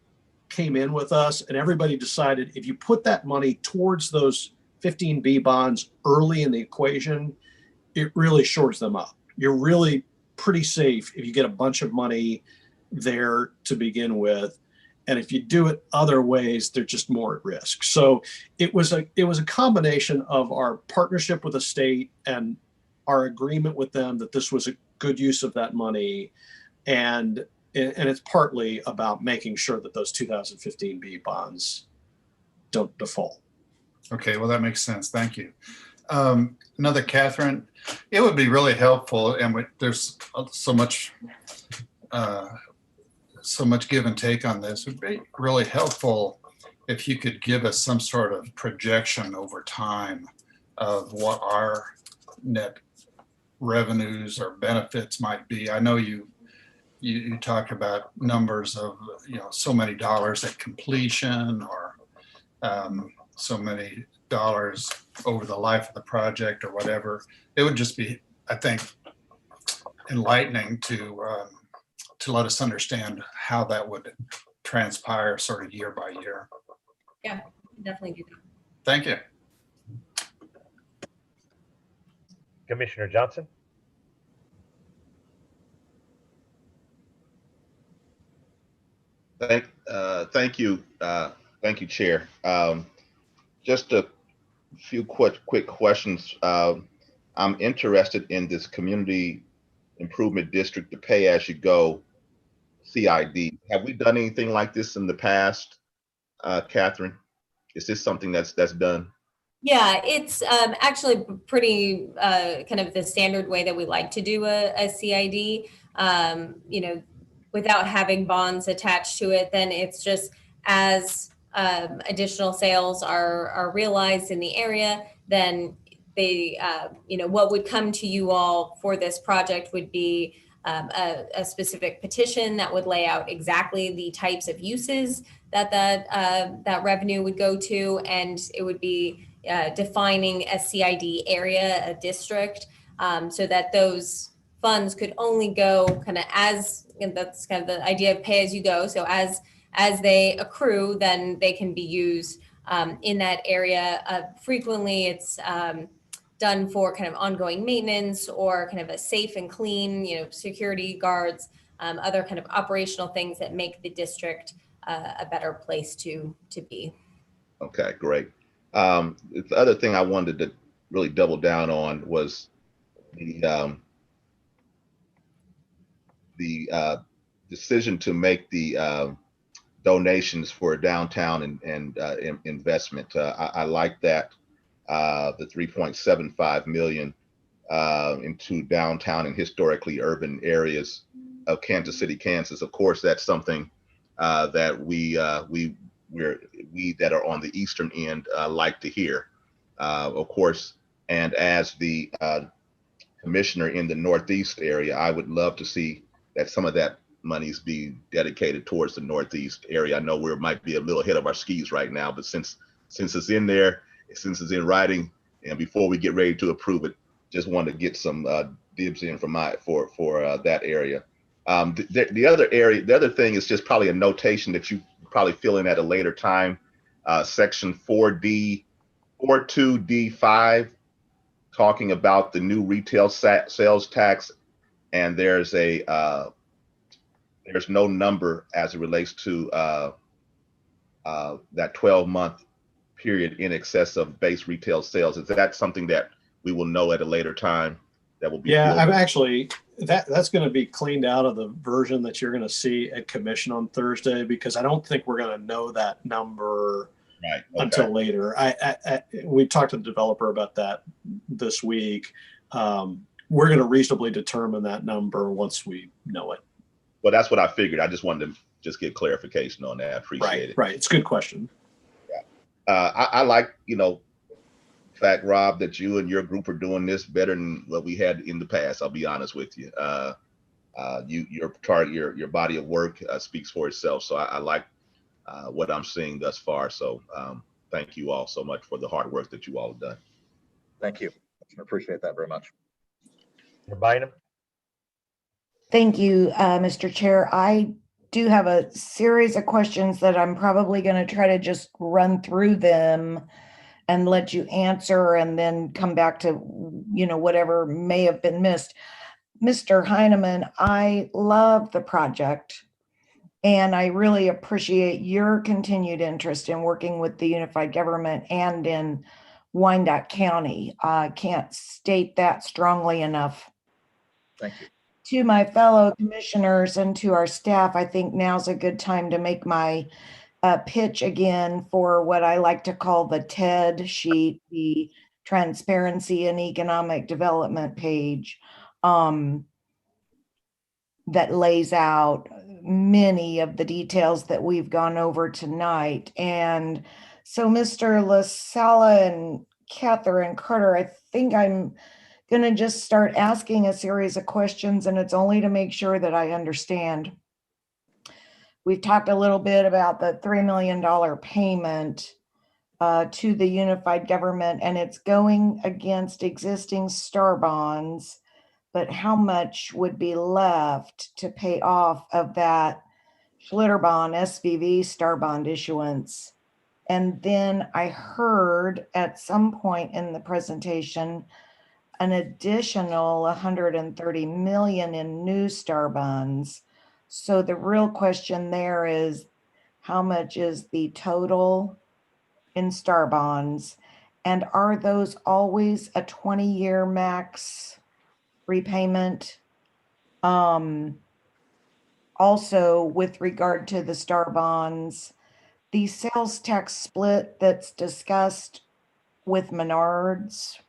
came in with us and everybody decided if you put that money towards those 15B bonds early in the equation, it really shores them up. You're really pretty safe if you get a bunch of money there to begin with. And if you do it other ways, they're just more at risk. So it was a combination of our partnership with the state and our agreement with them that this was a good use of that money. And it's partly about making sure that those 2015 B bonds don't default. Okay, well, that makes sense. Thank you. Another, Catherine, it would be really helpful, and there's so much give and take on this. It would be really helpful if you could give us some sort of projection over time of what our net revenues or benefits might be. I know you talk about numbers of, so many dollars at completion, or so many dollars over the life of the project, or whatever. It would just be, I think, enlightening to let us understand how that would transpire sort of year by year. Yeah, definitely do that. Thank you. Commissioner Johnson? Thank you, Chair. Just a few quick questions. I'm interested in this Community Improvement District, the pay-as-you-go CID. Have we done anything like this in the past, Catherine? Is this something that's done? Yeah, it's actually pretty kind of the standard way that we like to do a CID. Without having bonds attached to it, then it's just as additional sales are realized in the area, then they, what would come to you all for this project would be a specific petition that would lay out exactly the types of uses that revenue would go to, and it would be defining a CID area, a district, so that those funds could only go kind of and that's kind of the idea of pay as you go. So as they accrue, then they can be used in that area. Frequently, it's done for kind of ongoing maintenance or kind of a safe and clean, security guards, other kind of operational things that make the district a better place to be. Okay, great. The other thing I wanted to really double down on was the decision to make the donations for downtown and investment. I like that, the 3.75 million into downtown and historically urban areas of Kansas City, Kansas. Of course, that's something that we that are on the eastern end like to hear, of course. And as the commissioner in the Northeast area, I would love to see that some of that monies be dedicated towards the Northeast area. I know we might be a little ahead of our skis right now, but since it's in there, since it's in writing, and before we get ready to approve it, just want to get some dibs in for that area. The other thing is just probably a notation that you probably fill in at a later time. Section 42D5, talking about the new retail sales tax, and there's no number as it relates to that 12-month period in excess of base retail sales. Is that something that we will know at a later time? That will be. Yeah, I'm actually that's going to be cleaned out of the version that you're going to see at commission on Thursday, because I don't think we're going to know that number Right. until later. We talked to the developer about that this week. We're going to reasonably determine that number once we know it. Well, that's what I figured. I just wanted to just get clarification on that. I appreciate it. Right. It's a good question. I like, the fact, Rob, that you and your group are doing this better than what we had in the past. I'll be honest with you. Your body of work speaks for itself. So I like what I'm seeing thus far. So thank you all so much for the hard work that you all have done. Thank you. I appreciate that very much. Bynum? Thank you, Mr. Chair. I do have a series of questions that I'm probably going to try to just run through them and let you answer and then come back to, whatever may have been missed. Mr. Heineman, I love the project and I really appreciate your continued interest in working with the unified government and in Wyandotte County. I can't state that strongly enough. Thank you. To my fellow commissioners and to our staff, I think now's a good time to make my pitch again for what I like to call the TED sheet, the Transparency and Economic Development page, that lays out many of the details that we've gone over tonight. And so Mr. LaSala and Catherine Carter, I think I'm going to just start asking a series of questions, and it's only to make sure that I understand. We've talked a little bit about the $3 million payment to the unified government, and it's going against existing STAR bonds, but how much would be left to pay off of that Schlitterbahn SVV STAR bond issuance? And then I heard at some point in the presentation an additional 130 million in new STAR bonds. So the real question there is, how much is the total in STAR bonds? And are those always a 20-year max repayment? Also, with regard to the STAR bonds, the sales tax split that's discussed with Menards,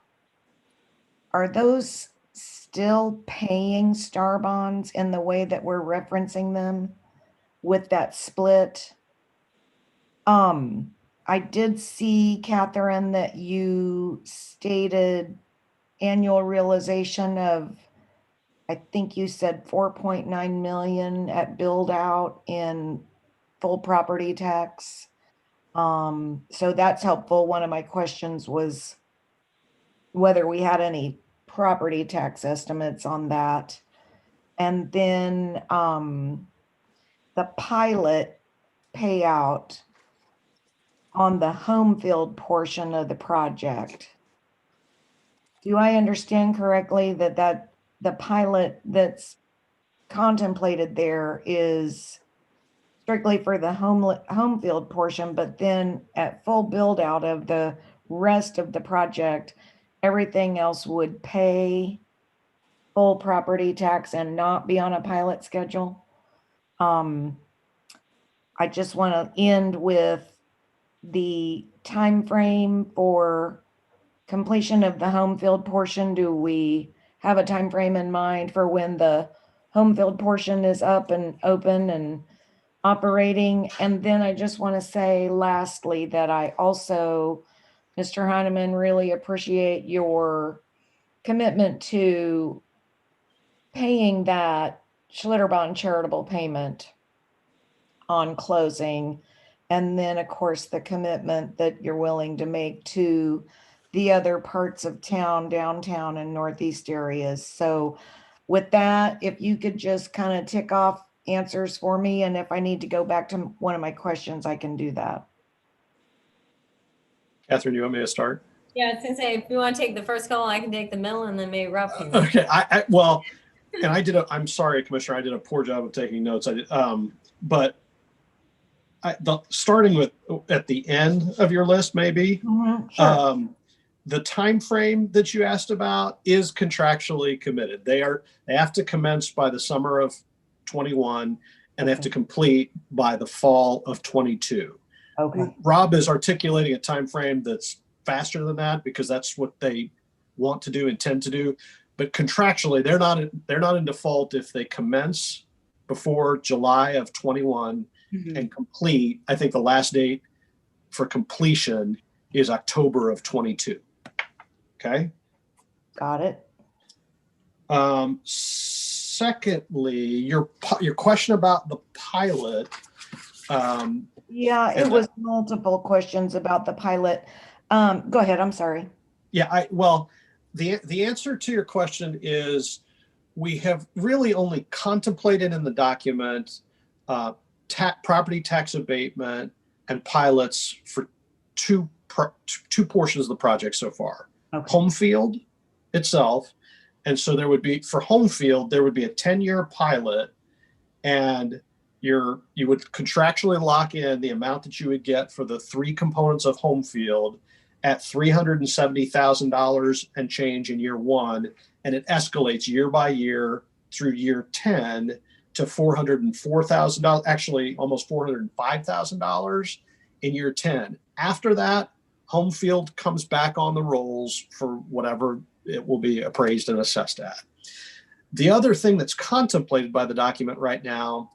are those still paying STAR bonds in the way that we're referencing them with that split? I did see, Catherine, that you stated annual realization of, I think you said 4.9 million at build out in full property tax. So that's helpful. One of my questions was whether we had any property tax estimates on that. And then the pilot payout on the home field portion of the project. Do I understand correctly that the pilot that's contemplated there is strictly for the home field portion, but then at full build out of the rest of the project, everything else would pay full property tax and not be on a pilot schedule? I just want to end with the time frame for completion of the home field portion. Do we have a time frame in mind for when the home field portion is up and open and operating? And then I just want to say lastly that I also, Mr. Heineman, really appreciate your commitment to paying that Schlitterbahn charitable payment on closing. And then, of course, the commitment that you're willing to make to the other parts of town, downtown and northeast areas. So with that, if you could just kind of tick off answers for me, and if I need to go back to one of my questions, I can do that. Catherine, you want me to start? Yeah, I was gonna say, if you want to take the first call, I can take the middle, and then maybe Rob can. Okay, I'm sorry, Commissioner, I did a poor job of taking notes. Starting with at the end of your list, maybe. Sure. The time frame that you asked about is contractually committed. They have to commence by the summer of 21 and they have to complete by the fall of 22. Okay. Rob is articulating a time frame that's faster than that because that's what they want to do, intend to do. But contractually, they're not in default if they commence before July of 21 and complete. I think the last date for completion is October of 22. Okay. Got it. Secondly, your question about the pilot. Yeah, it was multiple questions about the pilot. Go ahead. I'm sorry. Yeah, well, the answer to your question is we have really only contemplated in the document property tax abatement and pilots for two portions of the project so far. Okay. Home field itself. And so there would be, for home field, there would be a 10-year pilot, and you would contractually lock in the amount that you would get for the three components of home field at $370,000 and change in year one. And it escalates year by year through year 10 to $404,000, actually almost $405,000 in year 10. After that, home field comes back on the rolls for whatever it will be appraised and assessed at. The other thing that's contemplated by the document right now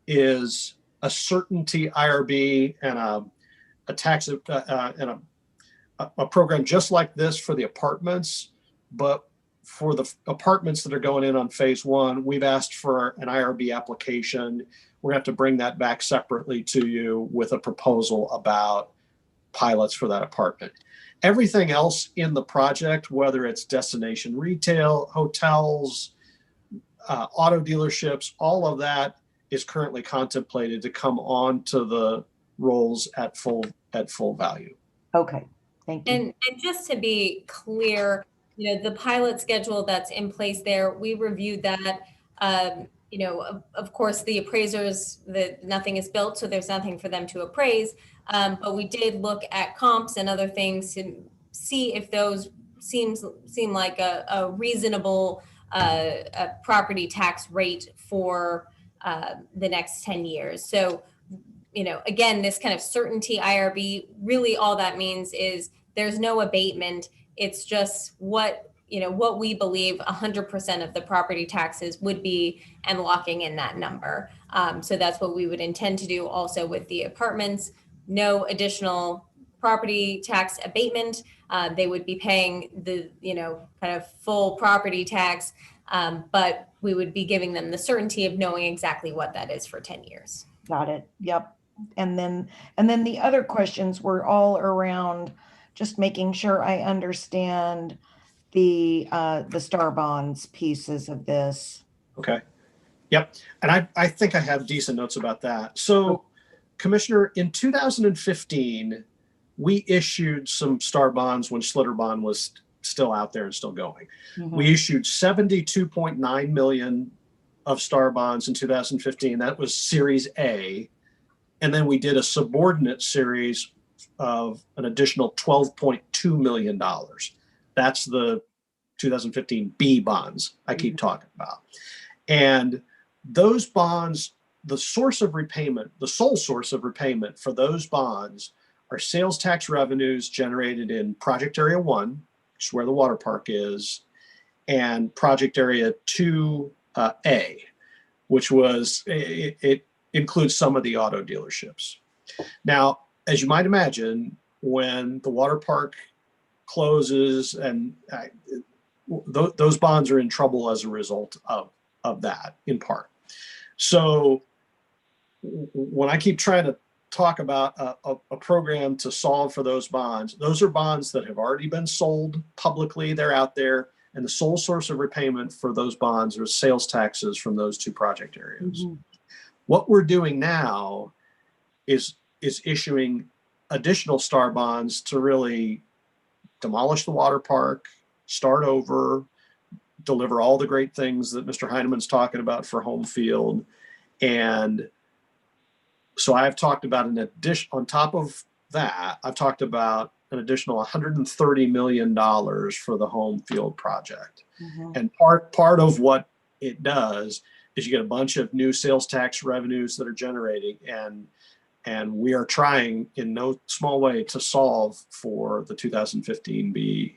is a certainty IRB and a tax and a program just like this for the apartments. But for the apartments that are going in on phase one, we've asked for an IRB application. We're going to have to bring that back separately to you with a proposal about pilots for that apartment. Everything else in the project, whether it's destination retail, hotels, auto dealerships, all of that is currently contemplated to come on to the rolls at full value. Okay, thank you. And just to be clear, the pilot schedule that's in place there, we reviewed that. Of course, the appraisers, that nothing is built, so there's nothing for them to appraise. But we did look at comps and other things to see if those seem like a reasonable property tax rate for the next 10 years. So, again, this kind of certainty IRB, really all that means is there's no abatement. It's just what we believe 100% of the property taxes would be and locking in that number. So that's what we would intend to do also with the apartments. No additional property tax abatement. They would be paying the, kind of full property tax, but we would be giving them the certainty of knowing exactly what that is for 10 years. Got it. Yep. And then the other questions were all around just making sure I understand the star bonds pieces of this. Okay. Yep. And I think I have decent notes about that. So, Commissioner, in 2015, we issued some star bonds when Schlitterbahn was still out there and still going. Mm-hmm. We issued 72.9 million of star bonds in 2015. That was Series A. And then we did a subordinate series of an additional $12.2 million. That's the 2015 B bonds I keep talking about. And those bonds, the source of repayment, the sole source of repayment for those bonds are sales tax revenues generated in Project Area 1, which is where the water park is, and Project Area 2A, which was, it includes some of the auto dealerships. Now, as you might imagine, when the water park closes and those bonds are in trouble as a result of that, in part. So when I keep trying to talk about a program to solve for those are bonds that have already been sold publicly. They're out there. And the sole source of repayment for those bonds are sales taxes from those two project areas. Mm-hmm. What we're doing now is issuing additional star bonds to really demolish the water park, start over, deliver all the great things that Mr. Heineman's talking about for home field. And so I've talked about an addition on top of that. I've talked about an additional $130 million for the home field project. Mm-hmm. And part of what it does is you get a bunch of new sales tax revenues that are generating. And And we are trying in no small way to solve for the 2015B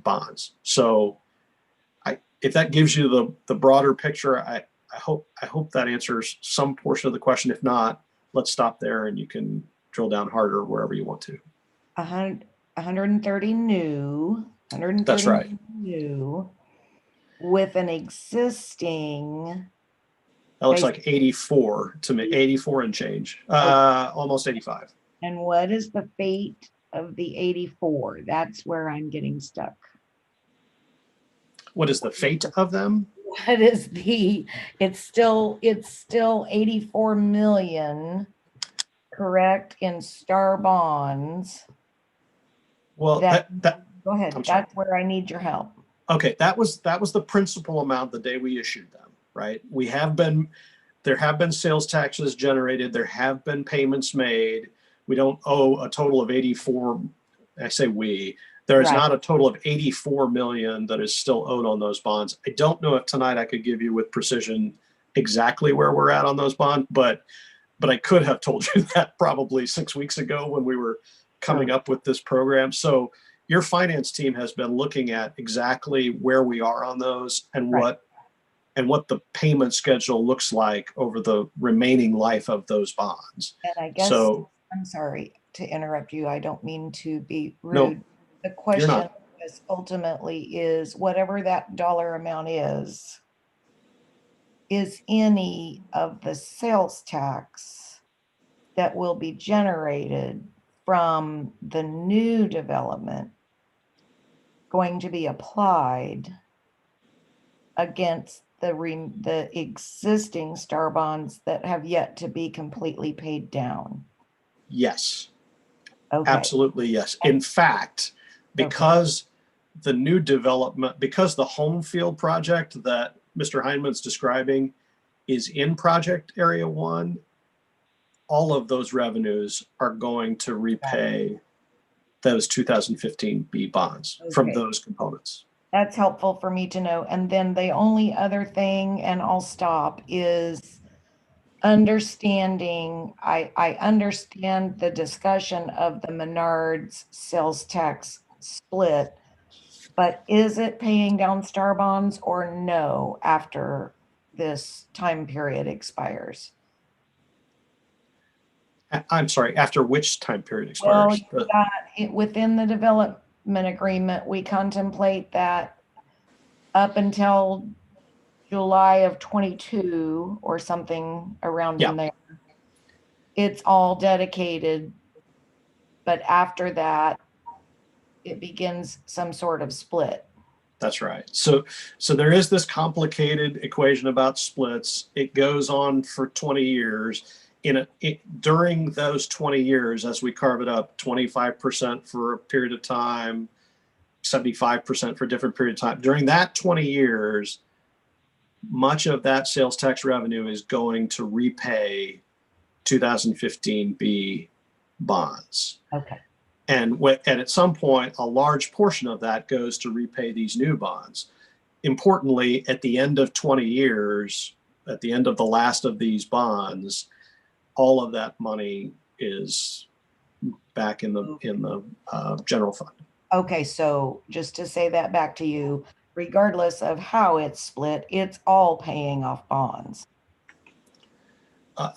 bonds. So if that gives you the broader picture, I hope that answers some portion of the question. If not, let's stop there and you can drill down harder wherever you want to. 130 new, 130 That's right. new with an existing. That looks like 84 to me, 84 and change, almost 85. And what is the fate of the 84? That's where I'm getting stuck. What is the fate of them? What is it's still 84 million, correct, in star bonds. Well, go ahead. That's where I need your help. Okay, that was the principal amount the day we issued them, right? There have been sales taxes generated. There have been payments made. We don't owe a total of 84. I say we. There is not a total of 84 million that is still owed on those bonds. I don't know if tonight I could give you with precision exactly where we're at on those bonds, but I could have told you that probably 6 weeks ago when we were coming up with this program. So your finance team has been looking at exactly where we are on those and what the payment schedule looks like over the remaining life of those bonds. And I guess, I'm sorry to interrupt you. I don't mean to be rude. No, the question is ultimately is whatever that dollar amount is any of the sales tax that will be generated from the new development going to be applied against the existing star bonds that have yet to be completely paid down? Yes. Okay. Absolutely, yes. In fact, because the new development, because the home field project that Mr. Heineman's describing is in project area 1, all of those revenues are going to repay those 2015B bonds from those components. That's helpful for me to know. And then the only other thing, and I'll stop, is understanding, I understand the discussion of the Menards sales tax split, but is it paying down star bonds or no after this time period expires? I'm sorry, after which time period expires? Well, within the development agreement, we contemplate that up until July of 22 or something around in there, it's all dedicated. But after that, it begins some sort of split. That's right. So there is this complicated equation about splits. It goes on for 20 years. During those 20 years, as we carve it up, 25% for a period of time, 75% for a different period of time. During that 20 years, much of that sales tax revenue is going to repay 2015B bonds. Okay. And at some point, a large portion of that goes to repay these new bonds. Importantly, at the end of 20 years, at the end of the last of these bonds, all of that money is back in the general fund. Okay, so just to say that back to you, regardless of how it's split, it's all paying off bonds.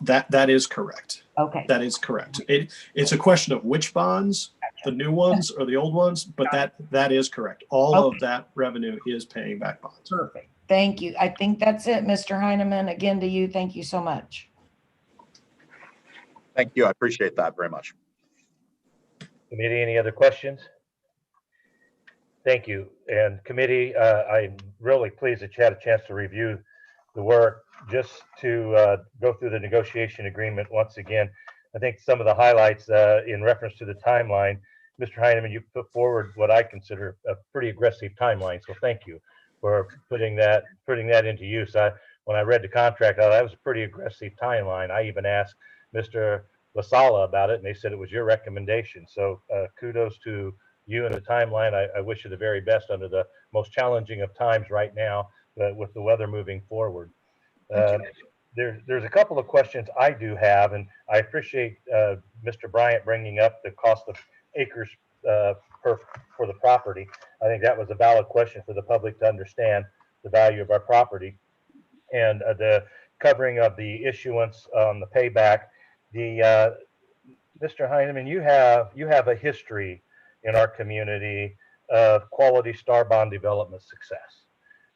That is correct. Okay. That is correct. It's a question of which bonds, the new ones or the old ones, but that is correct. All of that revenue is paying back bonds. Perfect. Thank you. I think that's it, Mr. Heineman. Again, to you, thank you so much. Thank you. I appreciate that very much. Committee, any other questions? Thank you. And committee, I'm really pleased that you had a chance to review the work. Just to go through the negotiation agreement once again, I think some of the highlights in reference to the timeline, Mr. Heineman, you put forward what I consider a pretty aggressive timeline. So thank you for putting that into use. When I read the contract, that was a pretty aggressive timeline. I even asked Mr. LaSala about it, and they said it was your recommendation. So kudos to you and the timeline. I wish you the very best under the most challenging of times right now with the weather moving forward. there's a couple of questions I do have, and I appreciate Mr. Bryant bringing up the cost of acres for the property. I think that was a valid question for the public to understand the value of our property, and the covering of the issuance on the payback. The Mr. Heineman, you have a history in our community of quality star bond development success,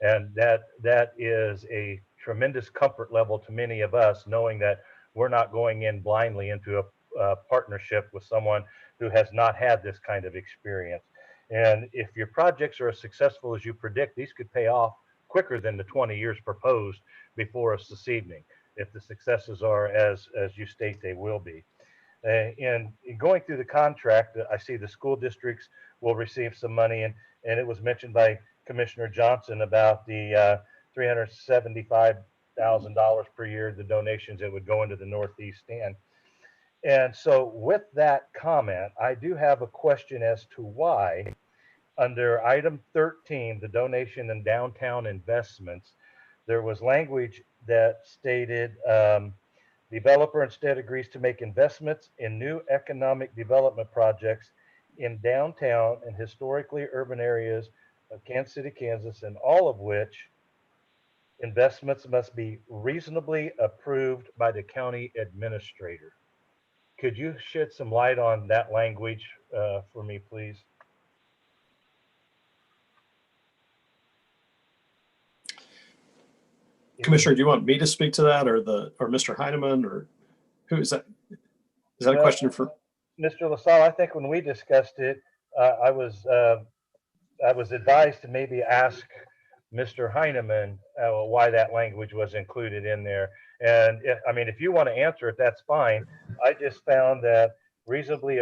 and that is a tremendous comfort level to many of us, knowing that we're not going in blindly into a partnership with someone who has not had this kind of experience. And if your projects are as successful as you predict, these could pay off quicker than the 20 years proposed before us this evening, if the successes are as you state they will be. And in going through the contract, I see the school districts will receive some money, and it was mentioned by Commissioner Johnson about the $375,000 per year, the donations that would go into the Northeast stand. And so with that comment, I do have a question as to why under item 13, the donation and downtown investments, there was language that stated developer instead agrees to make investments in new economic development projects in downtown and historically urban areas of Kansas City, Kansas, and all of which investments must be reasonably approved by the county administrator. Could you shed some light on that language for me, please? Commissioner, do you want me to speak to that, or Mr. Heineman, or who is that? Is that a question for Mr. LaSalle? I think when we discussed it, I was advised to maybe ask Mr. Heineman why that language was included in there. And I mean, if you want to answer it, that's fine. I just found that reasonably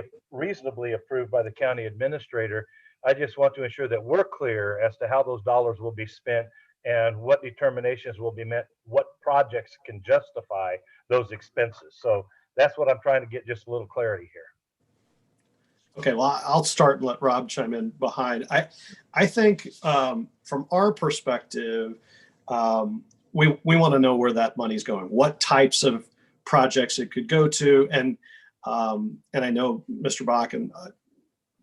approved by the county administrator. I just want to ensure that we're clear as to how those dollars will be spent and what determinations will be met, what projects can justify those expenses. So that's what I'm trying to get just a little clarity here. Okay, well, I'll start and let Rob chime in behind. I think from our perspective, we want to know where that money's going, what types of projects it could go to, and I know Mr. Bach and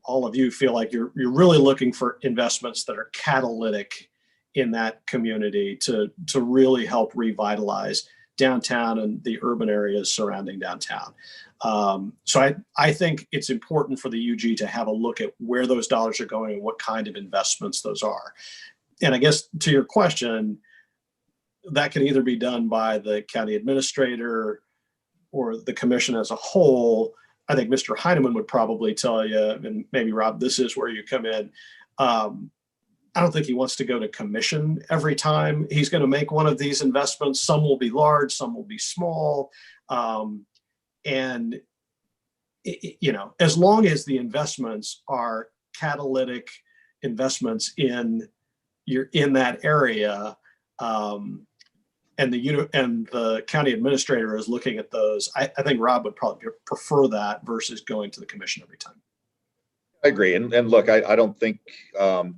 all of you feel like you're really looking for investments that are catalytic in that community to really help revitalize downtown and the urban areas surrounding downtown. So I think it's important for the UG to have a look at where those dollars are going and what kind of investments those are. And I guess to your question, that can either be done by the county administrator or the commission as a whole. I think Mr. Heineman would probably tell you, and maybe Rob, this is where you come in. I don't think he wants to go to commission every time he's going to make one of these investments. Some will be large, some will be small. And, you know, as long as the investments are catalytic investments in that area, and the county administrator is looking at those, I think Rob would probably prefer that versus going to the commission every time. I agree. And look, I don't think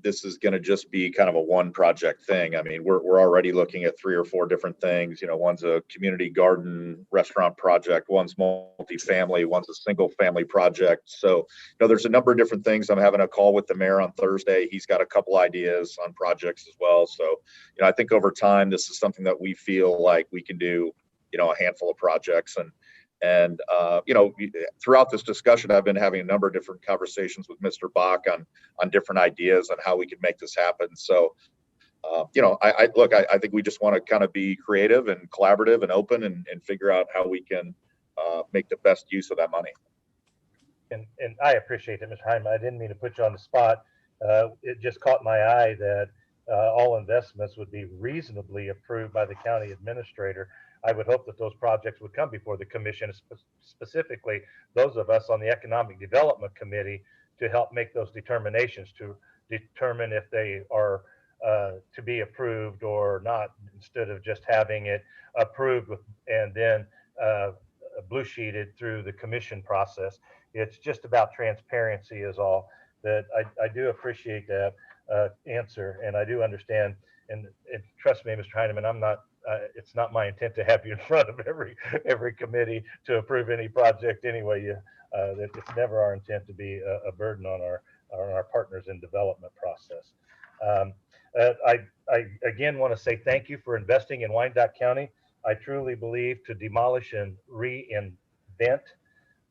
this is going to just be kind of a one project thing. I mean, we're already looking at 3 or 4 different things. You know, one's a community garden restaurant project, one's multifamily, one's a single family project. So, you know, there's a number of different things. I'm having a call with the mayor on Thursday. He's got a couple ideas on projects as well. So, you know, I think over time, this is something that we feel like we can do, you know, a handful of projects. And you know, throughout this discussion, I've been having a number of different conversations with Mr. Bach on different ideas on how we can make this happen. So, you know, I think we just want to kind of be creative and collaborative and open and figure out how we can make the best use of that money. And I appreciate it, Mr. Hyman. I didn't mean to put you on the spot. It just caught my eye that all investments would be reasonably approved by the county administrator. I would hope that those projects would come before the commission, specifically those of us on the Economic Development Committee, to help make those determinations, to determine if they are to be approved or not, instead of just having it approved and then blue sheeted through the commission process. It's just about transparency is all. That I do appreciate that answer, and I do understand. And trust me, Mr. Heineman, I'm not it's not my intent to have you in front of every committee to approve any project anyway. It's never our intent to be a burden on our partners in development process. I again want to say thank you for investing in Wyandotte County. I truly believe to demolish and reinvent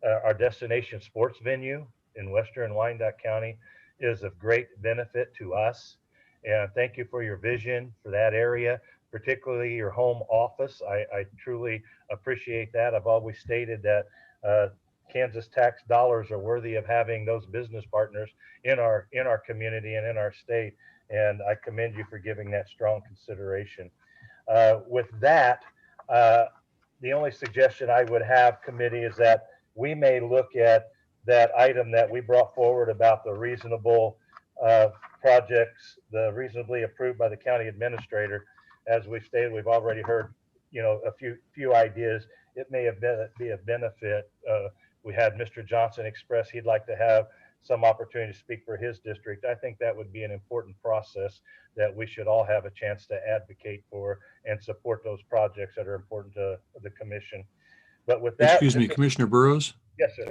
our destination sports venue in Western Wyandotte County is of great benefit to us. And thank you for your vision for that area, particularly your home office. I truly appreciate that. I've always stated that Kansas tax dollars are worthy of having those business partners in our community and in our state. And I commend you for giving that strong consideration. With that, the only suggestion I would have, committee, is that we may look at that item that we brought forward about the reasonable projects, the reasonably approved by the county administrator. As we've stated, we've already heard, a few ideas. It may be a benefit. We had Mr. Johnson express he'd like to have some opportunity to speak for his district. I think that would be an important process that we should all have a chance to advocate for and support those projects that are important to the commission. But with that, excuse me, Commissioner Burrows. Yes, sir.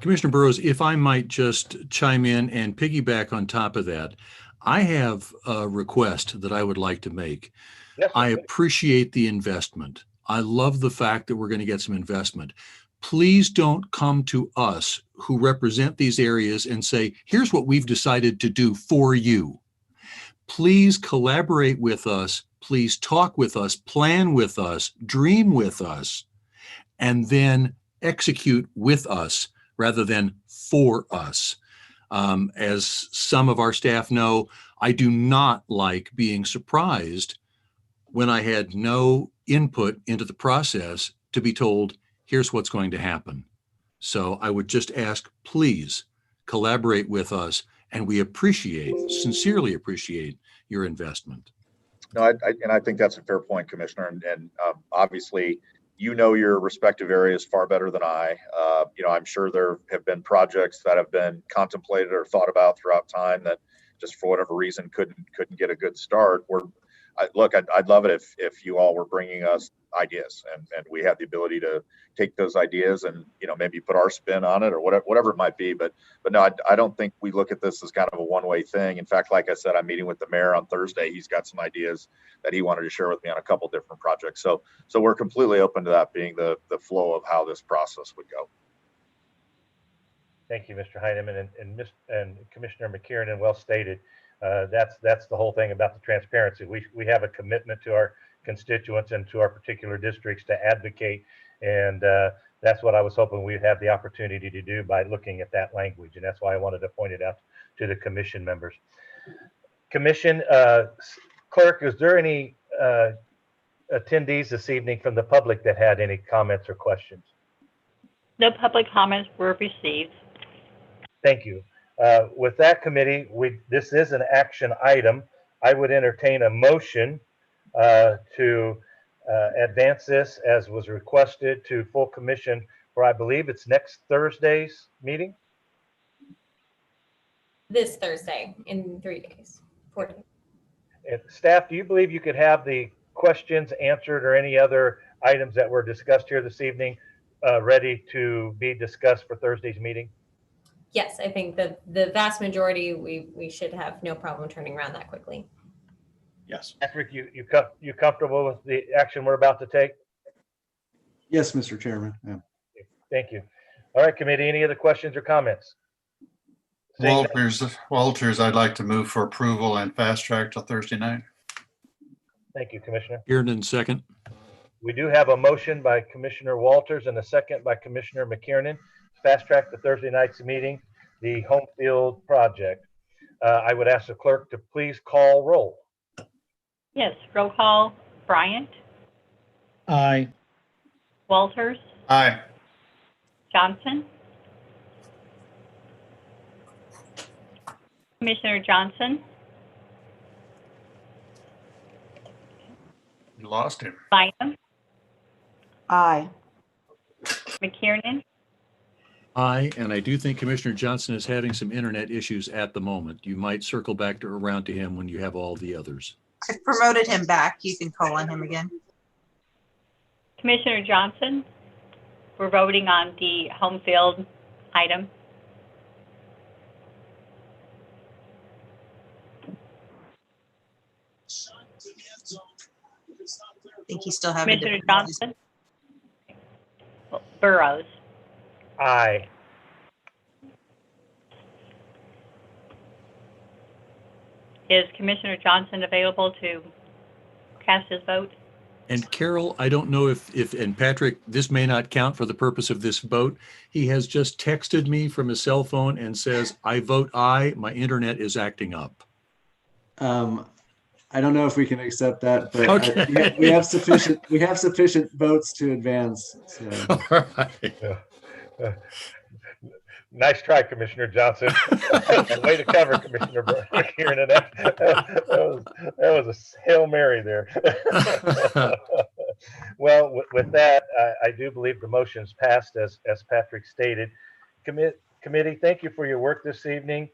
Commissioner Burrows, if I might just chime in and piggyback on top of that, I have a request that I would like to make. Yes, I appreciate the investment. I love the fact that we're going to get some investment. Please don't come to us who represent these areas and say, here's what we've decided to do for you. Please collaborate with us. Please talk with us, plan with us, dream with us, and then execute with us rather than for us. As some of our staff know, I do not like being surprised when I had no input into the process to be told, here's what's going to happen. So I would just ask, please collaborate with us, and we sincerely appreciate your investment. No, I think that's a fair point, Commissioner. And obviously, your respective areas far better than I. I'm sure there have been projects that have been contemplated or thought about throughout time that just for whatever reason couldn't get a good start. I'd love it if you all were bringing us ideas and we have the ability to take those ideas and maybe put our spin on it or whatever it might be. But no, I don't think we look at this as kind of a one-way thing. In fact, like I said, I'm meeting with the mayor on Thursday. He's got some ideas that he wanted to share with me on a couple different projects. So we're completely open to that being the flow of how this process would go. Thank you, Mr. Heineman and Commissioner McKiernan. Well stated. That's the whole thing about the transparency. We have a commitment to our constituents and to our particular districts to advocate, and that's what I was hoping we'd have the opportunity to do by looking at that language, and that's why I wanted to point it out to the commission members. Commission clerk, is there any attendees this evening from the public that had any comments or questions? No public comments were received. Thank you. With that, committee, this is an action item. I would entertain a motion to advance this as was requested to full commission for, I believe it's next Thursday's meeting. This Thursday in 3 days, 4 days. And staff, do you believe you could have the questions answered or any other items that were discussed here this evening ready to be discussed for Thursday's meeting? Yes, I think the vast majority, we should have no problem turning around that quickly. Yes. Patrick, you comfortable with the action we're about to take? Yes, Mr. Chairman. Yeah. Thank you. All right, committee, any other questions or comments? Walters, I'd like to move for approval and fast track till Thursday night. Thank you, Commissioner. Kiernan, second. We do have a motion by Commissioner Walters and a second by Commissioner McKiernan. Fast track to Thursday night's meeting, the home field project. I would ask the clerk to please call roll. Yes, roll call. Bryant, Aye. Walters, Aye. Johnson, Commissioner Johnson, You lost him. Bynum, Aye. McKiernan, Aye, and I do think Commissioner Johnson is having some internet issues at the moment. You might circle back around to him when you have all the others. I've promoted him back. You can call on him again. Commissioner Johnson, we're voting on the home field item. I think he's still having Commissioner Johnson? Burrows. Aye. Is Commissioner Johnson available to cast his vote? And Carol, I don't know if, and Patrick, this may not count for the purpose of this vote. He has just texted me from his cell phone and says, I vote aye, my internet is acting up. I don't know if we can accept that, but Okay. we have sufficient votes to advance. So. All right. Nice try, Commissioner Johnson. Way to cover, Commissioner McKiernan. That was a Hail Mary there. Well, with that, I do believe the motion's passed, as Patrick stated. Committee, thank you for your work this evening.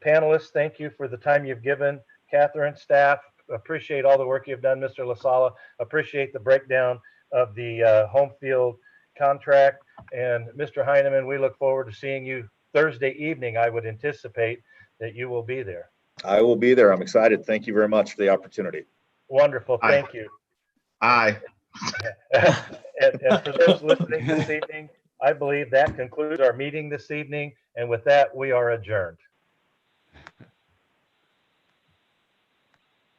Panelists, thank you for the time you've given. Catherine, staff, appreciate all the work you've done. Mr. LaSala, appreciate the breakdown of the home field contract. And Mr. Heineman, we look forward to seeing you Thursday evening. I would anticipate that you will be there. I will be there. I'm excited. Thank you very much for the opportunity. Wonderful. Aye. Thank you. Aye. And for those listening this evening, I believe that concludes our meeting this evening. And with that, we are adjourned.